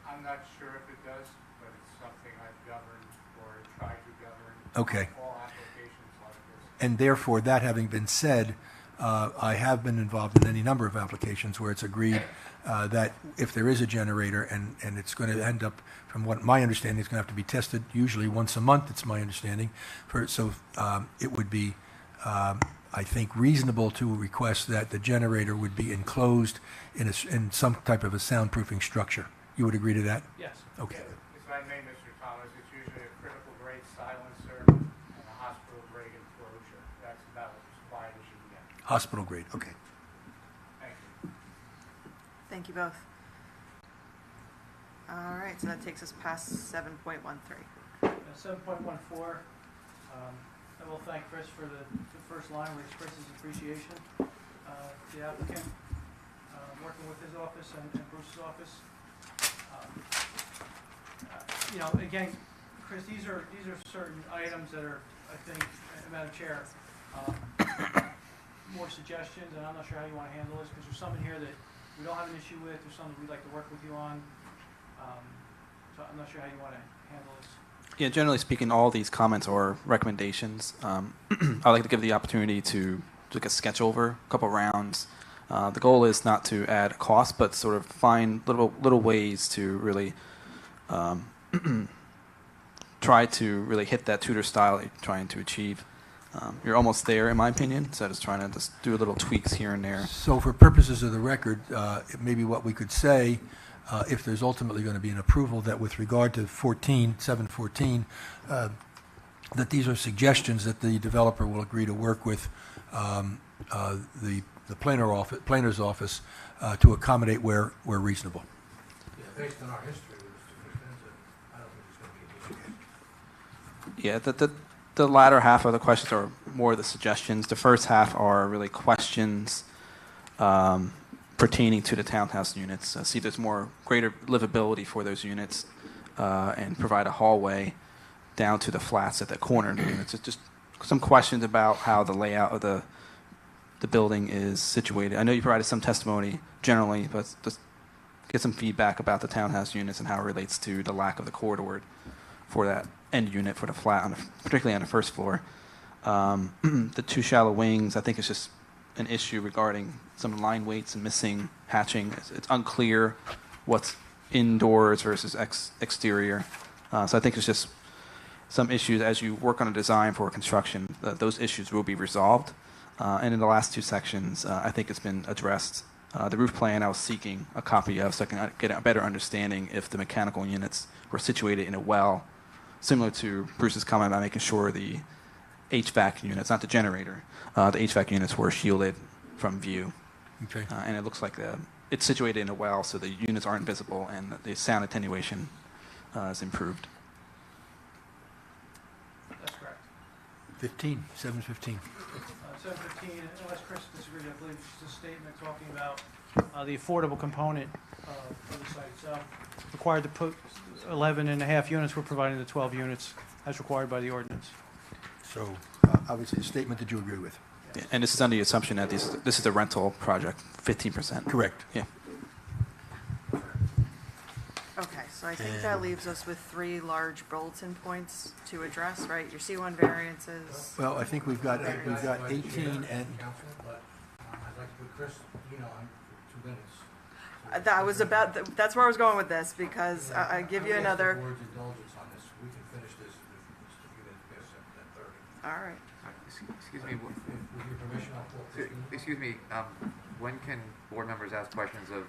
I'm not sure if it does, but it's something I've governed or tried to govern. Okay. All applications like this. And therefore, that having been said, I have been involved in any number of applications where it's agreed that if there is a generator and it's going to end up, from what my understanding, it's going to have to be tested usually once a month, it's my understanding. It would be, I think, reasonable to request that the generator would be enclosed in some type of a soundproofing structure. You would agree to that? Yes. Okay. If I may, Mr. Thomas, it's usually a critical grade silencer and a hospital grade enclosure. That's about as quiet as you can get. Hospital grade, okay. Thank you. Thank you both. All right, so that takes us past 7.13. 7.14, I will thank Chris for the first line where he expresses appreciation to the applicant, working with his office and Bruce's office. Again, Chris, these are certain items that are, I think, Madam Chair, more suggestions, and I'm not sure how you want to handle this, because there's some in here that we don't have an issue with, there's some that we'd like to work with you on. So I'm not sure how you want to handle this. Yeah, generally speaking, all these comments are recommendations. I'd like to give the opportunity to like a sketch over, a couple rounds. The goal is not to add cost, but sort of find little ways to really try to really hit that Tudor style you're trying to achieve. You're almost there, in my opinion, so just trying to just do little tweaks here and there. So for purposes of the record, maybe what we could say, if there's ultimately going to be an approval, that with regard to 714, that these are suggestions that the developer will agree to work with the planner's office to accommodate where reasonable. Yeah, based on our history with Mr. Costanza, I don't think there's going to be an issue. Yeah, the latter half of the questions are more the suggestions. The first half are really questions pertaining to the townhouse units. See if there's greater livability for those units and provide a hallway down to the flats at the corner of the units. It's just some questions about how the layout of the building is situated. I know you provided some testimony generally, but just get some feedback about the townhouse units and how it relates to the lack of the corridor for that end unit for the flat, particularly on the first floor. The two shallow wings, I think it's just an issue regarding some line weights and missing hatching. It's unclear what's indoors versus exterior. So I think it's just some issues as you work on a design for construction. Those issues will be resolved. And in the last two sections, I think it's been addressed. The roof plan I was seeking a copy of so I can get a better understanding if the mechanical units were situated in a well, similar to Bruce's comment about making sure the HVAC units, not the generator, the HVAC units were shielded from view. Okay. And it looks like it's situated in a well, so the units aren't visible and the sound attenuation is improved. That's correct. 715. 715, unless Chris disagrees, I believe it's just a statement talking about the affordable component of the site itself. Required to put 11 and a half units, we're providing the 12 units as required by the ordinance. So obviously a statement that you agree with. Yeah, and this is under the assumption that this is a rental project, 15%. Correct. Yeah. Okay, so I think that leaves us with 3 large bulletin points to address, right? Your C1 variances. Well, I think we've got 18 and... But I'd like to put Chris, on for 2 minutes. That's where I was going with this, because I give you another. The board's indulgence on this. We can finish this if Mr. Gibbons past 7:30. All right. Excuse me. With your permission, I'll pull 15. Excuse me. When can board members ask questions of?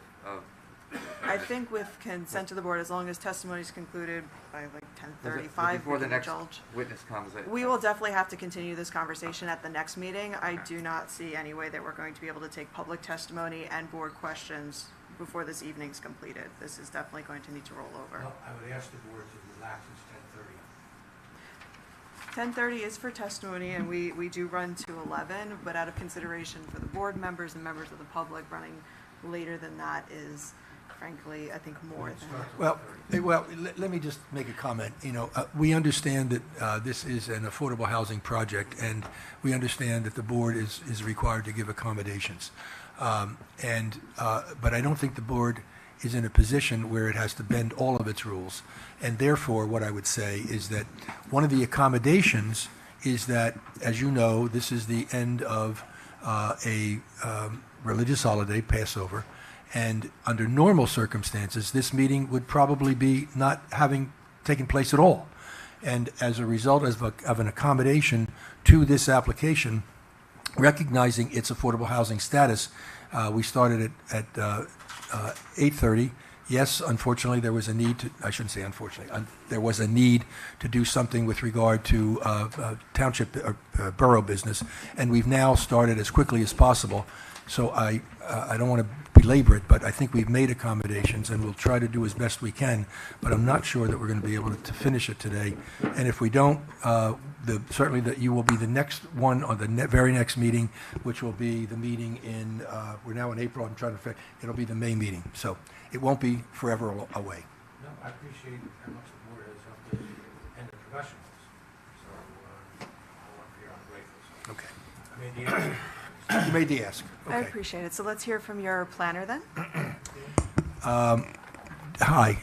I think with consent of the board, as long as testimony is concluded by like 10:35, Before we the can next indulge. witness comes. We will definitely have to continue this conversation at the next meeting. I do not see any way that we're going to be able to take public testimony and board questions before this evening's completed. This is definitely going to need to roll over. Well, I would ask the board to relax, it's 10:30 is for testimony, and we do run to 11, but out of consideration for the board members and members of the public, running later than that is, frankly, I think more than. Well, let me just make a comment. We understand that this is an affordable housing project, and we understand that the board is required to give accommodations. But I don't think the board is in a position where it has to bend all of its rules. And therefore, what I would say is that one of the accommodations is that, as you know, this is the end of a religious holiday, Passover, and under normal circumstances, this meeting would probably be not having taken place at all. And as a result of an accommodation to this application, recognizing its affordable housing status, we started at 8:30. Yes, unfortunately, there was a need to, I shouldn't say unfortunately, there was a need to do something with regard to township or borough business, and we've now started as quickly as possible. So I don't want to belabor it, but I think we've made accommodations, and we'll try to do as best we can, but I'm not sure that we're going to be able to finish it today. And if we don't, certainly that you will be the next one on the very next meeting, which will be the meeting in, we're now in April, I'm trying to figure, it'll be the May meeting. So it won't be forever away. No, I appreciate how much the board has helped us and the professionals. So I want to be ungrateful. Okay. I made the answer. You made the ask. I appreciate it. So let's hear from your planner then. Hi.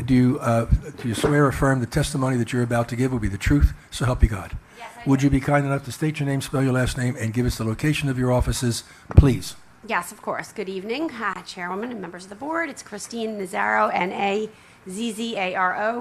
Do you swear or affirm the testimony that you're about to give will be the truth, so help you God? Yes, I Would do. you be kind enough to state your name, spell your last name, and give us the location of your offices, please? Yes, of course. Good evening, Chairwoman and members of the board. It's Christine Nazaro, N-A-Z-Z-A-R-O,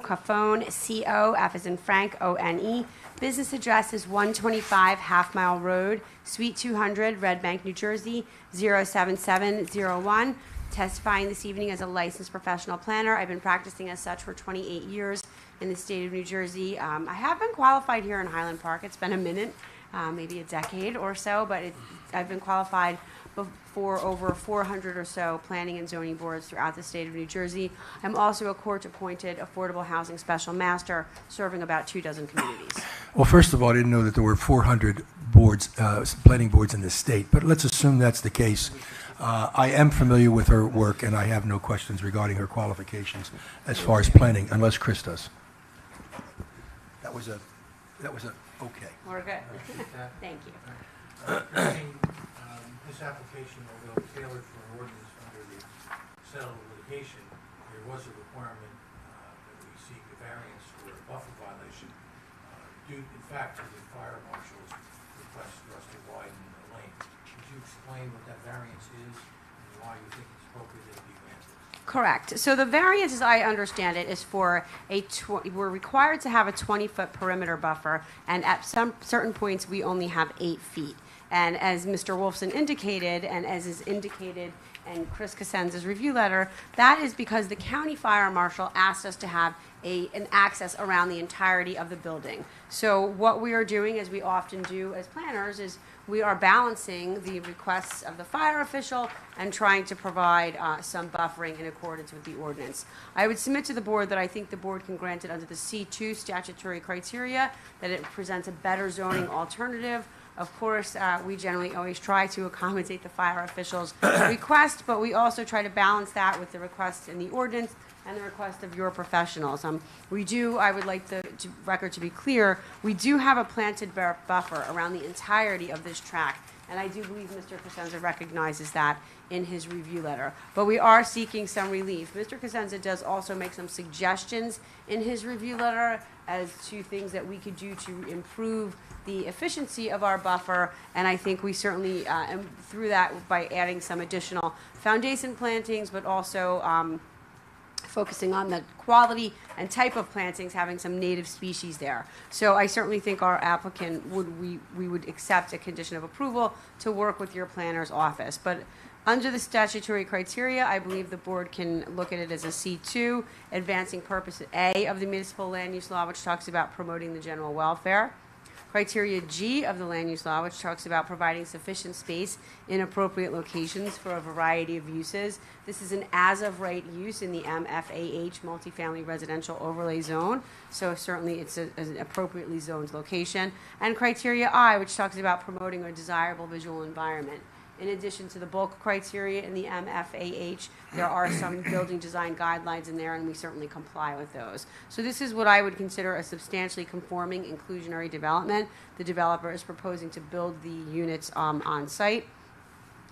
Cafone, C-O, F as in Frank, O-N-E. Business address is 125 Half Mile Road, Suite 200, Red Bank, New Jersey, 07701. Testifying this evening as a licensed professional planner. I've been practicing as such for 28 years in the state of New Jersey. I have been qualified here in Highland Park. It's been a minute, maybe a decade or so, but I've been qualified for over 400 or so planning and zoning boards throughout the state of New Jersey. I'm also a court-appointed affordable housing special master, serving about 24 communities. Well, first of all, I didn't know that there were 400 boards, planning boards in this state, but let's assume that's the case. I am familiar with her work, and I have no questions regarding her qualifications as far as planning, unless Chris does. That was a okay. We're good. Thank you. Christine, this application, although tailored for an ordinance under the settled litigation, there was a requirement that we seek a variance for a buffer violation due, in fact, to the fire marshal's request for us to widen the lane. Could you explain what that variance is and why you think it's appropriate that it be granted? Correct. So the variance, as I understand it, is for we're required to have a 20-foot perimeter buffer, and at some certain points, we only have 8 feet. And as Mr. Wolfson indicated, and as is indicated in Chris Cosenza's review letter, that is because the county fire marshal asked us to have an access around the entirety of the building. So what we are doing, as we often do as planners, is we are balancing the requests of the fire official and trying to provide some buffering in accordance with the ordinance. I would submit to the board that I think the board can grant it under the C2 statutory criteria, that it presents a better zoning alternative. Of course, we generally always try to accommodate the fire official's request, but we also try to balance that with the request in the ordinance and the request of your professionals. We do, I would like the record to be clear, we do have a planted buffer around the entirety of this tract, and I do believe Mr. Cosenza recognizes that in his review letter. But we are seeking some relief. Mr. Cosenza does also make some suggestions in his review letter as to things that we could do to improve the efficiency of our buffer, and I think we certainly, through that, by adding some additional foundation plantings, but also focusing on the quality and type of plantings, having some native species there. So I certainly think our applicant we would accept a condition of approval to work with your planner's office. But under the statutory criteria, I believe the board can look at it as a C2, advancing purpose A of the municipal land use law, which talks about promoting the general welfare. Criteria G of the land use law, which talks about providing sufficient space in appropriate locations for a variety of uses. This is an as-of-right use in the MFAH, multifamily residential overlay zone, so certainly it's an appropriately zoned location. And criteria I, which talks about promoting a desirable visual environment. In addition to the bulk criteria in the MFAH, there are some building design guidelines in there, and we certainly comply with those. So this is what I would consider a substantially conforming inclusionary development. The developer is proposing to build the units on site,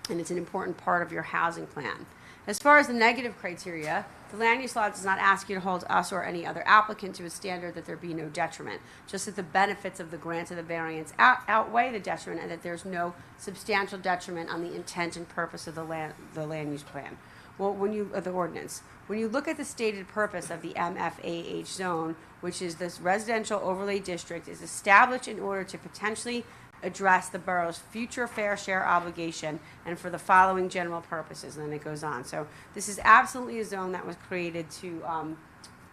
and it's an important part of your housing plan. As far as the negative criteria, the land use law does not ask you to hold us or any other applicant to a standard that there be no detriment, just that the benefits of the grant of the variance outweigh the detriment and that there's no substantial detriment on the intent and purpose of the land use plan. Well, the ordinance. When you look at the stated purpose of the MFAH zone, which is this residential overlay district, is established in order to potentially address the borough's future fair share obligation and for the following general purposes, and then it goes on. So this is absolutely a zone that was created to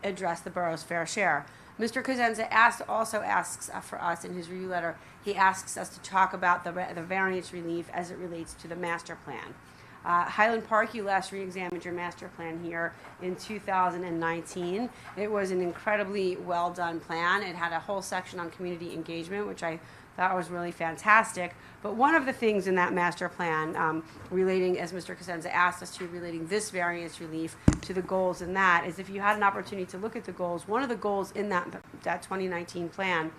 address the borough's fair share. Mr. Cosenza also asks for us in his review letter, he asks us to talk about the variance relief as it relates to the master plan. Highland Park, you last re-examined your master plan here in 2019. It was an incredibly well-done plan. It had a whole section on community engagement, which I thought was really fantastic. But one of the things in that master plan relating, as Mr. Cosenza asked us to, relating this variance relief to the goals in that, is if you had an opportunity to look at the goals, one of the goals in that 2019 plan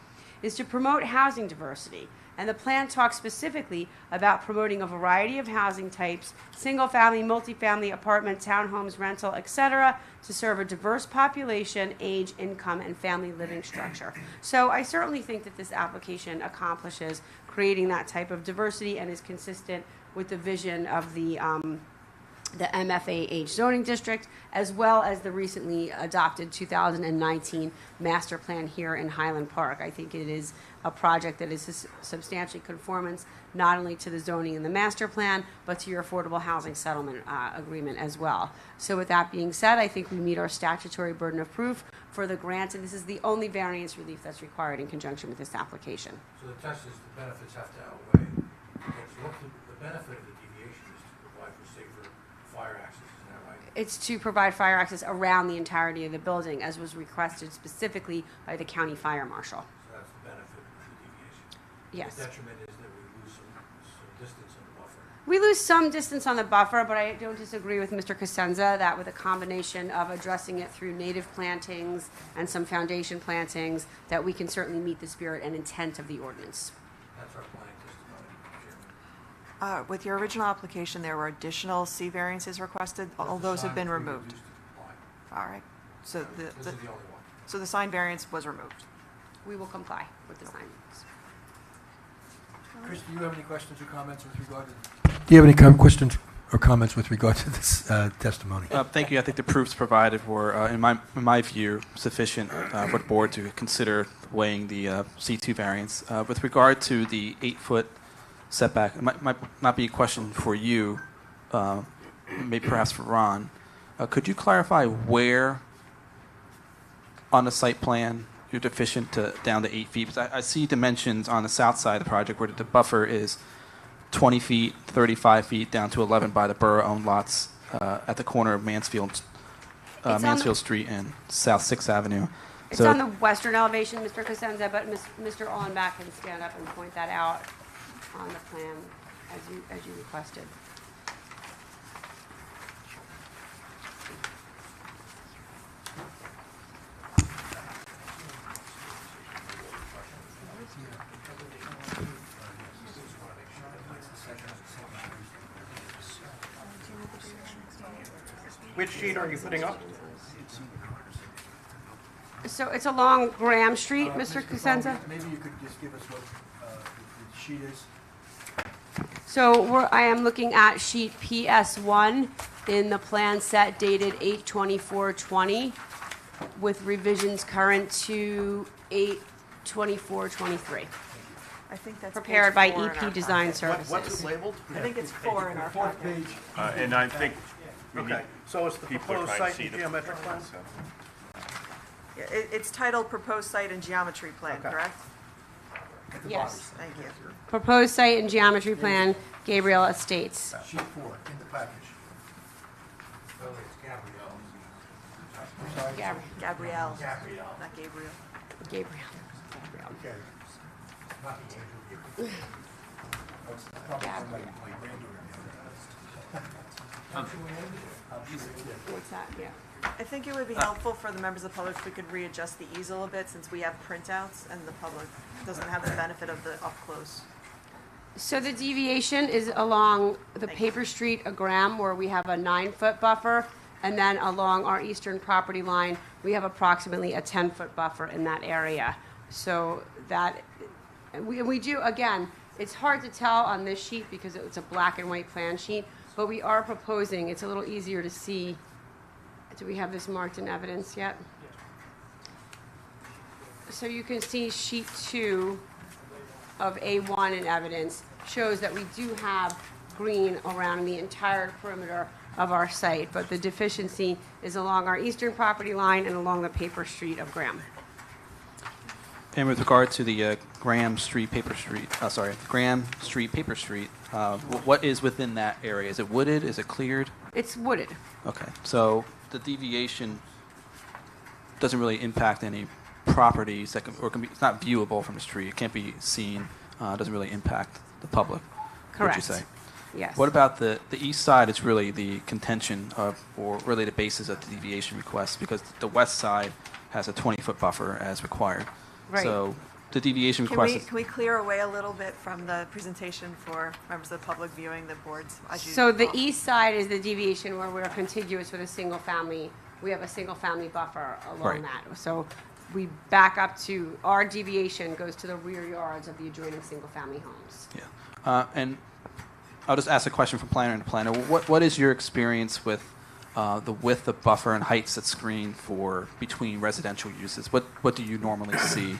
is to promote housing diversity. And the plan talks specifically about promoting a variety of housing types, single-family, multifamily, apartment, townhomes, rental, etc., to serve a diverse population, age, income, and family living structure. So I certainly think that this application accomplishes creating that type of diversity and is consistent with the vision of the MFAH zoning district, as well as the recently adopted 2019 master plan here in Highland Park. I think it is a project that is substantially conformance not only to the zoning in the master plan, but to your affordable housing settlement agreement as well. So with that being said, I think we meet our statutory burden of proof for the grant, and this is the only variance relief that's required in conjunction with this application. So the test is the benefits have to outweigh. So the benefit of the deviation is to provide for safer fire access, isn't that right? It's to provide fire access around the entirety of the building, as was requested specifically by the county fire marshal. So that's the benefit of the deviation. Yes. The detriment is that we lose some distance on the buffer. We lose some distance on the buffer, but I don't disagree with Mr. Cosenza that with a combination of addressing it through native plantings and some foundation plantings, that we can certainly meet the spirit and intent of the ordinance. That's our planning testimony, Chairman. With your original application, there were additional C variances requested. All those have been removed. All right. So this is the only one. so the sign variance was removed. We will comply with the sign. Chris, do you have any questions or comments with regard to? Do you have any questions or comments with regard to this testimony? Thank you. I think the proofs provided were, in my view, sufficient for the board to consider weighing the C2 variance. With regard to the 8-foot setback, it might not be a question for you, maybe perhaps for Ron. Could you clarify where on the site plan you're deficient down to 8 feet? Because I see dimensions on the south side of the project where the buffer is 20 feet, 35 feet, down to 11 by the borough-owned lots at the corner of Mansfield Street and South 6th Avenue. It's on the western elevation, Mr. Cosenza, but Mr. Ollenbach can stand up and point that out on the plan as you requested. Which sheet are you putting up? So it's along Graham Street, Mr. Cosenza? Maybe you could just give us what the sheet is. So I am looking at sheet PS1 in the plan set dated 8/24/20 with revisions current to 8/24/23. I think that's prepared by page 4 in EP our Design packet. Services. What's it labeled? I think it's 4 in our packet. And I think we need Okay, so it's the people are proposed trying to site and see the geometric plan? so. Yeah, it's titled Proposed Site and Geometry Plan, Okay. correct? Yes. Thank you. Proposed site and geometry plan, Gabriel Estates. Sheet 4 in the package. Gabrielle. Not Gabriel. Gabriel. Okay. What's that? Yeah. I think it would be helpful for the members of the public if we could readjust the easel a bit, since we have printouts and the public doesn't have the benefit of the up close. So the deviation is along the Paper Street a Graham, where we have a 9-foot buffer, and then along our eastern property line, we have approximately a 10-foot buffer in that area. So that, we do, again, it's hard to tell on this sheet because it's a black and white plan sheet, but we are proposing, it's a little easier to see. Do we have this marked in evidence yet? So you can see sheet 2 of A1 in evidence shows that we do have green around the entire perimeter of our site, but the deficiency is along our eastern property line and along the Paper Street of Graham. And with regard to the Graham Street Paper Street, what is within that area? Is it wooded? Is it cleared? It's wooded. Okay, so the deviation doesn't really impact any properties that can be, it's not viewable from the street. It can't be seen. Doesn't really impact the public. Correct. Would you say? Yes. What about the east side? Is really the contention of, or really the basis of the deviation request, because the west side has a 20-foot buffer as required. Right. So the deviation Can request we, is, can we clear away a little bit from the presentation for members of the public viewing the boards? So the east side is the deviation where we're contiguous with a single family. We have a single family buffer along Right. that. So we back up to, our deviation goes to the rear yards of the adjoining single family homes. yeah. And I'll just ask a question from planner and planner. What is your experience with the width of buffer and heights that screen for between residential uses? What do you normally see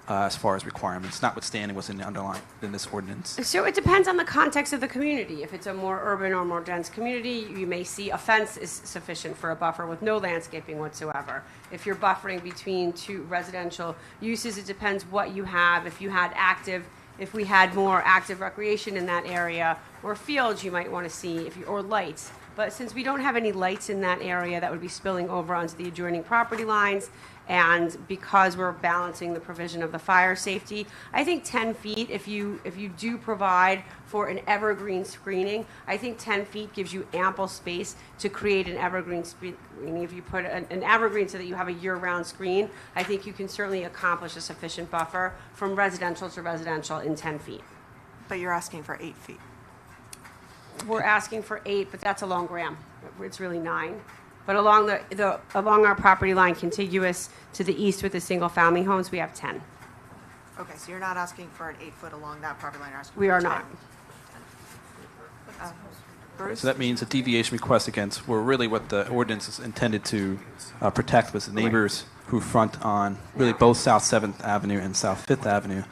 as far as requirements, notwithstanding what's in the underlying in this ordinance? So it depends on the context of the community. If it's a more urban or more dense community, you may see a fence is sufficient for a buffer with no landscaping whatsoever. If you're buffering between two residential uses, it depends what you have. If we had more active recreation in that area, or fields you might want to see, or lights. But since we don't have any lights in that area, that would be spilling over onto the adjoining property lines, and because we're balancing the provision of the fire safety, I think 10 feet, if you do provide for an evergreen screening, I think 10 feet gives you ample space to create an evergreen screening. If you put an evergreen so that you have a year-round screen, I think you can certainly accomplish a sufficient buffer from residential to residential in 10 feet. But you're asking for 8 feet. We're asking for 8, but that's along Graham. It's really 9. But along along our property line contiguous to the east with the single-family homes, we have 10. Okay, so you're not asking for an 8 foot along that property line, you're asking We for are 10. not. Bruce? So that means a deviation request against, were really what the ordinance is intended to protect, was the neighbors who front on really both South 7th Avenue and South 5th Avenue.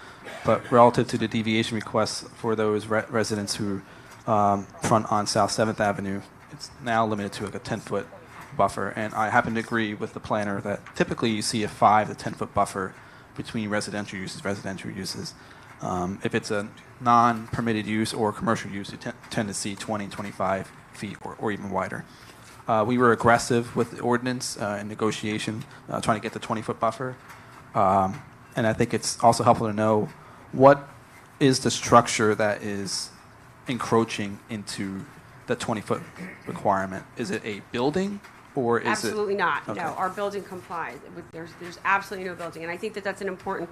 But relative to the deviation requests for those residents who front on South 7th Avenue, it's now limited to like a 10-foot buffer. And I happen to agree with the planner that typically you see a 5 to 10-foot buffer between residential uses. If it's a non-permitted use or commercial use, you tend to see 20, 25 feet or even wider. We were aggressive with the ordinance in negotiation, trying to get the 20-foot buffer. And I think it's also helpful to know what is the structure that is encroaching into the 20-foot requirement. Is it a building or is Absolutely it? not. Okay. No, our building complies. There's absolutely no building. And I think that that's an important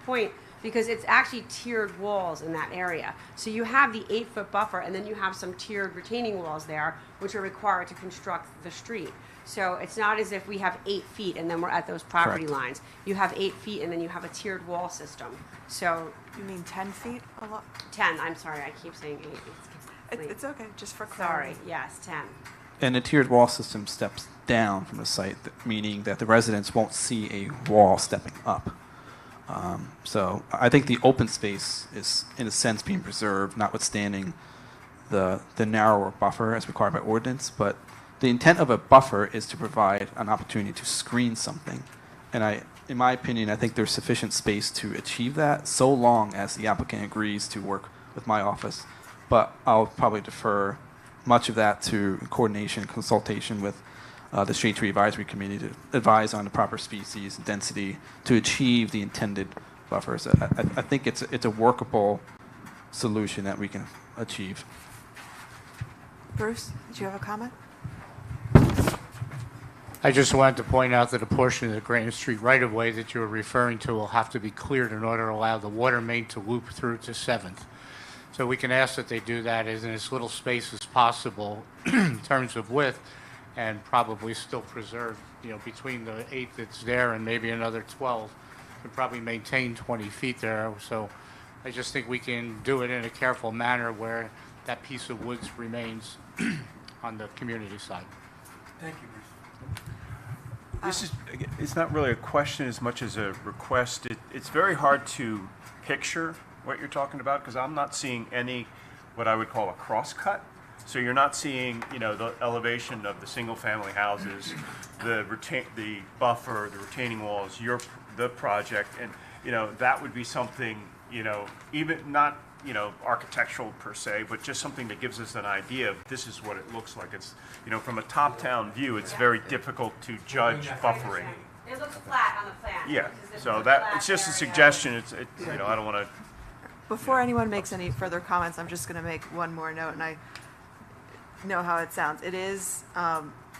point because it's actually tiered walls in that area. So you have the 8-foot buffer and then you have some tiered retaining walls there which are required to construct the street. So it's not as if we have 8 feet and then we're at those property Correct. lines. You have 8 feet and then you have a tiered wall system. So You mean 10 feet a lot? 10, I'm sorry, I keep saying 8. It's okay, just for Sorry, clarity. yes, 10. And the tiered wall system steps down from the site, meaning that the residents won't see a wall stepping up. So I think the open space is, in a sense, being preserved, notwithstanding the narrower buffer as required by ordinance. But the intent of a buffer is to provide an opportunity to screen something. And in my opinion, I think there's sufficient space to achieve that, so long as the applicant agrees to work with my office. But I'll probably defer much of that to coordination, consultation with the Shade Tree Advisory Committee to advise on the proper species and density to achieve the intended buffers. I think it's a workable solution that we can achieve. Bruce, do you have a comment? I just wanted to point out that a portion of the Graham Street right-of-way that you were referring to will have to be cleared in order to allow the water main to loop through to 7th. So we can ask that they do that in as little space as possible in terms of width, and probably still preserve, between the 8 that's there and maybe another 12, and probably maintain 20 feet there. So I just think we can do it in a careful manner where that piece of woods remains on the community side. Thank you, Bruce. It's not really a question as much as a request. It's very hard to picture what you're talking about because I'm not seeing any, what I would call a cross cut. So you're not seeing, the elevation of the single-family houses, the buffer, the retaining walls, the project, and that would be something, even not architectural per se, but just something that gives us an idea of this is what it looks like. It's from a top-down view, it's very difficult to judge buffering. It looks flat on the plan. Yeah, so it's just a suggestion. I don't want to. Before anyone makes any further comments, I'm just going to make one more note, and I know how it sounds. It is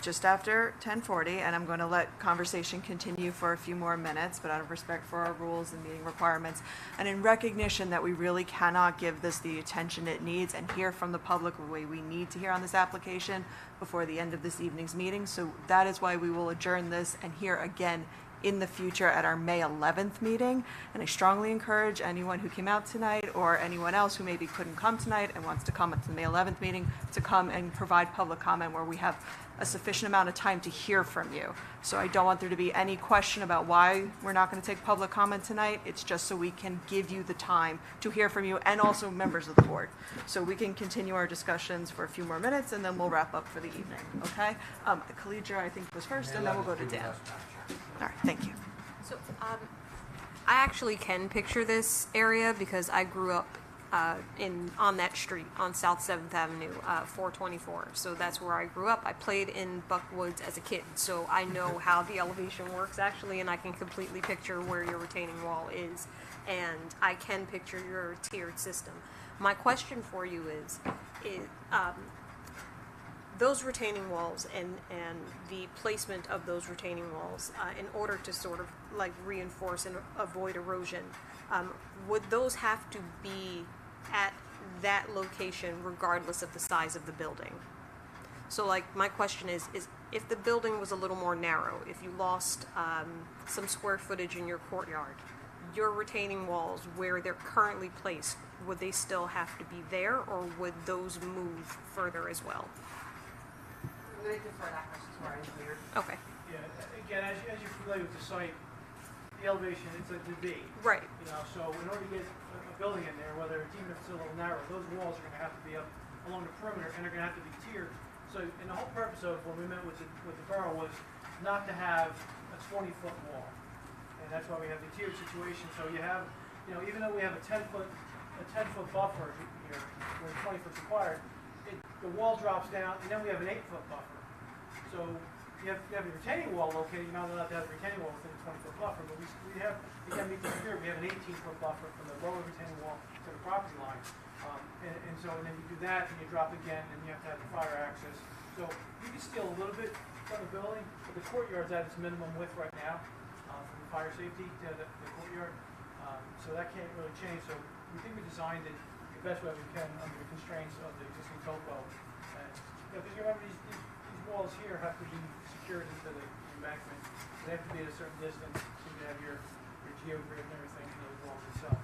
just after 10:40, and I'm going to let conversation continue for a few more minutes, but out of respect for our rules and meeting requirements, and in recognition that we really cannot give this the attention it needs and hear from the public the way we need to hear on this application before the end of this evening's meeting. So that is why we will adjourn this and hear again in the future at our May 11th meeting. And I strongly encourage anyone who came out tonight or anyone else who maybe couldn't come tonight and wants to come at the May 11th meeting to come and provide public comment where we have a sufficient amount of time to hear from you. So I don't want there to be any question about why we're not going to take public comment tonight. It's just so we can give you the time to hear from you and also members of the board. So we can continue our discussions for a few more minutes and then we'll wrap up for the evening, okay? Khalidra, I think, was first, and then we'll go to Dan. All right, thank you. So, I actually can picture this area because I grew up on that street on South 7th Avenue, 424. So that's where I grew up. I played in Buckwoods as a kid, so I know how the elevation works actually, and I can completely picture where your retaining wall is, and I can picture your tiered system. My question for you is those retaining walls and the placement of those retaining walls in order to sort of like reinforce and avoid erosion, would those have to be at that location regardless of the size of the building? So like my question is if the building was a little more narrow, if you lost some square footage in your courtyard, your retaining walls where they're currently placed, would they still have to be there or would those move further as well? I'm going to defer that question to our engineer. Okay. Yeah, again, as you're familiar with the site, the elevation, it's a V. Right. So in order to get a building in there, whether it's even if it's a little narrow, those walls are going to have to be up along the perimeter and they're going to have to be tiered. So, and the whole purpose of when we met with the borough was not to have a 20-foot wall. And that's why we have the tiered situation. So you have, even though we have a 10-foot buffer here, where 20 foot's required, the wall drops down, and then we have an 8-foot buffer. So you have a retaining wall located. You're not allowed to have a retaining wall within a 20-foot buffer, but we have, again, we have an 18-foot buffer from the lower retaining wall to the property line. And then you do that, and you drop again, and you have to have the fire access. So you can steal a little bit from the building, but the courtyard's at its minimum width right now from the fire safety to the courtyard. So that can't really change. So we think we designed it the best way we can under the constraints of the existing topo. Because you remember these walls here have to be secured into the embankment. They have to be at a certain distance so you have your geogrid and everything in those walls itself.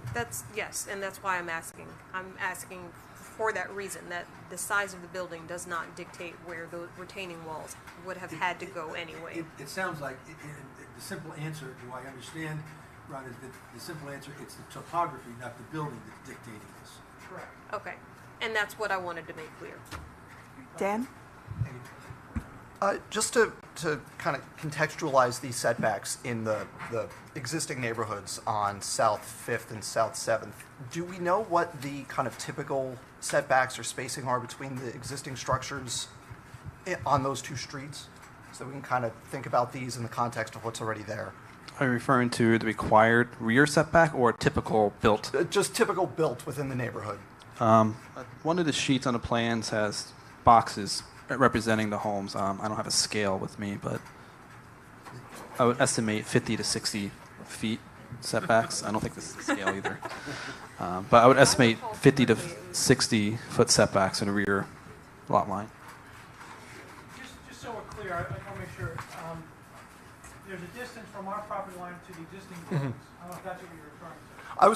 Yes, and that's why I'm asking. I'm asking for that reason, that the size of the building does not dictate where the retaining walls would have had to go anyway. It sounds like the simple answer, do I understand, Ron, is that the simple answer, it's the topography, not the building that's dictating this. Correct. Okay, and that's what I wanted to make clear. Dan? Just to to kind of contextualize these setbacks in the existing neighborhoods on South 5th and South 7th, do we know what the kind of typical setbacks or spacing are between the existing structures on those two streets? So we can kind of think about these in the context of what's already there. Are you referring to the required rear setback or typical built? Just typical built within the neighborhood. One of the sheets on the plans has boxes representing the homes. I don't have a scale with me, but I would estimate 50 to 60 feet setbacks. I don't think this is the scale either. But I would estimate 50 to 60 foot setbacks in the rear lot line. Just so we're clear, I want to make sure, there's a distance from our property line to the existing buildings. I don't know if that's what you're referring to. I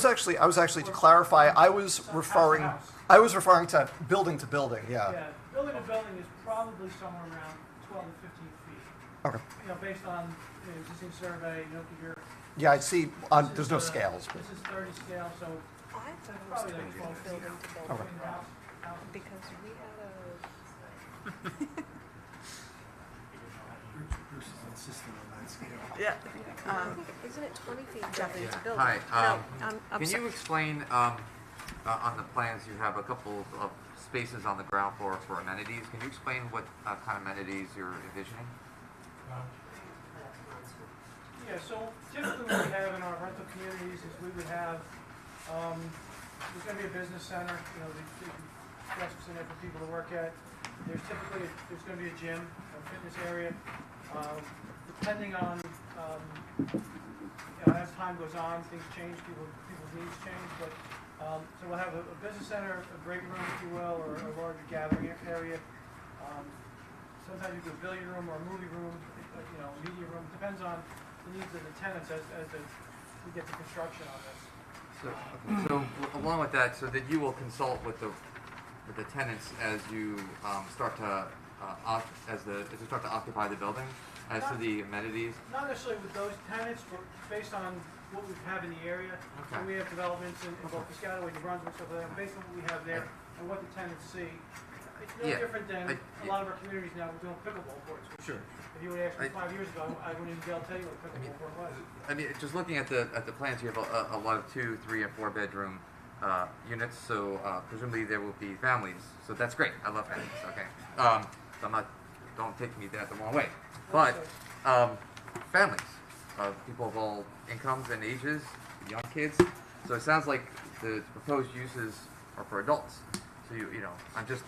was actually to clarify, I was referring to building, yeah. Yeah, building to building is probably somewhere around 12 to 15 feet. Okay. You know, based on the existing survey, you know, your. Yeah, I see, there's no scales. But. This is 30 scale, so I thought it was probably like 12 feet. building to building. Okay. Because we had a. Bruce is insisting on that scale. Yeah. Isn't it 20 feet building to building? Hi, No, I'm can sorry. you explain, on the plans, you have a couple of spaces on the ground floor for amenities. Can you explain what kind of amenities you're envisioning? Yeah, so typically what we have in our rental communities is we would have, there's gonna be a business center, you know, the desks in there for people to work at. There's gonna be a gym, a fitness area. Depending on, you know, as time goes on, things change, people's needs change, but, so we'll have a business center, a break room, if you will, or a larger gathering area. Sometimes you do a billiard room or a movie room, you know, media room, depends on the needs of the tenants as we get to construction on this. So along with that, so that you will consult with the tenants as you start to occupy the building, as to the amenities. Not necessarily with those tenants, but based on what we have in the area. Okay. So we have developments in both Piscataway, New Brunswick, stuff like that. Based on what we have there and what the tenants see, it's no different than a lot of our communities now. We're doing pickleball courts. Sure. If you would ask me 5 years ago, I wouldn't even be able to tell you what a pickleball court was. I mean, just looking at the plans, you have a lot of 2, 3, and 4 bedroom units. So presumably there will be families. So that's great. I love families. Okay. So don't take me that the wrong way. But families, people of all incomes and ages, young kids. So it sounds like the proposed uses are for adults. So you know, I'm just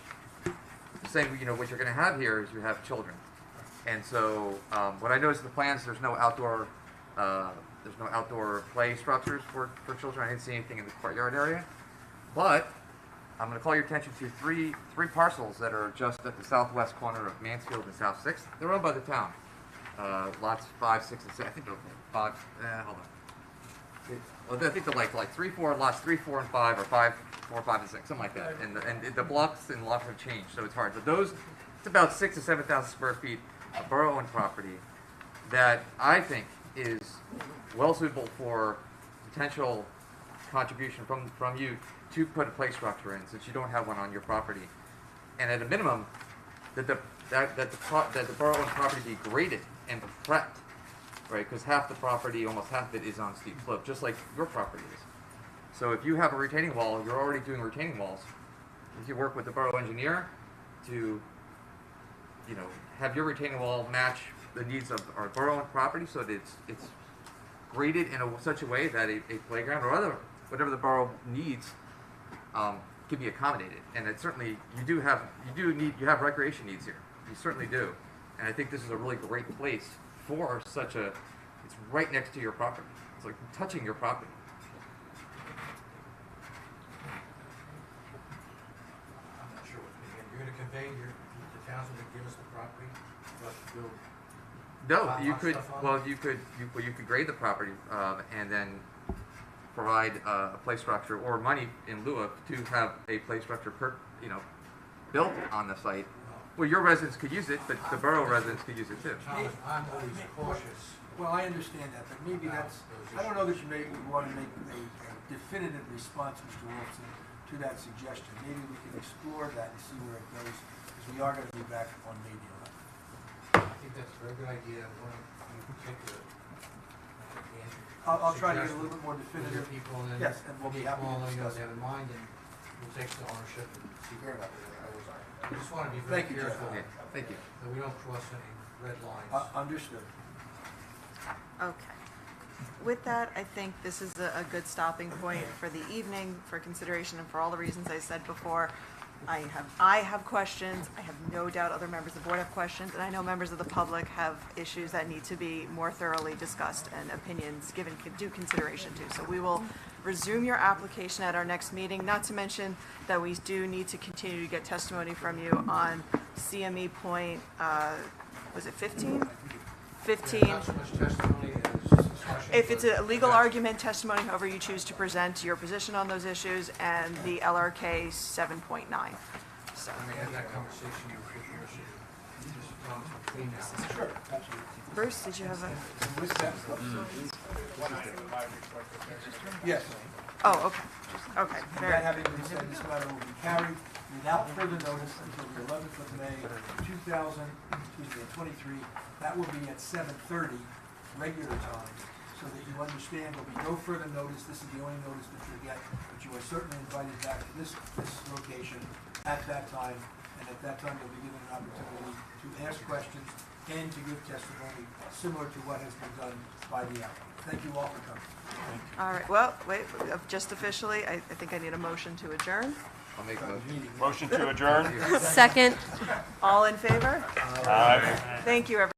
saying, you know, what you're going to have here is you have children. And so what I noticed in the plans, there's no outdoor play structures for children. I didn't see anything in the courtyard area. But I'm going to call your attention to three parcels that are just at the southwest corner of Mansfield and South 6th. They're owned by the town. Lots 5, 6, and 6. I think they're 5. Hold on. Well, I think they're like 3, 4 lots 3, 4, and 5, or 5, 4, 5, and 6, something like that. And the blocks and lots have changed, so it's hard. But those, it's about 6,000 to 7,000 square feet of borough-owned property that I think is well suitable for potential contribution from you to put a play structure in, since you don't have one on your property. And at a minimum, that the borough-owned property be graded and prepped, right? Because almost half of it is on steep slope, just like your property is. So if you have a retaining wall, you're already doing retaining walls. If you work with the borough engineer to, you know, have your retaining wall match the needs of our borough-owned property, so that it's graded in such a way that a playground or whatever the borough needs can be accommodated. And it certainly you have recreation needs here. You certainly do. And I think this is a really great place for it's right next to your property. It's like touching your property. I'm not sure what, again, you're gonna convey the town's gonna give us the property for us to build. No, you could. Well, you could grade the property and then provide a play structure or money in lieu of to have a play structure built on the site. Well, your residents could use it, but the borough residents could use it too. Thomas, I'm always cautious. Well, I understand that, but maybe I don't know that you want to make a definitive response, Mr. Wolfson, to that suggestion. Maybe we can explore that and see where it goes, because we are going to be back on May the 11th. think that's a very good idea. One in particular. I'll try to get a little bit more definitive. People and then Yes, and we'll be happy let to me know discuss what they it. have in mind, and we'll take the ownership and see where about it. I just want to be very Thank you, Jeff. careful Yeah, thank you. that we don't cross any red lines. Understood. Okay. With that, I think this is a good stopping point for the evening for consideration, and for all the reasons I said before. I have questions. I have no doubt other members of the board have questions, and I know members of the public have issues that need to be more thoroughly discussed and opinions given due consideration to. So we will resume your application at our next meeting, not to mention that we do need to continue to get testimony from you on CME point, was it 15? 15. Not so much testimony as discussion. If it's a legal argument, testimony, however you choose to present your position on those issues, and the LRK 7.9. So, I may have that conversation with your city. Just talk between now. Sure, absolutely. Bruce, did you have a? With that, yes. Oh, okay. Okay. And Very. that having been said, this matter will be carried without further notice until the 11th of May, 2023. That will be at 7:30 regular time, so that you understand there'll be no further notice. This is the only notice that you'll get, but you are certainly invited back to this location at that time, and at that time you'll be given an opportunity to ask questions and to give testimony similar to what has been done by the applicant. Thank you all for coming. All right. Well, wait. Just officially, I think I need a motion to adjourn. I'll make a Motion to adjourn? Second. All in favor? Aye. Thank you, everyone.